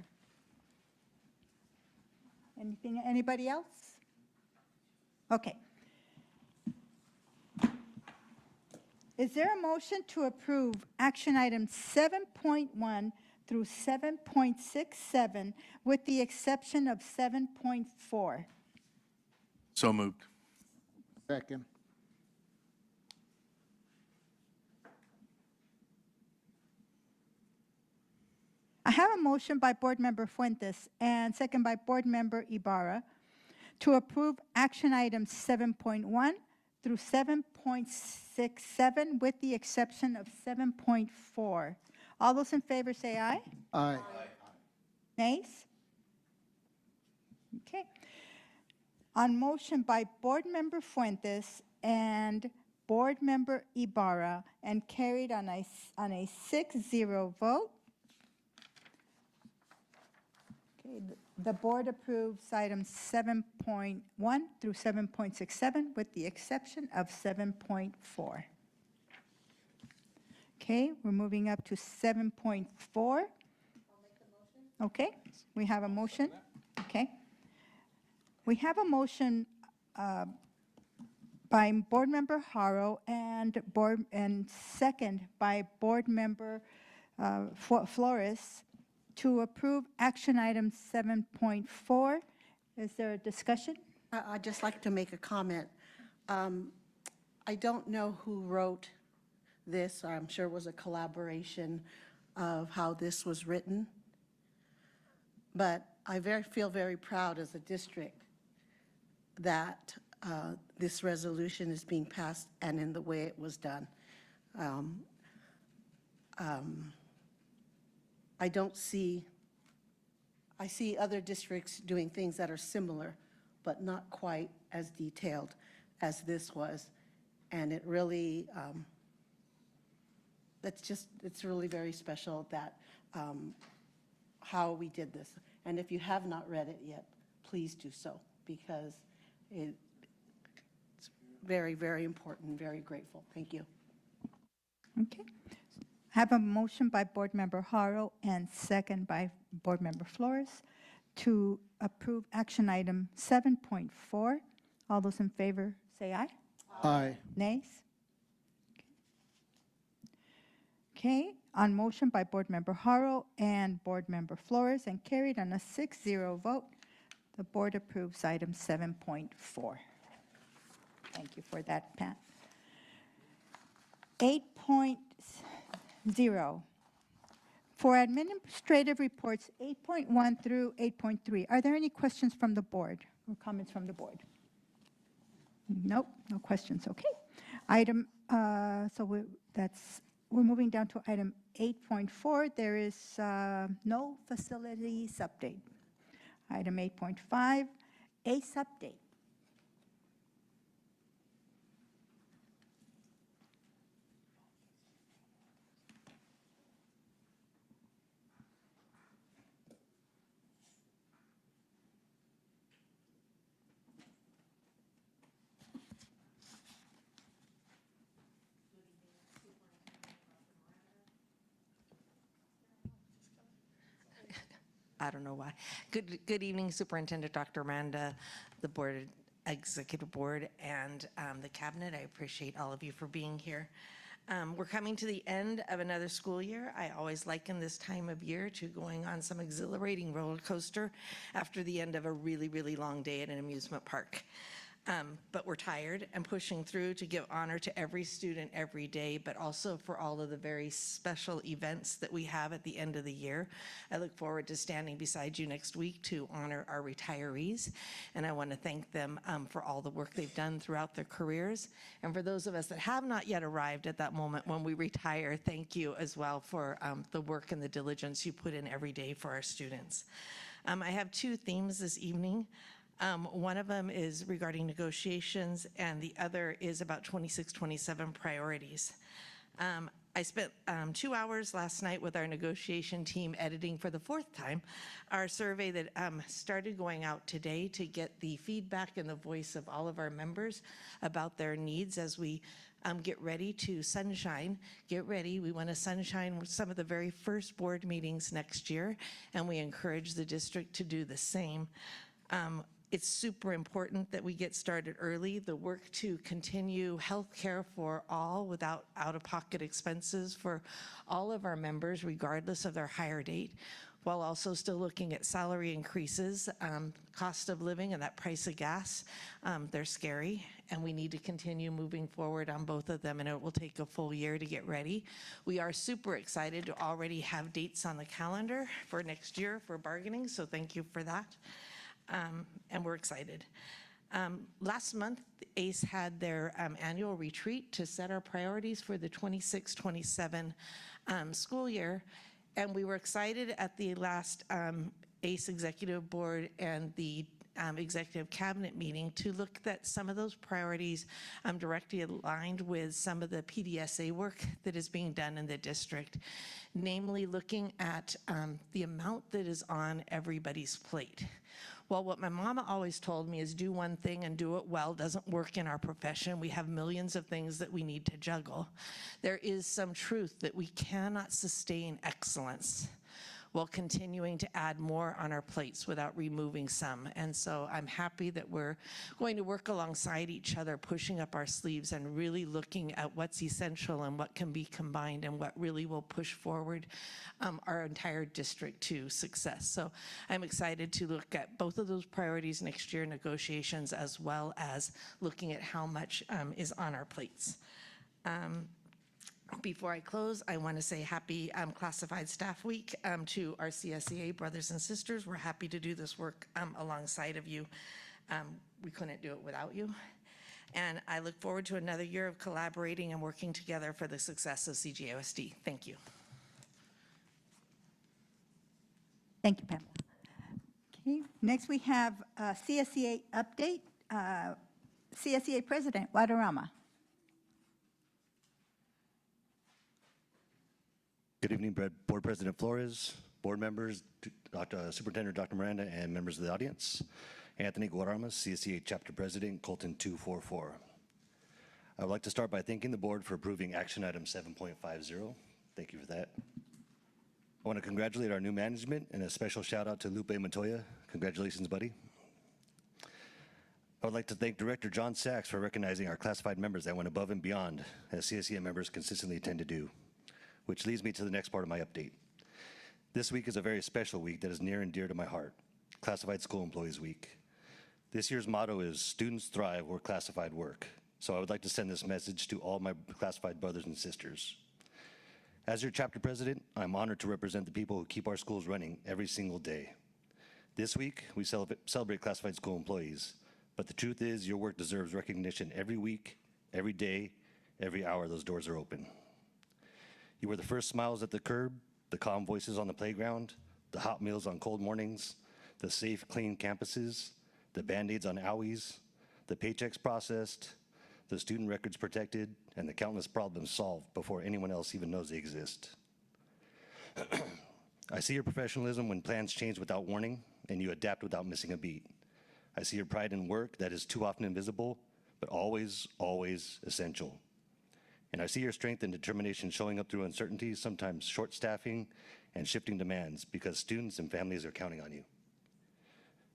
Anybody else? Okay. Is there a motion to approve action items 7.1 through 7.67 with the exception of 7.4? So moved. Second. I have a motion by Board Member Fuentes and second by Board Member Ibarra to approve action items 7.1 through 7.67 with the exception of 7.4. All those in favor say aye. Aye. Nays? Okay. On motion by Board Member Fuentes and Board Member Ibarra and carried on a 6-0 vote. Okay, the board approves items 7.1 through 7.67 with the exception of 7.4. Okay, we're moving up to 7.4. Okay, we have a motion. Okay. We have a motion by Board Member Haro and second by Board Member Flores to approve action item 7.4. Is there a discussion? I'd just like to make a comment. I don't know who wrote this. I'm sure it was a collaboration of how this was written. But I feel very proud as a district that this resolution is being passed and in the way it was done. I see other districts doing things that are similar, but not quite as detailed as this was. And it really, it's really very special that how we did this. And if you have not read it yet, please do so, because it's very, very important, very grateful. Thank you. Okay. I have a motion by Board Member Haro and second by Board Member Flores to approve action item 7.4. All those in favor say aye. Aye. Nays? Okay, on motion by Board Member Haro and Board Member Flores and carried on a 6-0 vote, the board approves item 7.4. Thank you for that, Pat. 8.0. For administrative reports 8.1 through 8.3, are there any questions from the board or comments from the board? Nope, no questions. Okay. We're moving down to item 8.4. There is no facilities update. Item 8.5, ACE update. I don't know why. Good evening, Superintendent Dr. Miranda, the board, executive board, and the cabinet. I appreciate all of you for being here. We're coming to the end of another school year. I always liken this time of year to going on some exhilarating roller coaster after the end of a really, really long day at an amusement park. But we're tired and pushing through to give honor to every student every day, but also for all of the very special events that we have at the end of the year. I look forward to standing beside you next week to honor our retirees, and I want to thank them for all the work they've done throughout their careers. And for those of us that have not yet arrived at that moment when we retire, thank you as well for the work and the diligence you put in every day for our students. I have two themes this evening. One of them is regarding negotiations, and the other is about 26-27 priorities. I spent 2 hours last night with our negotiation team editing for the fourth time our survey that started going out today to get the feedback and the voice of all of our members about their needs as we get ready to sunshine. Get ready. We want to sunshine some of the very first board meetings next year, and we encourage the district to do the same. It's super important that we get started early. The work to continue health care for all without out-of-pocket expenses for all of our members, regardless of their hire date, while also still looking at salary increases, cost of living, and that price of gas. They're scary, and we need to continue moving forward on both of them, and it will take a full year to get ready. We are super excited to already have dates on the calendar for next year for bargaining, so thank you for that. And we're excited. Last month, ACE had their annual retreat to set our priorities for the 26-27 school year, and we were excited at the last ACE Executive Board and the Executive Cabinet meeting to look at some of those priorities directly aligned with some of the PDSA work that is being done in the district, namely looking at the amount that is on everybody's plate. Well, what my mama always told me is do one thing and do it well doesn't work in our profession. We have millions of things that we need to juggle. There is some truth that we cannot sustain excellence while continuing to add more on our plates without removing some. And so I'm happy that we're going to work alongside each other, pushing up our sleeves and really looking at what's essential and what can be combined and what really will push forward our entire district to success. So I'm excited to look at both of those priorities next year negotiations, as well as looking at how much is on our plates. Before I close, I want to say happy Classified Staff Week to our CSEA brothers and sisters. We're happy to do this work alongside of you. We couldn't do it without you. And I look forward to another year of collaborating and working together for the success of CJUSD. Thank you. Thank you, Pamela. Okay, next we have CSEA update. CSEA President Guadarrama. Good evening, Board President Flores, board members, Superintendent Dr. Miranda, and members of the audience. Anthony Guadarrama, CSEA Chapter President, Colton 244. I would like to start by thanking the board for approving action item 7.50. Thank you for that. I want to congratulate our new management and a special shout out to Lupe Montoya. Congratulations, buddy. I would like to thank Director John Sachs for recognizing our classified members that went above and beyond, as CSEA members consistently tend to do. Which leads me to the next part of my update. This week is a very special week that is near and dear to my heart, Classified School Employees Week. This year's motto is Students Thrive Where Classified Work. So I would like to send this message to all my classified brothers and sisters. As your chapter president, I'm honored to represent the people who keep our schools running every single day. This week, we celebrate classified school employees, but the truth is your work deserves recognition every week, every day, every hour those doors are open. You were the first smiles at the curb, the calm voices on the playground, the hot meals on cold mornings, the safe, clean campuses, the Band-Aids on owies, the paychecks processed, the student records protected, and the countless problems solved before anyone else even knows they exist. I see your professionalism when plans change without warning and you adapt without missing a beat. I see your pride in work that is too often invisible, but always, always essential. And I see your strength and determination showing up through uncertainty, sometimes short staffing and shifting demands, because students and families are counting on you.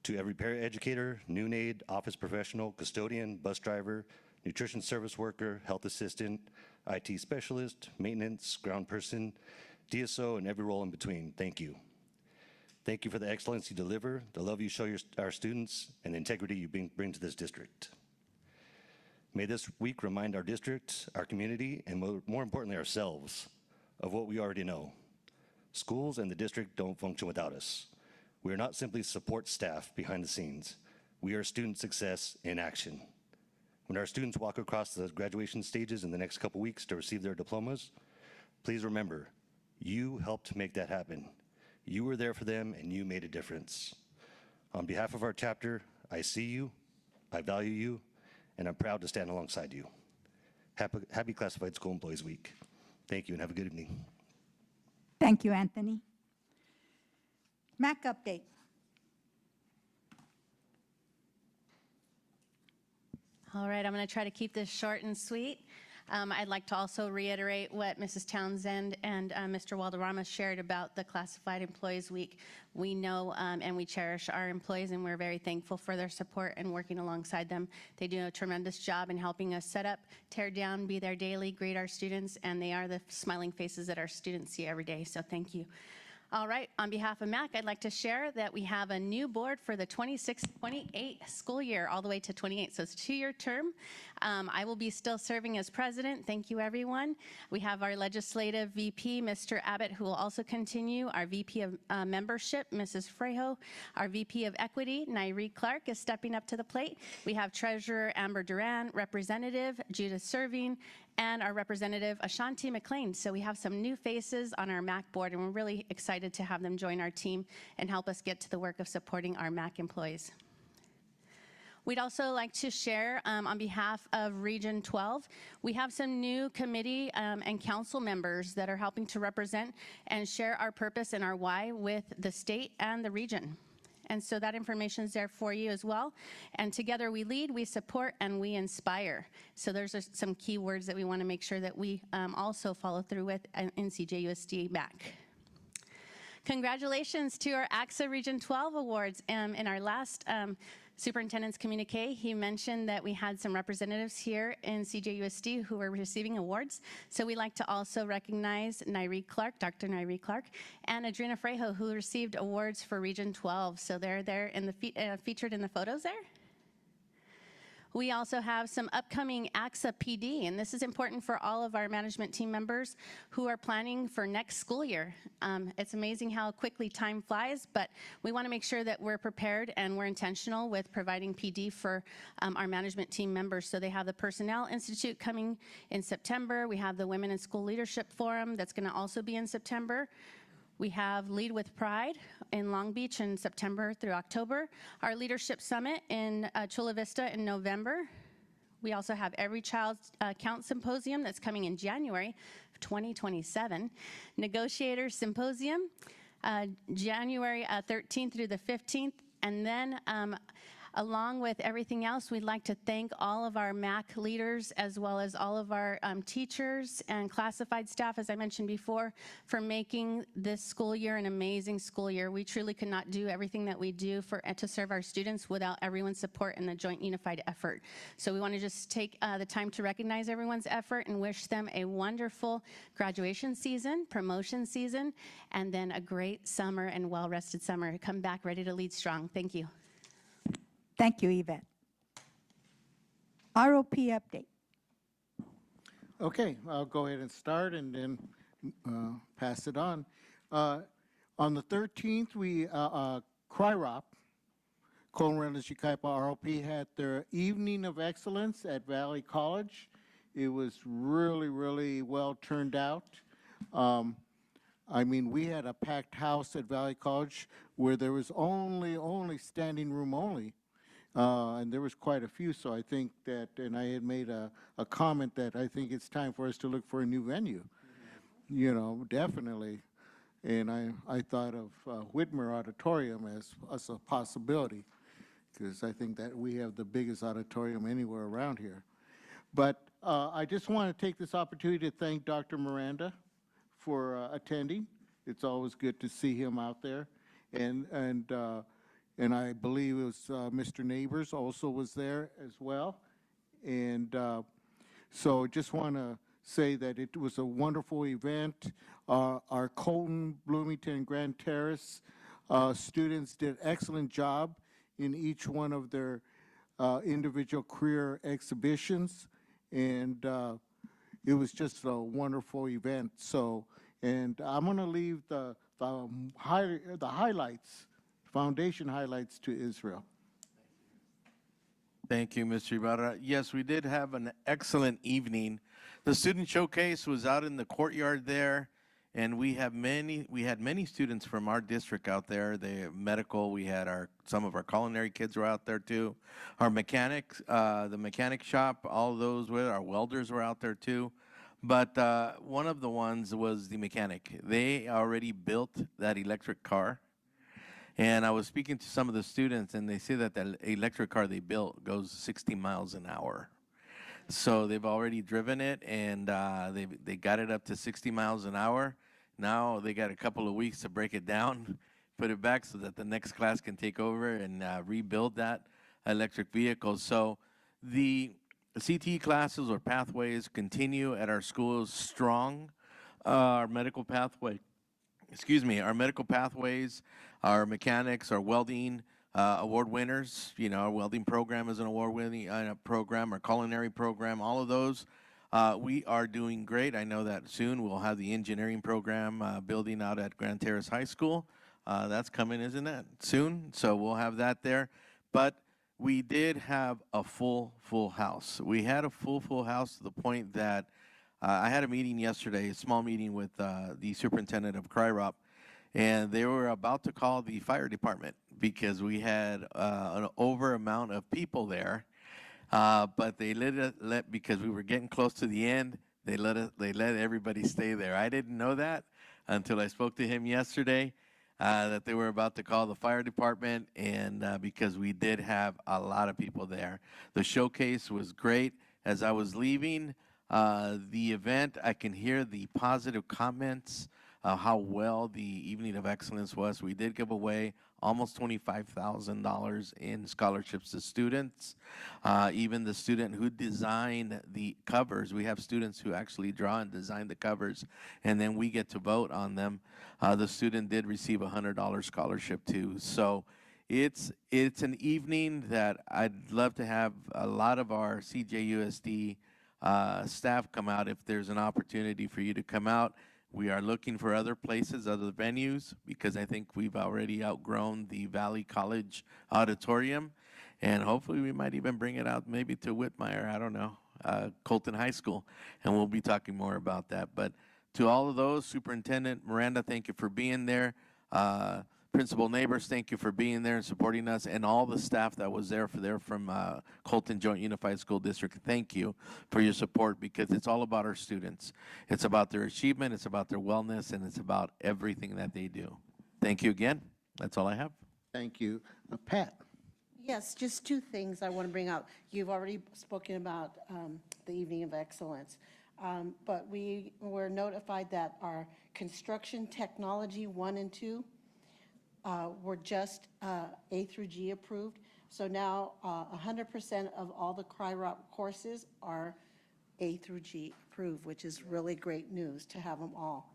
To every paraeducator, noon aide, office professional, custodian, bus driver, nutrition service worker, health assistant, IT specialist, maintenance, ground person, DSO, and every role in between, thank you. Thank you for the excellence you deliver, the love you show our students, and the integrity you bring to this district. May this week remind our district, our community, and more importantly ourselves, of what we already know. Schools and the district don't function without us. We are not simply support staff behind the scenes. We are student success in action. When our students walk across the graduation stages in the next couple weeks to receive their diplomas, please remember, you helped make that happen. You were there for them and you made a difference. On behalf of our chapter, I see you, I value you, and I'm proud to stand alongside you. Happy Classified School Employees Week. Thank you and have a good evening. Thank you, Anthony. MAC update. All right, I'm going to try to keep this short and sweet. I'd like to also reiterate what Mrs. Townsend and Mr. Guadarrama shared about the Classified Employees Week. We know and we cherish our employees, and we're very thankful for their support and working alongside them. They do a tremendous job in helping us set up, tear down, be there daily, greet our students, and they are the smiling faces that our students see every day, so thank you. All right, on behalf of MAC, I'd like to share that we have a new board for the 26-28 school year, all the way to 28, so it's a 2-year term. I will be still serving as president. Thank you, everyone. We have our legislative VP, Mr. Abbott, who will also continue. Our VP of membership, Mrs. Frejo. Our VP of equity, Nairi Clark, is stepping up to the plate. We have Treasurer Amber Duran, Representative Judith Serving, and our representative, Ashanti McLean. So we have some new faces on our MAC board, and we're really excited to have them join our team and help us get to the work of supporting our MAC employees. We'd also like to share on behalf of Region 12, we have some new committee and council members that are helping to represent and share our purpose and our why with the state and the region. And so that information is there for you as well. And together we lead, we support, and we inspire. So there's some key words that we want to make sure that we also follow through with in CJUSD MAC. Congratulations to our AXA Region 12 Awards. In our last superintendent's communique, he mentioned that we had some representatives here in CJUSD who were receiving awards. So we'd like to also recognize Nairi Clark, Dr. Nairi Clark, and Adriana Frejo, who received awards for Region 12. So they're there in the featured in the photos there. We also have some upcoming AXA PD, and this is important for all of our management team members who are planning for next school year. It's amazing how quickly time flies, but we want to make sure that we're prepared and we're intentional with providing PD for our management team members. So they have the Personnel Institute coming in September. We have the Women in School Leadership Forum that's going to also be in September. We have Lead with Pride in Long Beach in September through October. Our Leadership Summit in Chula Vista in November. We also have Every Child Count Symposium that's coming in January of 2027. Negotiators Symposium, January 13th through the 15th. And then along with everything else, we'd like to thank all of our MAC leaders as well as all of our teachers and classified staff, as I mentioned before, for making this school year an amazing school year. We truly could not do everything that we do to serve our students without everyone's support and the joint unified effort. So we want to just take the time to recognize everyone's effort and wish them a wonderful graduation season, promotion season, and then a great summer and well-rested summer. Come back ready to lead strong. Thank you. Thank you, Yvette. ROP update. Okay, I'll go ahead and start and then pass it on. On the 13th, we, CRIROP, Colorado Chicaipa ROP, had their Evening of Excellence at Valley College. It was really, really well turned out. I mean, we had a packed house at Valley College where there was only standing room only. And there was quite a few, so I think that, and I had made a comment that I think it's time for us to look for a new venue. You know, definitely. And I thought of Whitmer Auditorium as a possibility, because I think that we have the biggest auditorium anywhere around here. But I just want to take this opportunity to thank Dr. Miranda for attending. It's always good to see him out there. And I believe it was Mr. Neighbors also was there as well. And so just want to say that it was a wonderful event. Our Colton, Bloomington, Grand Terrace students did an excellent job in each one of their individual career exhibitions. And it was just a wonderful event. So, and I'm going to leave the highlights, foundation highlights, to Israel. Thank you, Mr. Ibarra. Yes, we did have an excellent evening. The student showcase was out in the courtyard there, and we had many students from our district out there. The medical, we had some of our culinary kids were out there too. Our mechanics, the mechanic shop, all those our welders were out there too. But one of the ones was the mechanic. They already built that electric car. And I was speaking to some of the students, and they say that the electric car they built goes 60 miles an hour. So they've already driven it, and they got it up to 60 miles an hour. Now they got a couple of weeks to break it down, put it back so that the next class can take over and rebuild that electric vehicle. So the CTE classes or pathways continue at our schools strong. Our medical pathway our medical pathways, our mechanics, our welding award winners. You know, our welding program is an award-winning program, our culinary program, all of those. We are doing great. I know that soon we'll have the engineering program building out at Grand Terrace High School. That's coming, isn't it? Soon. So we'll have that there. But we did have a full house. We had a full house to the point that I had a meeting yesterday, a small meeting with the superintendent of CRIROP, and they were about to call the fire department because we had an over amount of people there. But they let because we were getting close to the end, they let everybody stay there. I didn't know that until I spoke to him yesterday, that they were about to call the fire department, and because we did have a lot of people there. The showcase was great. As I was leaving the event, I can hear the positive comments how well the Evening of Excellence was. We did give away almost $25,000 in scholarships to students. Even the student who designed the covers, we have students who actually draw and design the covers, and then we get to vote on them. The student did receive a $100 scholarship too. So it's an evening that I'd love to have a lot of our CJUSD staff come out if there's an opportunity for you to come out. We are looking for other places, other venues, because I think we've already outgrown the Valley College Auditorium, and hopefully we might even bring it out maybe to Whitmire, I don't know, Colton High School, and we'll be talking more about that. But to all of those, Superintendent Miranda, thank you for being there. Principal Neighbors, thank you for being there and supporting us, and all the staff that was there from Colton Joint Unified School District. Thank you for your support, because it's all about our students. It's about their achievement, it's about their wellness, and it's about everything that they do. Thank you again. That's all I have. Thank you. Pat? Yes, just two things I want to bring out. You've already spoken about the Evening of Excellence, but we were notified that our construction technology 1 and 2 were just A through G approved. So now 100% of all the CRIROP courses are A through G approved, which is really great news to have them all.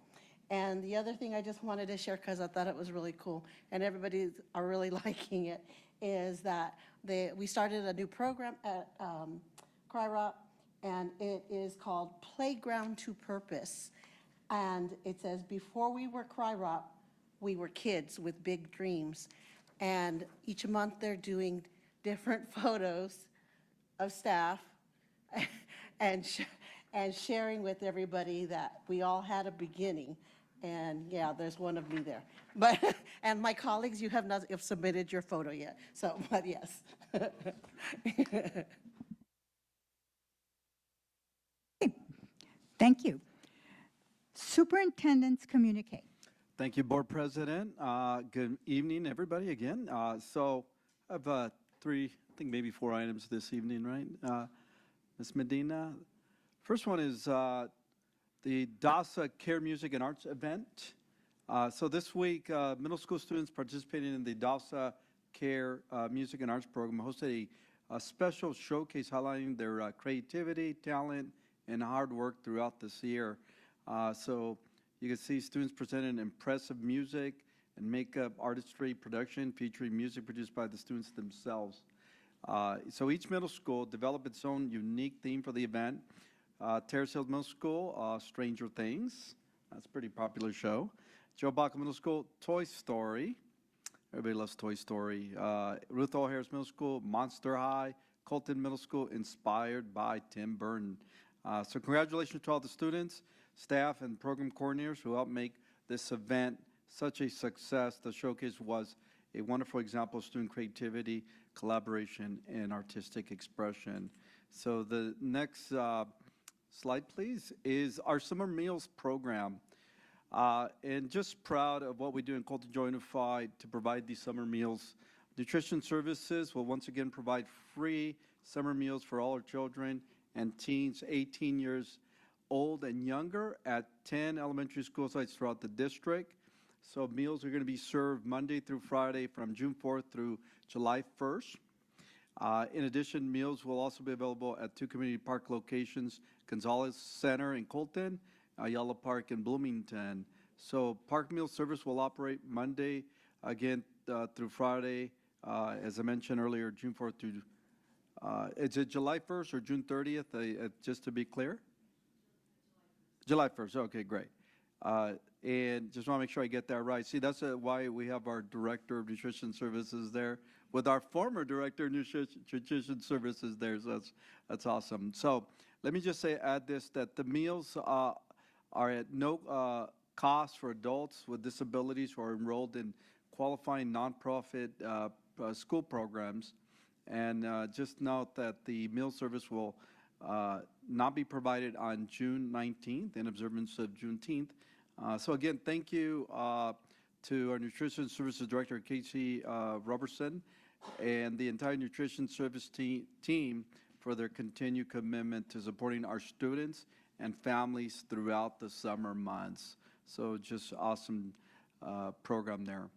And the other thing I just wanted to share, because I thought it was really cool, and everybody are really liking it, is that we started a new program at CRIROP, and it is called Playground to Purpose. And it says, before we were CRIROP, we were kids with big dreams. And each month they're doing different photos of staff and sharing with everybody that we all had a beginning. And yeah, there's one of me there. But and my colleagues, you have not submitted your photo yet. So, but yes. Thank you. Superintendents communicate. Thank you, Board President. Good evening, everybody, again. So I have 3, I think maybe 4 items this evening, right? Ms. Medina. First one is the DASA Care Music and Arts event. So this week, middle school students participating in the DASA Care Music and Arts program hosted a special showcase highlighting their creativity, talent, and hard work throughout this year. So you can see students presented impressive music and makeup artistry production featuring music produced by the students themselves. So each middle school developed its own unique theme for the event. Terrace Hills Middle School, Stranger Things. That's a pretty popular show. Joe Baca Middle School, Toy Story. Everybody loves Toy Story. Ruth O. Harris Middle School, Monster High. Colton Middle School, inspired by Tim Burton. So congratulations to all the students, staff, and program coordinators who helped make this event such a success. The showcase was a wonderful example of student creativity, collaboration, and artistic expression. So the next slide, please, is our summer meals program. And just proud of what we do in Colton Joint Unified to provide these summer meals. Nutrition Services will once again provide free summer meals for all our children and teens 18 years old and younger at 10 elementary school sites throughout the district. So meals are going to be served Monday through Friday from June 4th through July 1st. In addition, meals will also be available at 2 community park locations, Gonzalez Center in Colton, Ayala Park in Bloomington. So park meal service will operate Monday, again, through Friday, as I mentioned earlier, June 4th through, is it July 1st or June 30th, just to be clear? July 1st, okay, great. And just want to make sure I get that right. See, that's why we have our Director of Nutrition Services there with our former Director of Nutrition Services there, so that's awesome. So let me just add this, that the meals are at no cost for adults with disabilities who are enrolled in qualifying nonprofit school programs. And just note that the meal service will not be provided on June 19th in observance of Juneteenth. So again, thank you to our Nutrition Services Director, Casey Robertson, and the entire Nutrition Service team for their continued commitment to supporting our students and families throughout the summer months. So just awesome program there.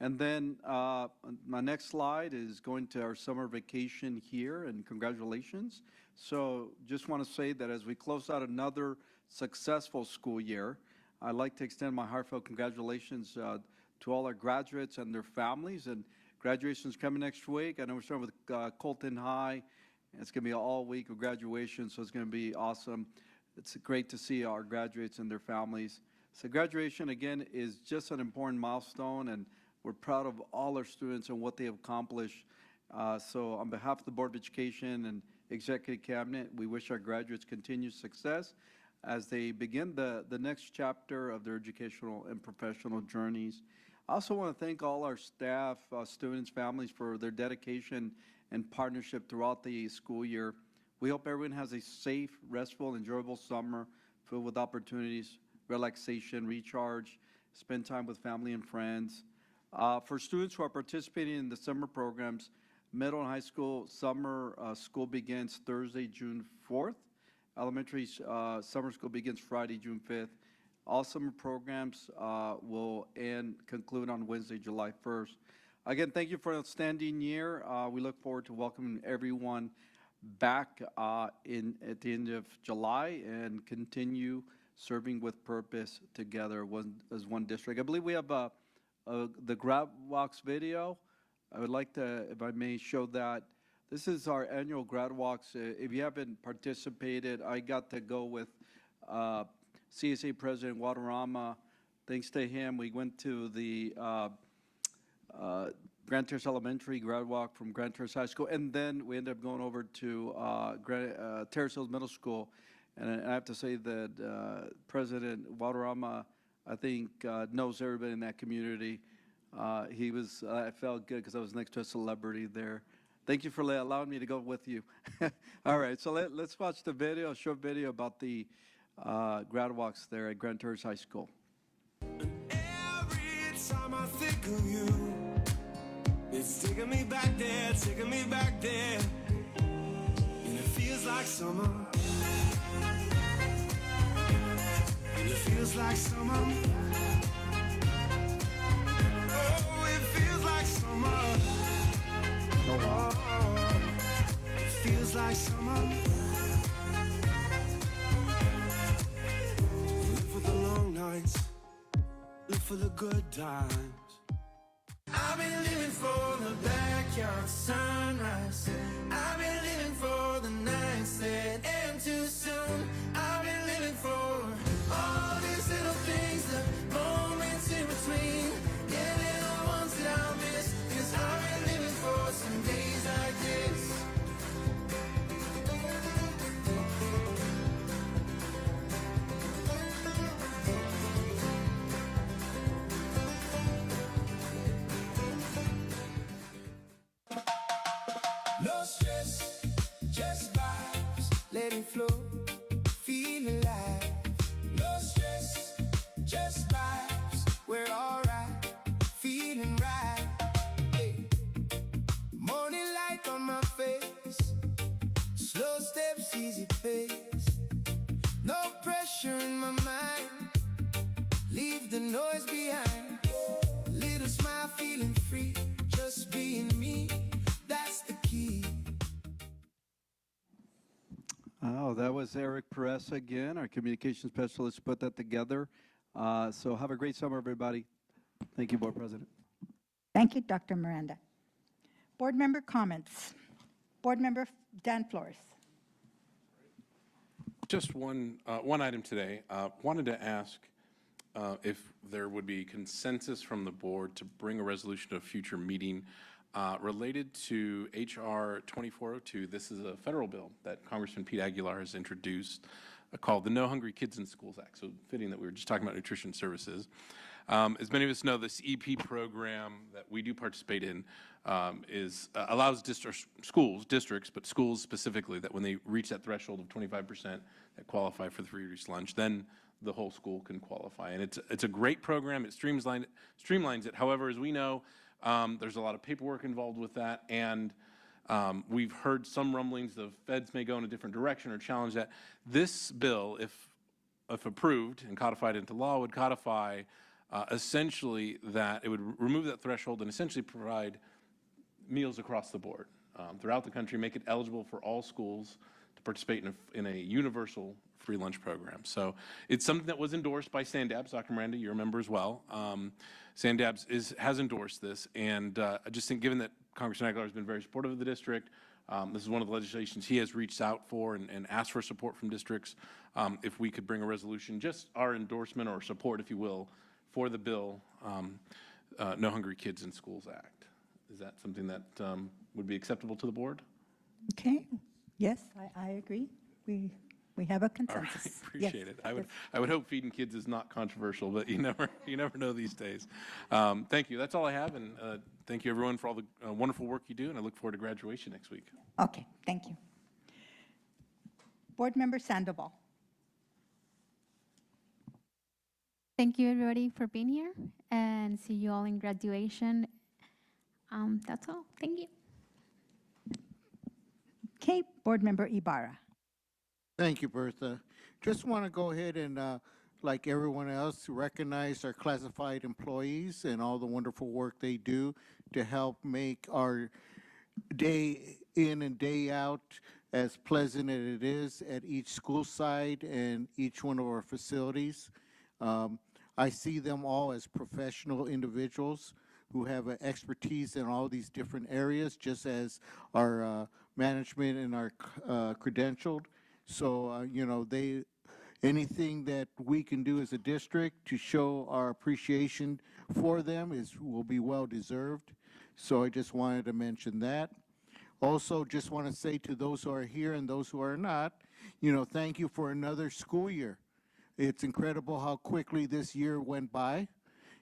And then my next slide is going to our summer vacation here, and congratulations. So just want to say that as we close out another successful school year, I'd like to extend my heartfelt congratulations to all our graduates and their families. And graduation's coming next week. I know we're starting with Colton High. It's going to be all week of graduation, so it's going to be awesome. It's great to see our graduates and their families. So graduation, again, is just an important milestone, and we're proud of all our students and what they have accomplished. So on behalf of the Board of Education and Executive Cabinet, we wish our graduates continued success as they begin the next chapter of their educational and professional journeys. I also want to thank all our staff, students, families for their dedication and partnership throughout the school year. We hope everyone has a safe, restful, enjoyable summer filled with opportunities, relaxation, recharge, spend time with family and friends. For students who are participating in the summer programs, middle and high school summer school begins Thursday, June 4th. Elementary summer school begins Friday, June 5th. All summer programs will conclude on Wednesday, July 1st. Again, thank you for an outstanding year. We look forward to welcoming everyone back at the end of July and continue serving with purpose together as one district. I believe we have the Grad Walks video. I would like to, if I may, show that. This is our annual Grad Walks. If you haven't participated, I got to go with CSA President Wadarama. Thanks to him, we went to the Grand Terrace Elementary Grad Walk from Grand Terrace High School, and then we ended up going over to Terrace Hills Middle School. And I have to say that President Wadarama, I think, knows everybody in that community. I felt good because I was next to a celebrity there. Thank you for allowing me to go with you. All right, so let's watch the video, a short video about the Grad Walks there at Grand Terrace High School. Every time I think of you, it's taking me back there, taking me back there. And it feels like summer. And it feels like summer. Oh, it feels like summer. Oh, it feels like summer. Live for the long nights, live for the good times. I've been living for the backyard sunrise. I've been living for the nights that end too soon. I've been living for all these little things, the moments in between. Yeah, they're the ones that I'll miss, 'cause I've been living for some days like this. No stress, just vibes, let it flow, feel alive. No stress, just vibes, we're alright, feeling right. Hey. Morning light on my face, slow steps, easy pace. No pressure in my mind, leave the noise behind. Little smile, feeling free, just being me. That's the key. Oh, that was Eric Perez again, our communication specialist, put that together. So have a great summer, everybody. Thank you, Board President. Thank you, Dr. Miranda. Board member comments. Board member Dan Flores. Just one item today. Wanted to ask if there would be consensus from the board to bring a resolution to a future meeting related to HR 2402. This is a federal bill that Congressman Pete Aguilar has introduced called the No Hungry Kids in Schools Act. So fitting that we were just talking about nutrition services. As many of us know, this EP program that we do participate in allows districts, but schools specifically, that when they reach that threshold of 25% that qualify for the free reduced lunch, then the whole school can qualify. And it's a great program. It streamlines it. However, as we know, there's a lot of paperwork involved with that, and we've heard some rumblings the feds may go in a different direction or challenge that. This bill, if approved and codified into law, would codify essentially that it would remove that threshold and essentially provide meals across the board throughout the country, make it eligible for all schools to participate in a universal free lunch program. So it's something that was endorsed by SANDABS. Dr. Miranda, you remember as well. SANDABS has endorsed this, and I just think given that Congressman Aguilar has been very supportive of the district, this is one of the legislations he has reached out for and asked for support from districts. If we could bring a resolution, just our endorsement or support, if you will, for the bill, No Hungry Kids in Schools Act. Is that something that would be acceptable to the board? Okay. Yes, I agree. We have a consensus. All right, appreciate it. I would hope feeding kids is not controversial, but you never know these days. Thank you. That's all I have, and thank you everyone for all the wonderful work you do, and I look forward to graduation next week. Okay, thank you. Board Member Sandoval. Thank you, everybody, for being here, and see you all in graduation. That's all. Thank you. Okay, Board Member Ibarra. Thank you, Bertha. Just want to go ahead and, like everyone else, recognize our classified employees and all the wonderful work they do to help make our day in and day out as pleasant as it is at each school site and each one of our facilities. I see them all as professional individuals who have an expertise in all these different areas, just as our management and our credentialed. So, anything that we can do as a district to show our appreciation for them will be well deserved. So I just wanted to mention that. Also, just want to say to those who are here and those who are not, thank you for another school year. It's incredible how quickly this year went by.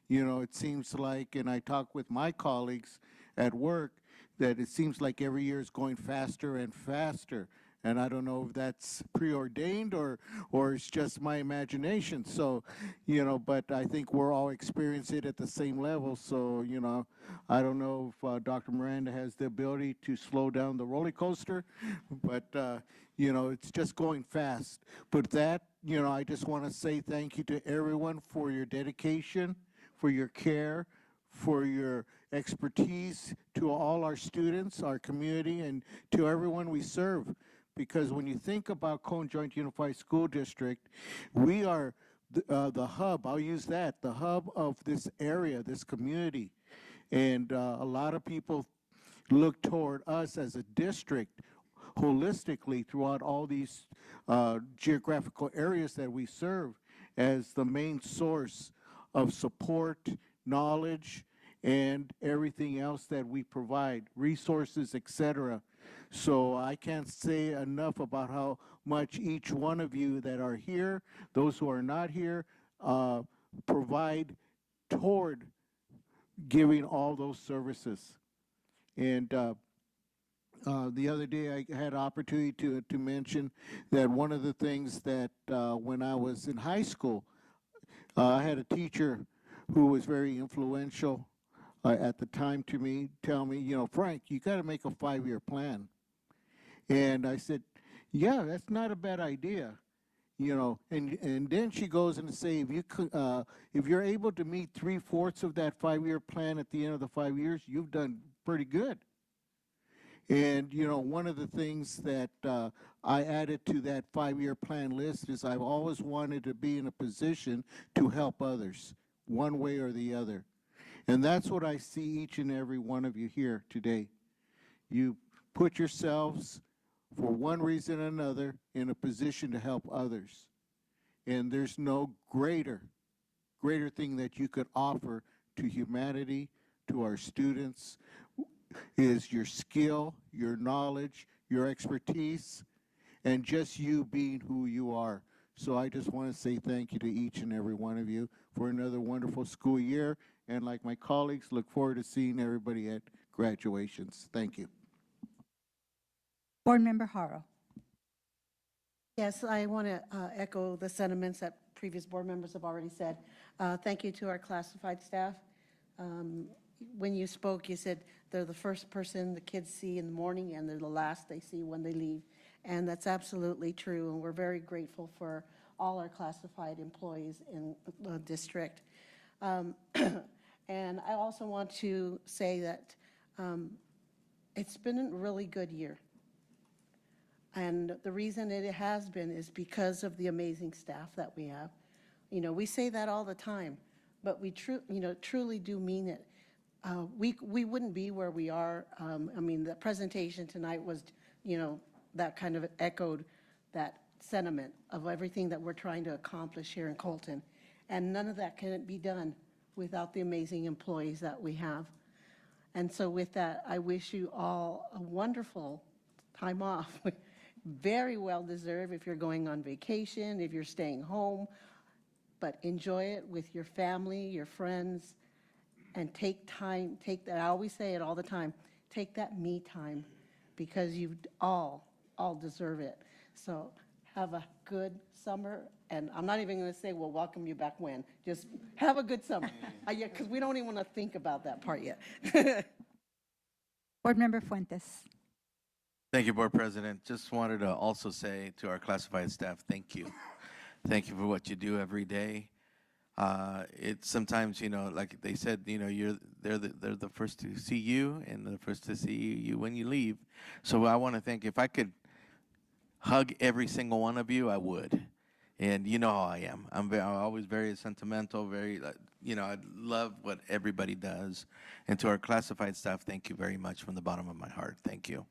It seems like, and I talk with my colleagues at work, that it seems like every year is going faster and faster. And I don't know if that's preordained or it's just my imagination. So, but I think we're all experiencing it at the same level. So, I don't know if Dr. Miranda has the ability to slow down the roller coaster, but, it's just going fast. But that, I just want to say thank you to everyone for your dedication, for your care, for your expertise, to all our students, our community, and to everyone we serve. Because when you think about Cone Joint Unified School District, we are the hub, I'll use that, the hub of this area, this community. And a lot of people look toward us as a district holistically throughout all these geographical areas that we serve as the main source of support, knowledge, and everything else that we provide, resources, etc. So I can't say enough about how much each one of you that are here, those who are not here, provide toward giving all those services. And the other day I had opportunity to mention that one of the things that when I was in high school, I had a teacher who was very influential at the time to me, tell me, Frank, you got to make a 5-year plan. And I said, yeah, that's not a bad idea, and then she goes and say, if you're able to meet 3/4 of that 5-year plan at the end of the 5 years, you've done pretty good. And, you know, one of the things that I added to that 5-year plan list is I've always wanted to be in a position to help others, one way or the other. And that's what I see each and every one of you here today. You put yourselves, for one reason or another, in a position to help others. And there's no greater thing that you could offer to humanity, to our students, is your skill, your knowledge, your expertise, and just you being who you are. So I just want to say thank you to each and every one of you for another wonderful school year. And like my colleagues, look forward to seeing everybody at graduations. Thank you. Board Member Haro. Yes, I want to echo the sentiments that previous board members have already said. Thank you to our classified staff. When you spoke, you said they're the first person the kids see in the morning and they're the last they see when they leave. And that's absolutely true. And we're very grateful for all our classified employees in the district. And I also want to say that it's been a really good year. And the reason it has been is because of the amazing staff that we have. You know, we say that all the time, but we truly do mean it. We wouldn't be where we are. I mean, the presentation tonight was, you know, that kind of echoed that sentiment of everything that we're trying to accomplish here in Colton. And none of that can be done without the amazing employees that we have. And so with that, I wish you all a wonderful time off. Very well deserved if you're going on vacation, if you're staying home, but enjoy it with your family, your friends, and take time, take that, I always say it all the time, take that me time, because you all deserve it. So have a good summer, and I'm not even gonna say we'll welcome you back when, just have a good summer. Yeah, because we don't even want to think about that part yet. Board Member Fuentes. Thank you, Board President. Just wanted to also say to our classified staff, thank you. Thank you for what you do every day. It's sometimes, you know, like they said, you know, they're the first to see you and the first to see you when you leave. So I want to thank, if I could hug every single one of you, I would. And you know how I am. I'm always very sentimental, very, you know, I love what everybody does. And to our classified staff, thank you very much from the bottom of my heart. Thank you.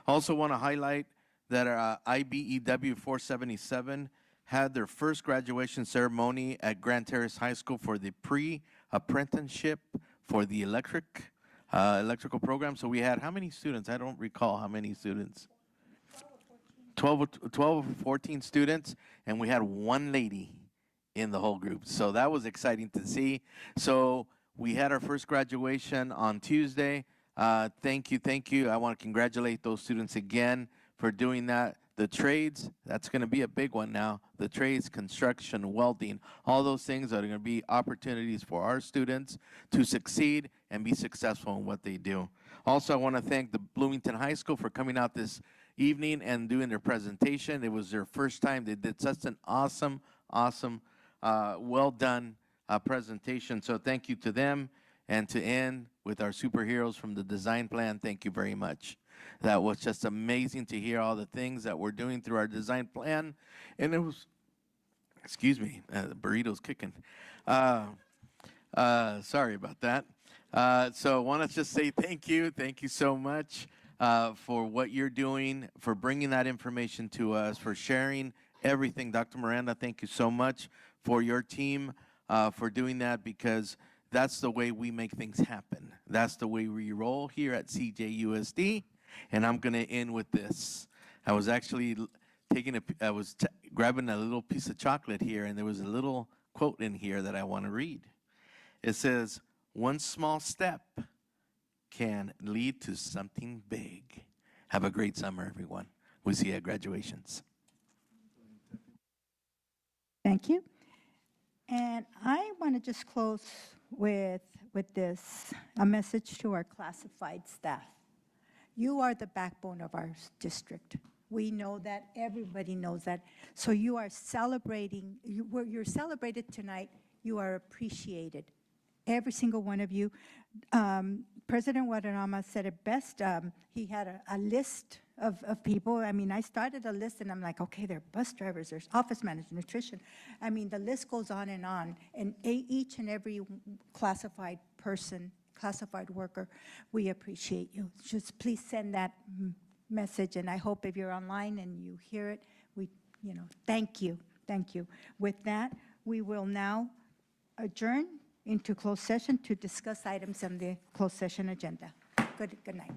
Also want to highlight that our IBEW 477 had their first graduation ceremony at Grand Terrace High School for the pre-apprenticeship for the electrical program. So we had how many students? I don't recall how many students. 12 or 14 students, and we had one lady in the whole group. So that was exciting to see. So we had our first graduation on Tuesday. Thank you. I want to congratulate those students again for doing that. The trades, that's going to be a big one now. The trades, construction, welding, all those things are going to be opportunities for our students to succeed and be successful in what they do. Also, I want to thank the Bloomington High School for coming out this evening and doing their presentation. It was their first time. They did such an awesome, well done presentation. So thank you to them. And to end with our superheroes from the design plan, thank you very much. That was just amazing to hear all the things that we're doing through our design plan. And it was, excuse me, the burrito's kicking. Sorry about that. So I want to just say thank you. Thank you so much for what you're doing, for bringing that information to us, for sharing everything. Dr. Miranda, thank you so much for your team, for doing that, because that's the way we make things happen. That's the way we roll here at CJUSD. And I'm going to end with this. I was actually grabbing a little piece of chocolate here, and there was a little quote in here that I want to read. It says, "One small step can lead to something big." Have a great summer, everyone. We'll see you at graduations. Thank you. And I want to just close with this, a message to our classified staff. You are the backbone of our district. We know that, everybody knows that. So you are celebrating, you're celebrated tonight, you are appreciated. Every single one of you. President Guadarrama said it best. He had a list of people. I mean, I started a list and I'm like, okay, there are bus drivers, there's office managers, nutrition. I mean, the list goes on. And each and every classified person, classified worker, we appreciate you. Just please send that message. And I hope if you're online and you hear it, thank you. Thank you. With that, we will now adjourn into closed session to discuss items on the closed session agenda. Good night.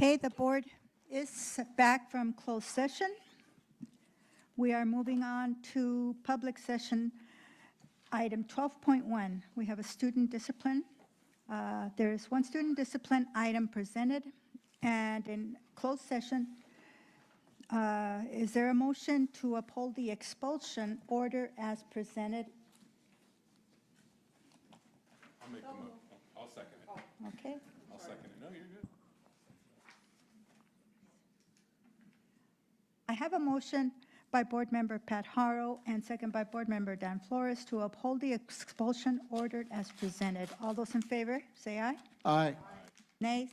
Okay, the board is back from closed session. We are moving on to public session, item 12.1. We have a student discipline. There is one student discipline item presented, and in closed session, is there a motion to uphold the expulsion order as presented? I'll make the motion. I'll second it. Okay. I'll second it. No, you're good. I have a motion by Board Member Pat Harrow and second by Board Member Dan Flores to uphold the expulsion ordered as presented. All those in favor, say aye. Aye. Nays?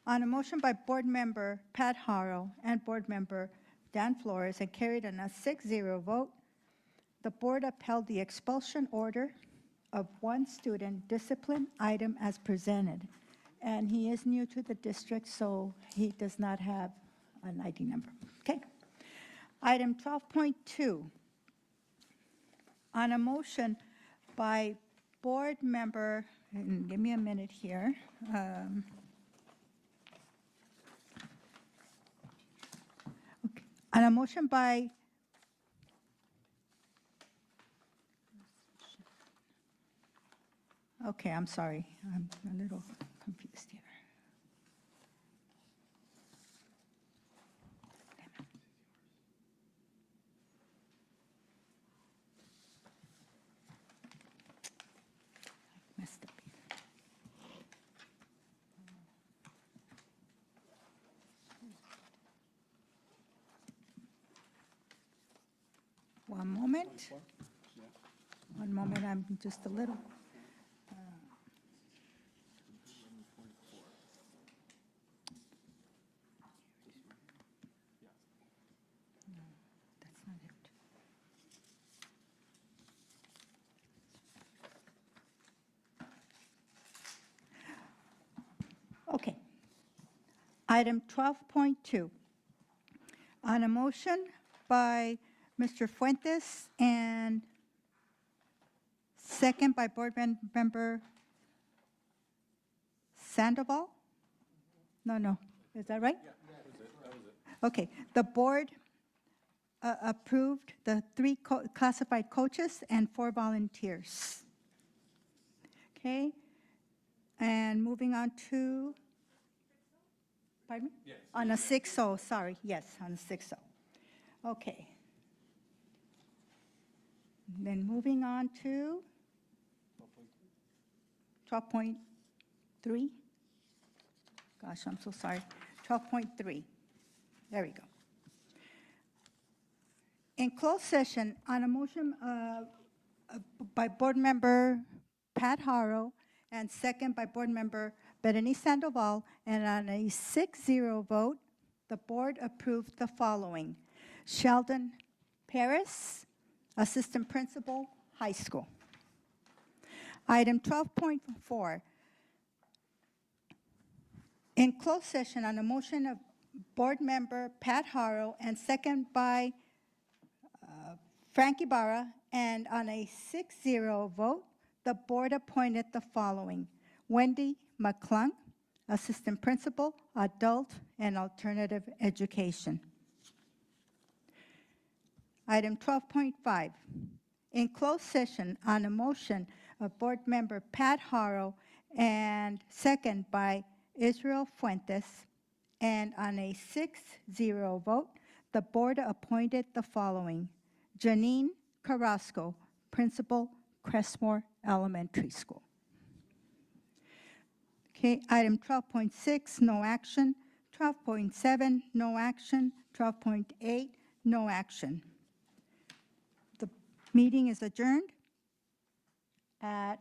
On a motion by Board Member Pat Harrow and Board Member Dan Flores and carried on a 6-0 vote, the board upheld the expulsion order of one student discipline item as presented. And he is new to the district, so he does not have an ID number. Okay. Item 12.2. On a motion by Board Member, and give me a minute here. On a motion by Okay, I'm sorry. I'm a little confused here. I messed up here. One moment. One moment, I'm just a little. That's not it. Okay. Item 12.2. On a motion by Mr. Fuentes and second by Board Member Sandoval? No. Is that right? That was it. Okay. The board approved the 3 classified coaches and 4 volunteers. Okay. And moving on to, pardon me? Yes. On a 6-0, sorry. Yes, on a 6-0. Okay. Then moving on to 12.3. Gosh, I'm so sorry. 12.3. There we go. In closed session, on a motion by Board Member Pat Harrow and second by Board Member Berenice Sandoval, and on a 6-0 vote, the board approved the following. Sheldon Paris, Assistant Principal, High School. Item 12.4. In closed session, on a motion of Board Member Pat Harrow and second by Frank Ibarra, and on a 6-0 vote, the board appointed the following. Wendy McClung, Assistant Principal, Adult and Alternative Education. Item 12.5. In closed session, on a motion of Board Member Pat Harrow and second by Israel Fuentes, and on a 6-0 vote, the board appointed the following. Janine Carrasco, Principal, Crestmore Elementary School. Okay, item 12.6, no action. 12.7, no action. 12.8, no action. The meeting is adjourned at